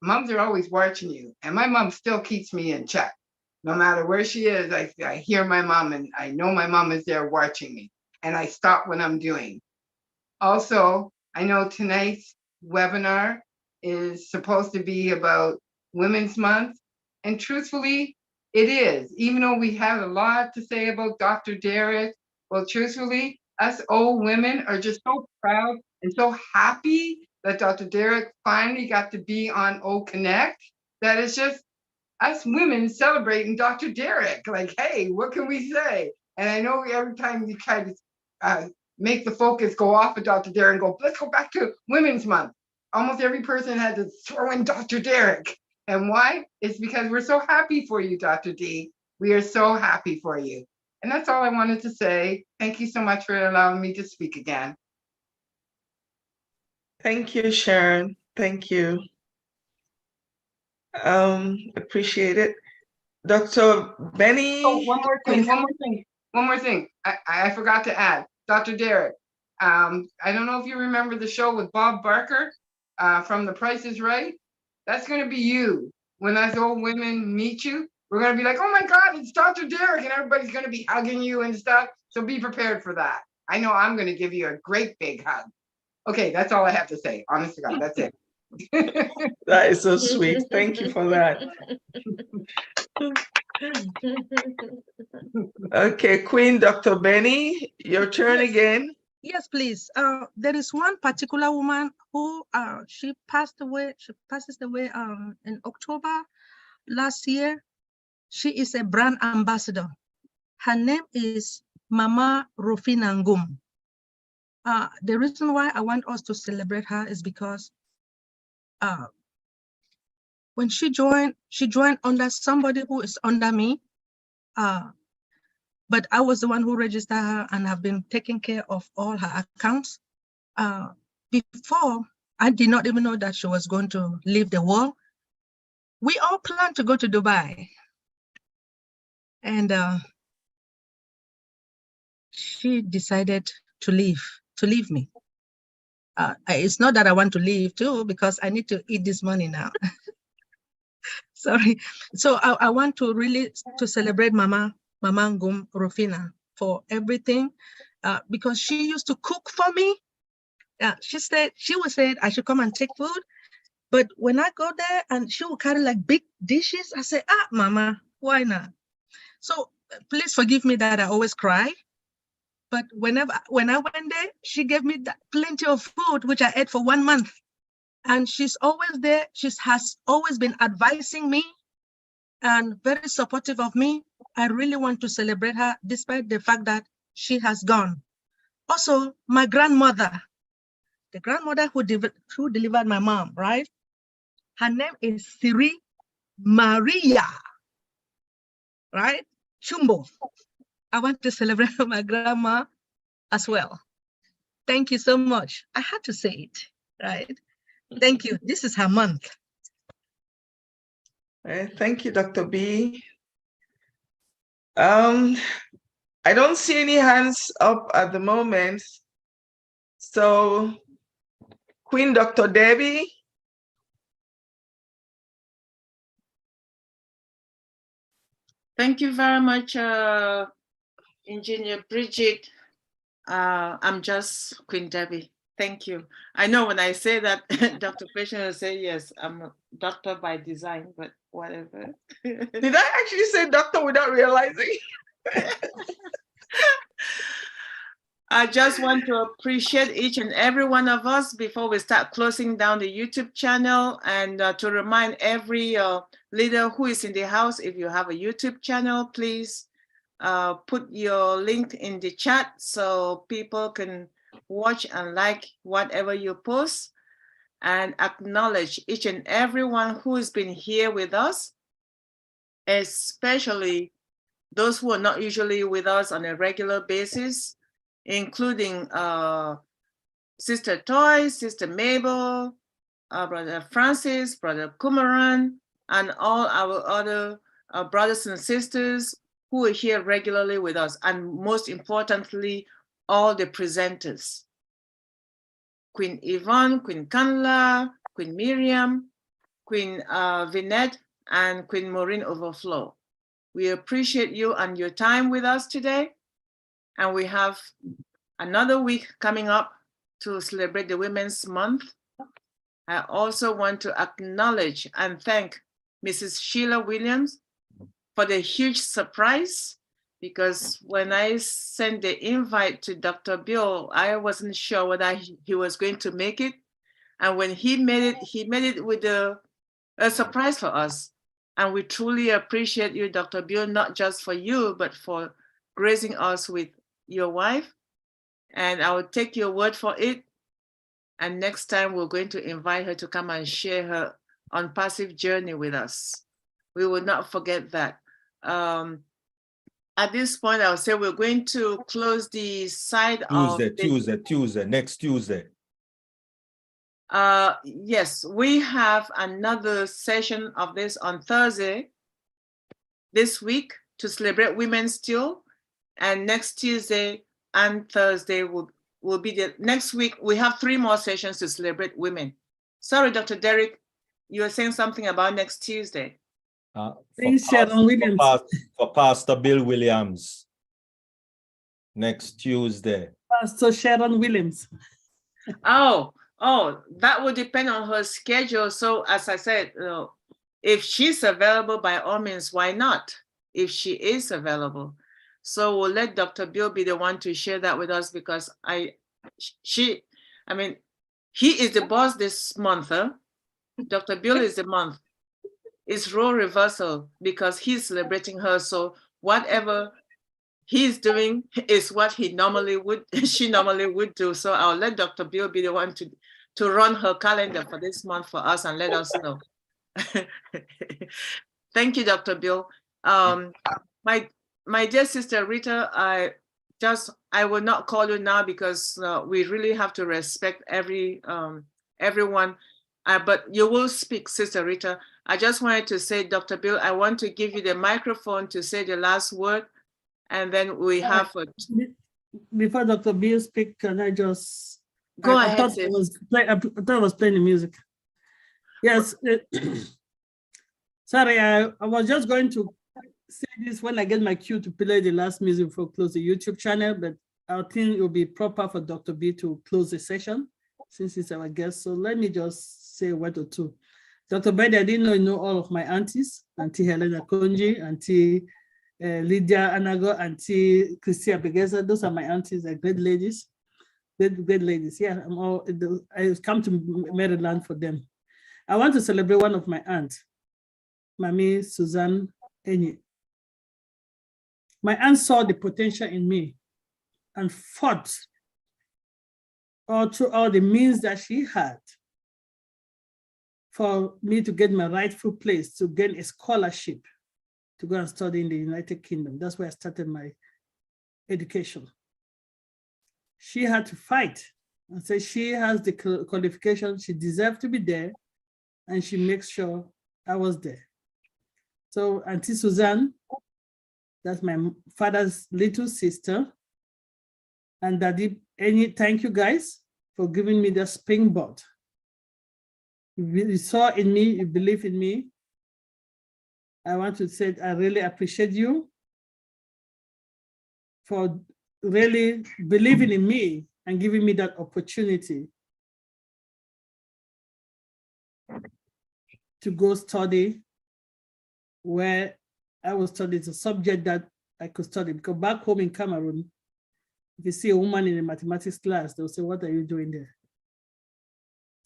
N: moms are always watching you. And my mom still keeps me in check. No matter where she is, I hear my mom and I know my mom is there watching me. And I stop what I'm doing. Also, I know tonight's webinar is supposed to be about Women's Month. And truthfully, it is. Even though we have a lot to say about Dr. Derek, well, truthfully, us old women are just so proud and so happy that Dr. Derek finally got to be on O Connect, that it's just us women celebrating Dr. Derek. Like, hey, what can we say? And I know every time you try to make the focus go off of Dr. Derek and go, let's go back to Women's Month. Almost every person had to throw in Dr. Derek. And why? It's because we're so happy for you, Dr. D. We are so happy for you. And that's all I wanted to say. Thank you so much for allowing me to speak again.
P: Thank you, Sharon. Thank you. Appreciate it. Dr. Benny.
N: Oh, one more thing. I forgot to add. Dr. Derek, I don't know if you remember the show with Bob Barker from The Price is Right. That's going to be you. When us old women meet you, we're going to be like, oh my God, it's Dr. Derek, and everybody's going to be hugging you and stuff. So be prepared for that. I know I'm going to give you a great big hug. Okay, that's all I have to say. Honest to God, that's it.
P: That is so sweet. Thank you for that. Okay, Queen Dr. Benny, your turn again.
M: Yes, please. There is one particular woman who she passes away in October last year. She is a brand ambassador. Her name is Mama Rufina Ngum. The reason why I want us to celebrate her is because when she joined under somebody who is under me. But I was the one who registered her and have been taking care of all her accounts. Before, I did not even know that she was going to leave the world. We all planned to go to Dubai. And she decided to leave me. It's not that I want to leave too, because I need to eat this money now. Sorry. So I want to really celebrate Mama Ngum Rufina for everything, because she used to cook for me. She would say I should come and take food, but when I go there and she would carry like big dishes, I say, Mama, why not? So please forgive me that I always cry. But when I went there, she gave me plenty of food, which I ate for 1 month. And she's always there. She has always been advising me and very supportive of me. I really want to celebrate her despite the fact that she has gone. Also, my grandmother, the grandmother who delivered my mom, right? Her name is Siri Maria, right? Chumbo. I want to celebrate my grandma as well. Thank you so much. I had to say it, right? Thank you. This is her month.
P: Thank you, Dr. B. I don't see any hands up at the moment. So, Queen Dr. Debbie.
A: Thank you very much, Engineer Bridget. I'm just Queen Debbie. Thank you. I know when I say that, Dr. Patient will say, yes, I'm a doctor by design, but whatever.
P: Did I actually say doctor without realizing?
A: I just want to appreciate each and every one of us before we start closing down the YouTube channel, and to remind every leader who is in the house, if you have a YouTube channel, please put your link in the chat so people can watch and like whatever you post, and acknowledge each and everyone who has been here with us, especially those who are not usually with us on a regular basis, including Sister Toy, Sister Mabel, Brother Francis, Brother Kumaran, and all our other brothers and sisters who are here regularly with us, and most importantly, all the presenters. Queen Yvonne, Queen Kanla, Queen Miriam, Queen Vinette, and Queen Maureen Overflow. We appreciate you and your time with us today. And we have another week coming up to celebrate the Women's Month. I also want to acknowledge and thank Mrs. Sheila Williams for the huge surprise, because when I sent the invite to Dr. Bill, I wasn't sure whether he was going to make it. And when he made it with a surprise for us. And we truly appreciate you, Dr. Bill, not just for you, but for gracing us with your wife. And I will take your word for it. And next time we're going to invite her to come and share her unpassive journey with us. We will not forget that. At this point, I'll say we're going to close the side of
E: Tuesday, next Tuesday.
A: Yes, we have another session of this on Thursday this week to celebrate women still. And next Tuesday and Thursday will be the next week. We have 3 more sessions to celebrate women. Sorry, Dr. Derek, you were saying something about next Tuesday.
E: For Pastor Bill Williams, next Tuesday.
L: Pastor Sharon Williams.
A: Oh, that would depend on her schedule. So as I said, if she's available, by all means, why not? If she is available. So we'll let Dr. Bill be the one to share that with us, because he is the boss this month, huh? Dr. Bill is the month. It's role reversal because he's celebrating her. So whatever he's doing is what she normally would do. So I'll let Dr. Bill be the one to run her calendar for this month for us and let us know. Thank you, Dr. Bill. My dear sister Rita, I will not call you now because we really have to respect everyone. But you will speak, Sister Rita. I just wanted to say, Dr. Bill, I want to give you the microphone to say the last word, and then we have
L: before Dr. Bill speak, can I just
A: go ahead?
L: I thought I was playing the music. Yes. Sorry, I was just going to say this when I get my cue to play the last music for close the YouTube channel, but I think it will be proper for Dr. B to close the session since he's our guest. So let me just say a word or two. Dr. Betty, I didn't know you know all of my aunties, Auntie Helena Konji, Auntie Lydia Anago, Auntie Christia Begeza. Those are my aunties, they're great ladies. Great ladies. Yeah, I come to Maryland for them. I want to celebrate one of my aunts, Mami Suzanne Enyi. My aunt saw the potential in me and fought all through all the means that she had for me to get my rightful place, to gain a scholarship to go and study in the United Kingdom. That's where I started my education. She had to fight and say she has the qualification, she deserved to be there, and she makes sure I was there. So Auntie Suzanne, that's my father's little sister, and Daddy, thank you guys for giving me the springboard. You saw in me, you believe in me. I want to say I really appreciate you for really believing in me and giving me that opportunity to go study where I was studying a subject that I could study. Because back home in Cameroon, if you see a woman in a mathematics class, they'll say, what are you doing there?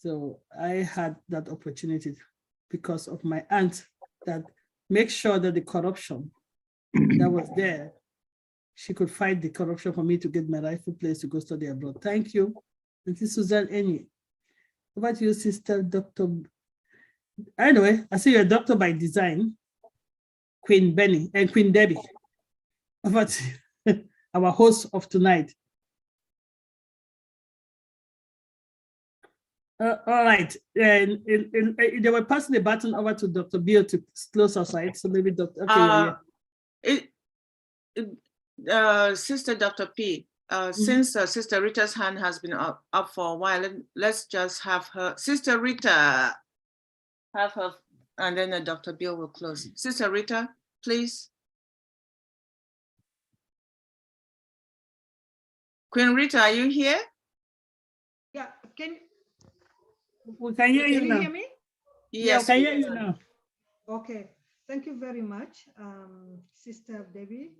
L: So I had that opportunity because of my aunt that makes sure that the corruption that was there, she could fight the corruption for me to get my rightful place to go study abroad. Thank you. Auntie Suzanne Enyi. Over to you, sister, Dr. Anyway, I see you're a doctor by design, Queen Benny and Queen Debbie. over to our host of tonight. All right, and they were passing the baton over to Dr. Bill to close us, right? So maybe Dr. Okay,
A: Sister Dr. P, since Sister Rita's hand has been up for a while, let's just have her, Sister Rita, have her, and then Dr. Bill will close. Sister Rita, please. Queen Rita, are you here?
M: Yeah,
L: we can hear you
M: can
L: now.
M: you hear me?
L: Yes, can hear you now.
M: Okay, thank you very much, Sister Debbie.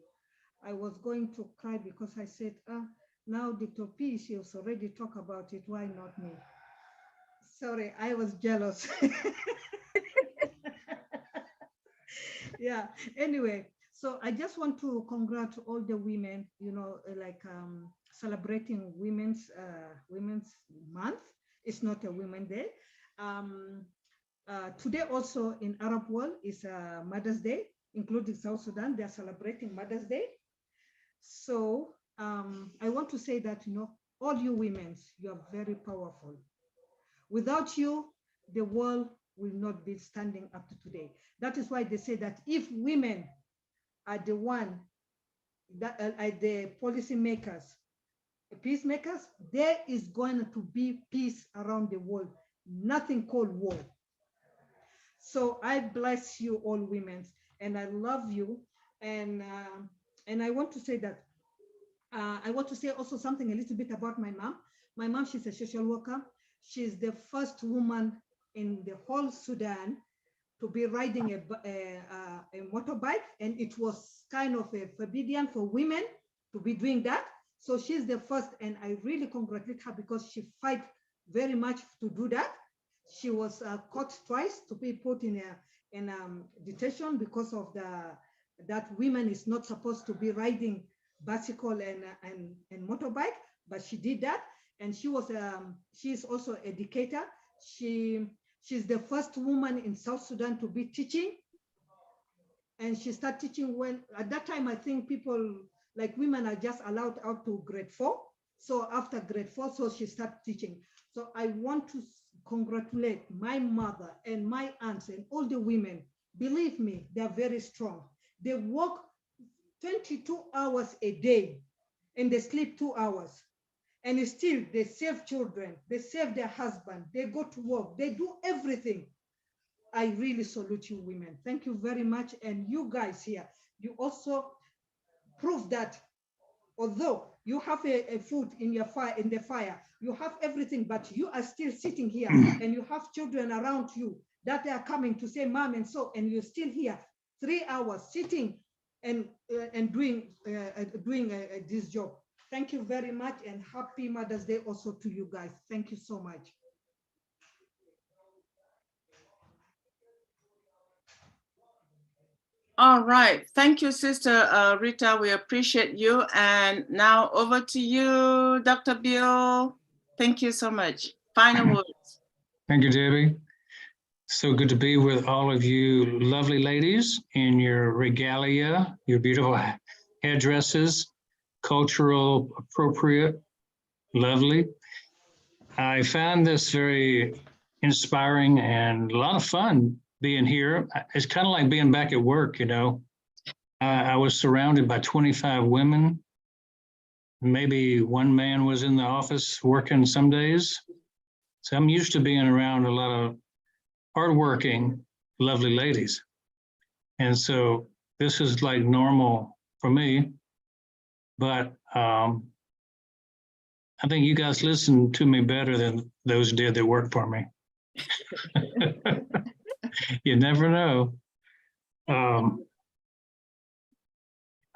M: I was going to cry because I said, now Dr. P, she has already talked about it, why not me? Sorry, I was jealous. Yeah, anyway, so I just want to congratulate all the women, you know, like celebrating Women's Month. It's not a Women Day. Today also in Arab world is Mother's Day, including South Sudan. They're celebrating Mother's Day. So I want to say that, you know, all you women, you are very powerful. Without you, the world will not be standing up to today. That is why they say that if women are the one that are the policy makers, peacemakers, there is going to be peace around the world. Nothing called war. So I bless you all women, and I love you. And I want to say that I want to say also something a little bit about my mom. My mom, she's a social worker. She's the first woman in the whole Sudan to be riding a motorbike, and it was kind of a forbidden for women to be doing that. So she's the first, and I really congratulate her because she fight very much to do that. She was caught twice to be put in detention because of that women is not supposed to be riding bicycle and motorbike, but she did that, and she was she's also an educator. She's the first woman in South Sudan to be teaching, and she started teaching when at that time I think people like women are just allowed out to grade 4. So after grade 4, so she started teaching. So I want to congratulate my mother and my aunts and all the women. Believe me, they're very strong. They work 22 hours a day and they sleep 2 hours. And still they save children, they save their husband, they go to work, they do everything. I really salute you women. Thank you very much. And you guys here, you also prove that although you have a food in your fire, you have everything, but you are still sitting here and you have children around you that they are coming to say mom and so, and you're still here 3 hours sitting and doing this job. Thank you very much, and happy Mother's Day also to you guys. Thank you so much.
A: All right. Thank you, Sister Rita. We appreciate you. And now over to you, Dr. Bill. Thank you so much. Final words.
D: Thank you, Debbie. So good to be with all of you lovely ladies in your regalia, your beautiful headdresses, cultural appropriate, lovely. I found this very inspiring and a lot of fun being here. It's kind of like being back at work, you know. I was surrounded by 25 women. Maybe one man was in the office working some days. So I'm used to being around a lot of hardworking, lovely ladies. And so this is like normal for me. But I think you guys listen to me better than those did that worked for me. You never know.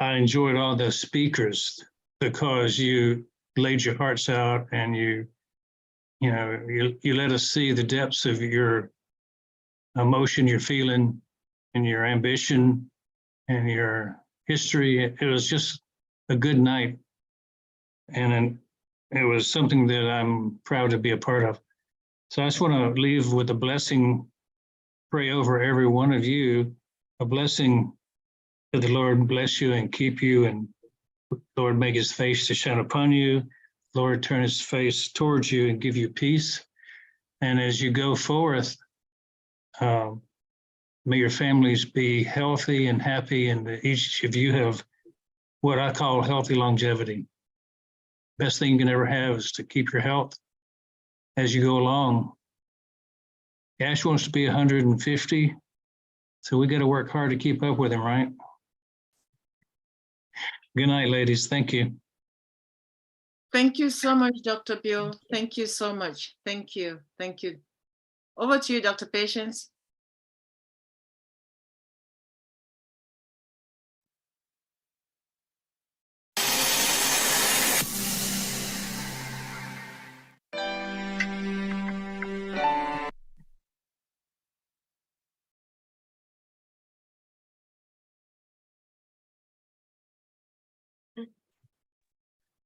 D: I enjoyed all the speakers because you laid your hearts out and you let us see the depths of your emotion, your feeling, and your ambition and your history. It was just a good night. And it was something that I'm proud to be a part of. So I just want to leave with a blessing, pray over every one of you, a blessing That the Lord bless you and keep you, and Lord make his face to shine upon you. Lord turn his face towards you and give you peace. And as you go forth, may your families be healthy and happy, and that each of you have what I call healthy longevity. Best thing you can ever have is to keep your health as you go along. Ash wants to be 150, so we got to work hard to keep up with him, right? Good night, ladies. Thank you.
A: Thank you so much, Dr. Bill. Thank you so much. Thank you. Thank you. Over to you, Dr. Patience.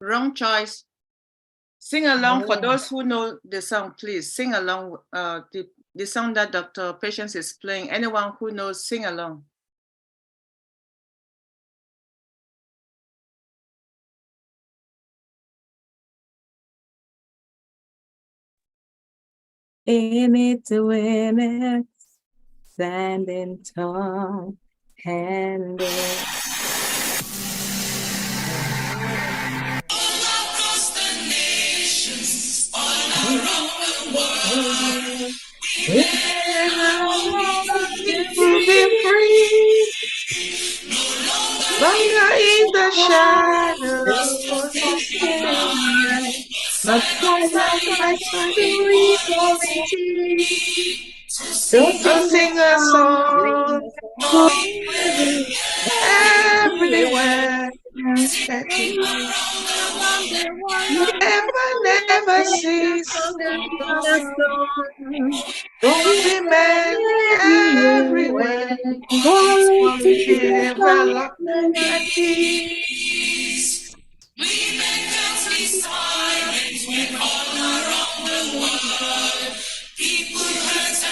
A: Wrong choice. Sing along for those who know the song, please sing along the song that Dr. Patience is playing. Anyone who knows, sing along.
G: In it to win it, standing tall, and
P: To be free, longer in the shadows,
F: But twilight to equality. So
P: to
F: sing
P: sing
F: a
P: a
F: song,
P: song everywhere. That it never cease.
F: for
P: Women
F: everywhere,
P: everywhere,
F: quality
P: equality, development,
F: development.
P: and peace.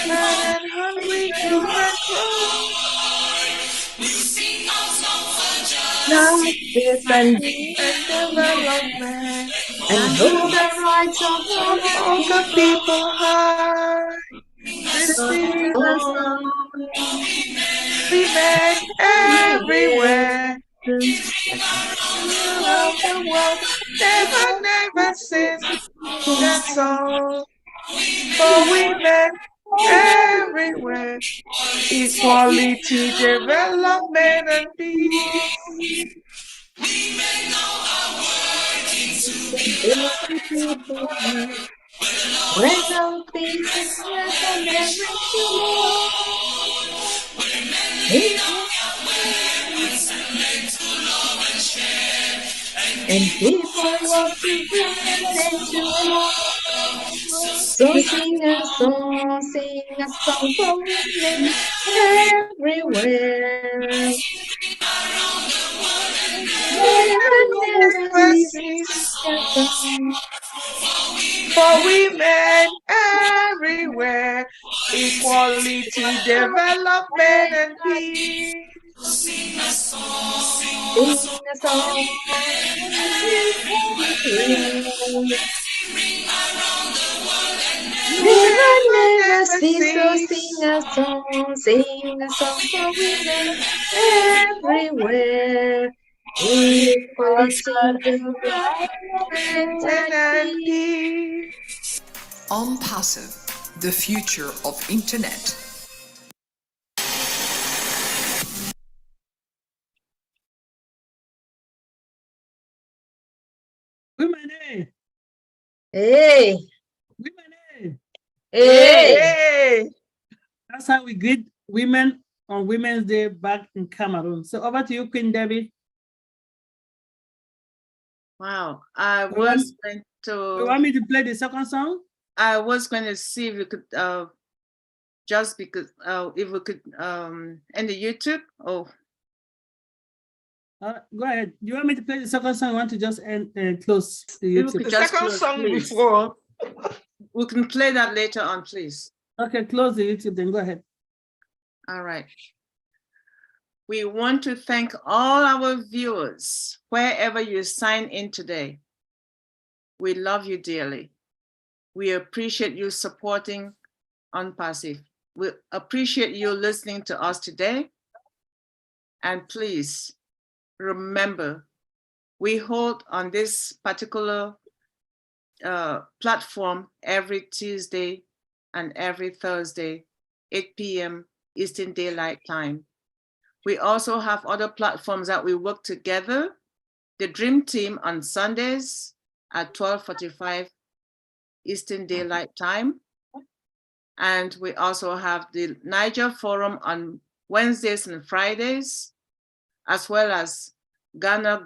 P: And hungry children cry.
F: Justice and
P: And development
F: and human rights of
P: of all the people high.
F: so
P: This is
F: sing
P: the
F: a
P: song.
F: song.
P: Women everywhere around the world never cease their song. For women everywhere, equality, development, and peace.
F: When all peace and earth and every tomorrow. And people walk together into war. So sing a song for women everywhere. Never
P: Never
F: cease
P: cease.
F: a song.
P: For women everywhere, equality, development, and peace.
F: Sing a song everywhere. Never
P: Never
F: cease to
P: cease.
F: sing a song for women everywhere. Equality, development, and
P: And
F: peace.
P: peace.
B: On Passive, the future of internet.
L: Women,
F: Hey,
L: women,
F: hey.
P: Hey.
L: That's how we greet women on Women's Day back in Cameroon. So over to you, Queen Debbie.
A: Wow. I
L: You want,
A: was going
L: you want me to play the second song?
A: I was going to see if we could just because if we could end the YouTube. Oh,
L: Go ahead. You want me to play the second song? I want to just end close the
A: if we
L: YouTube.
A: could
P: The
A: just
P: second
A: close,
P: song
A: please.
P: before.
A: We can play that later on, please.
L: Okay, close the YouTube, then go ahead.
A: All right. We want to thank all our viewers, wherever you sign in today. We love you dearly. We appreciate you supporting Unpassive. We appreciate you listening to us today. And please remember, we hold on this particular platform every Tuesday and every Thursday, 8 p.m. Eastern Daylight Time. We also have other platforms that we work together. The Dream Team on Sundays at 12:45 Eastern Daylight Time. And we also have the Niger Forum on Wednesdays and Fridays, as well as Ghana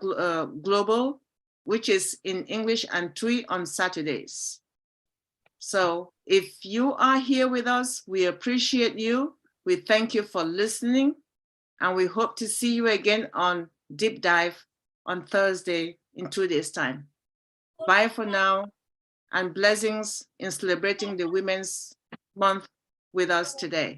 A: Global, which is in English, and TWI on Saturdays. So if you are here with us, we appreciate you. We thank you for listening, and we hope to see you again on Deep Dive on Thursday in 2 days' time. Bye for now, and blessings in celebrating the Women's Month with us today.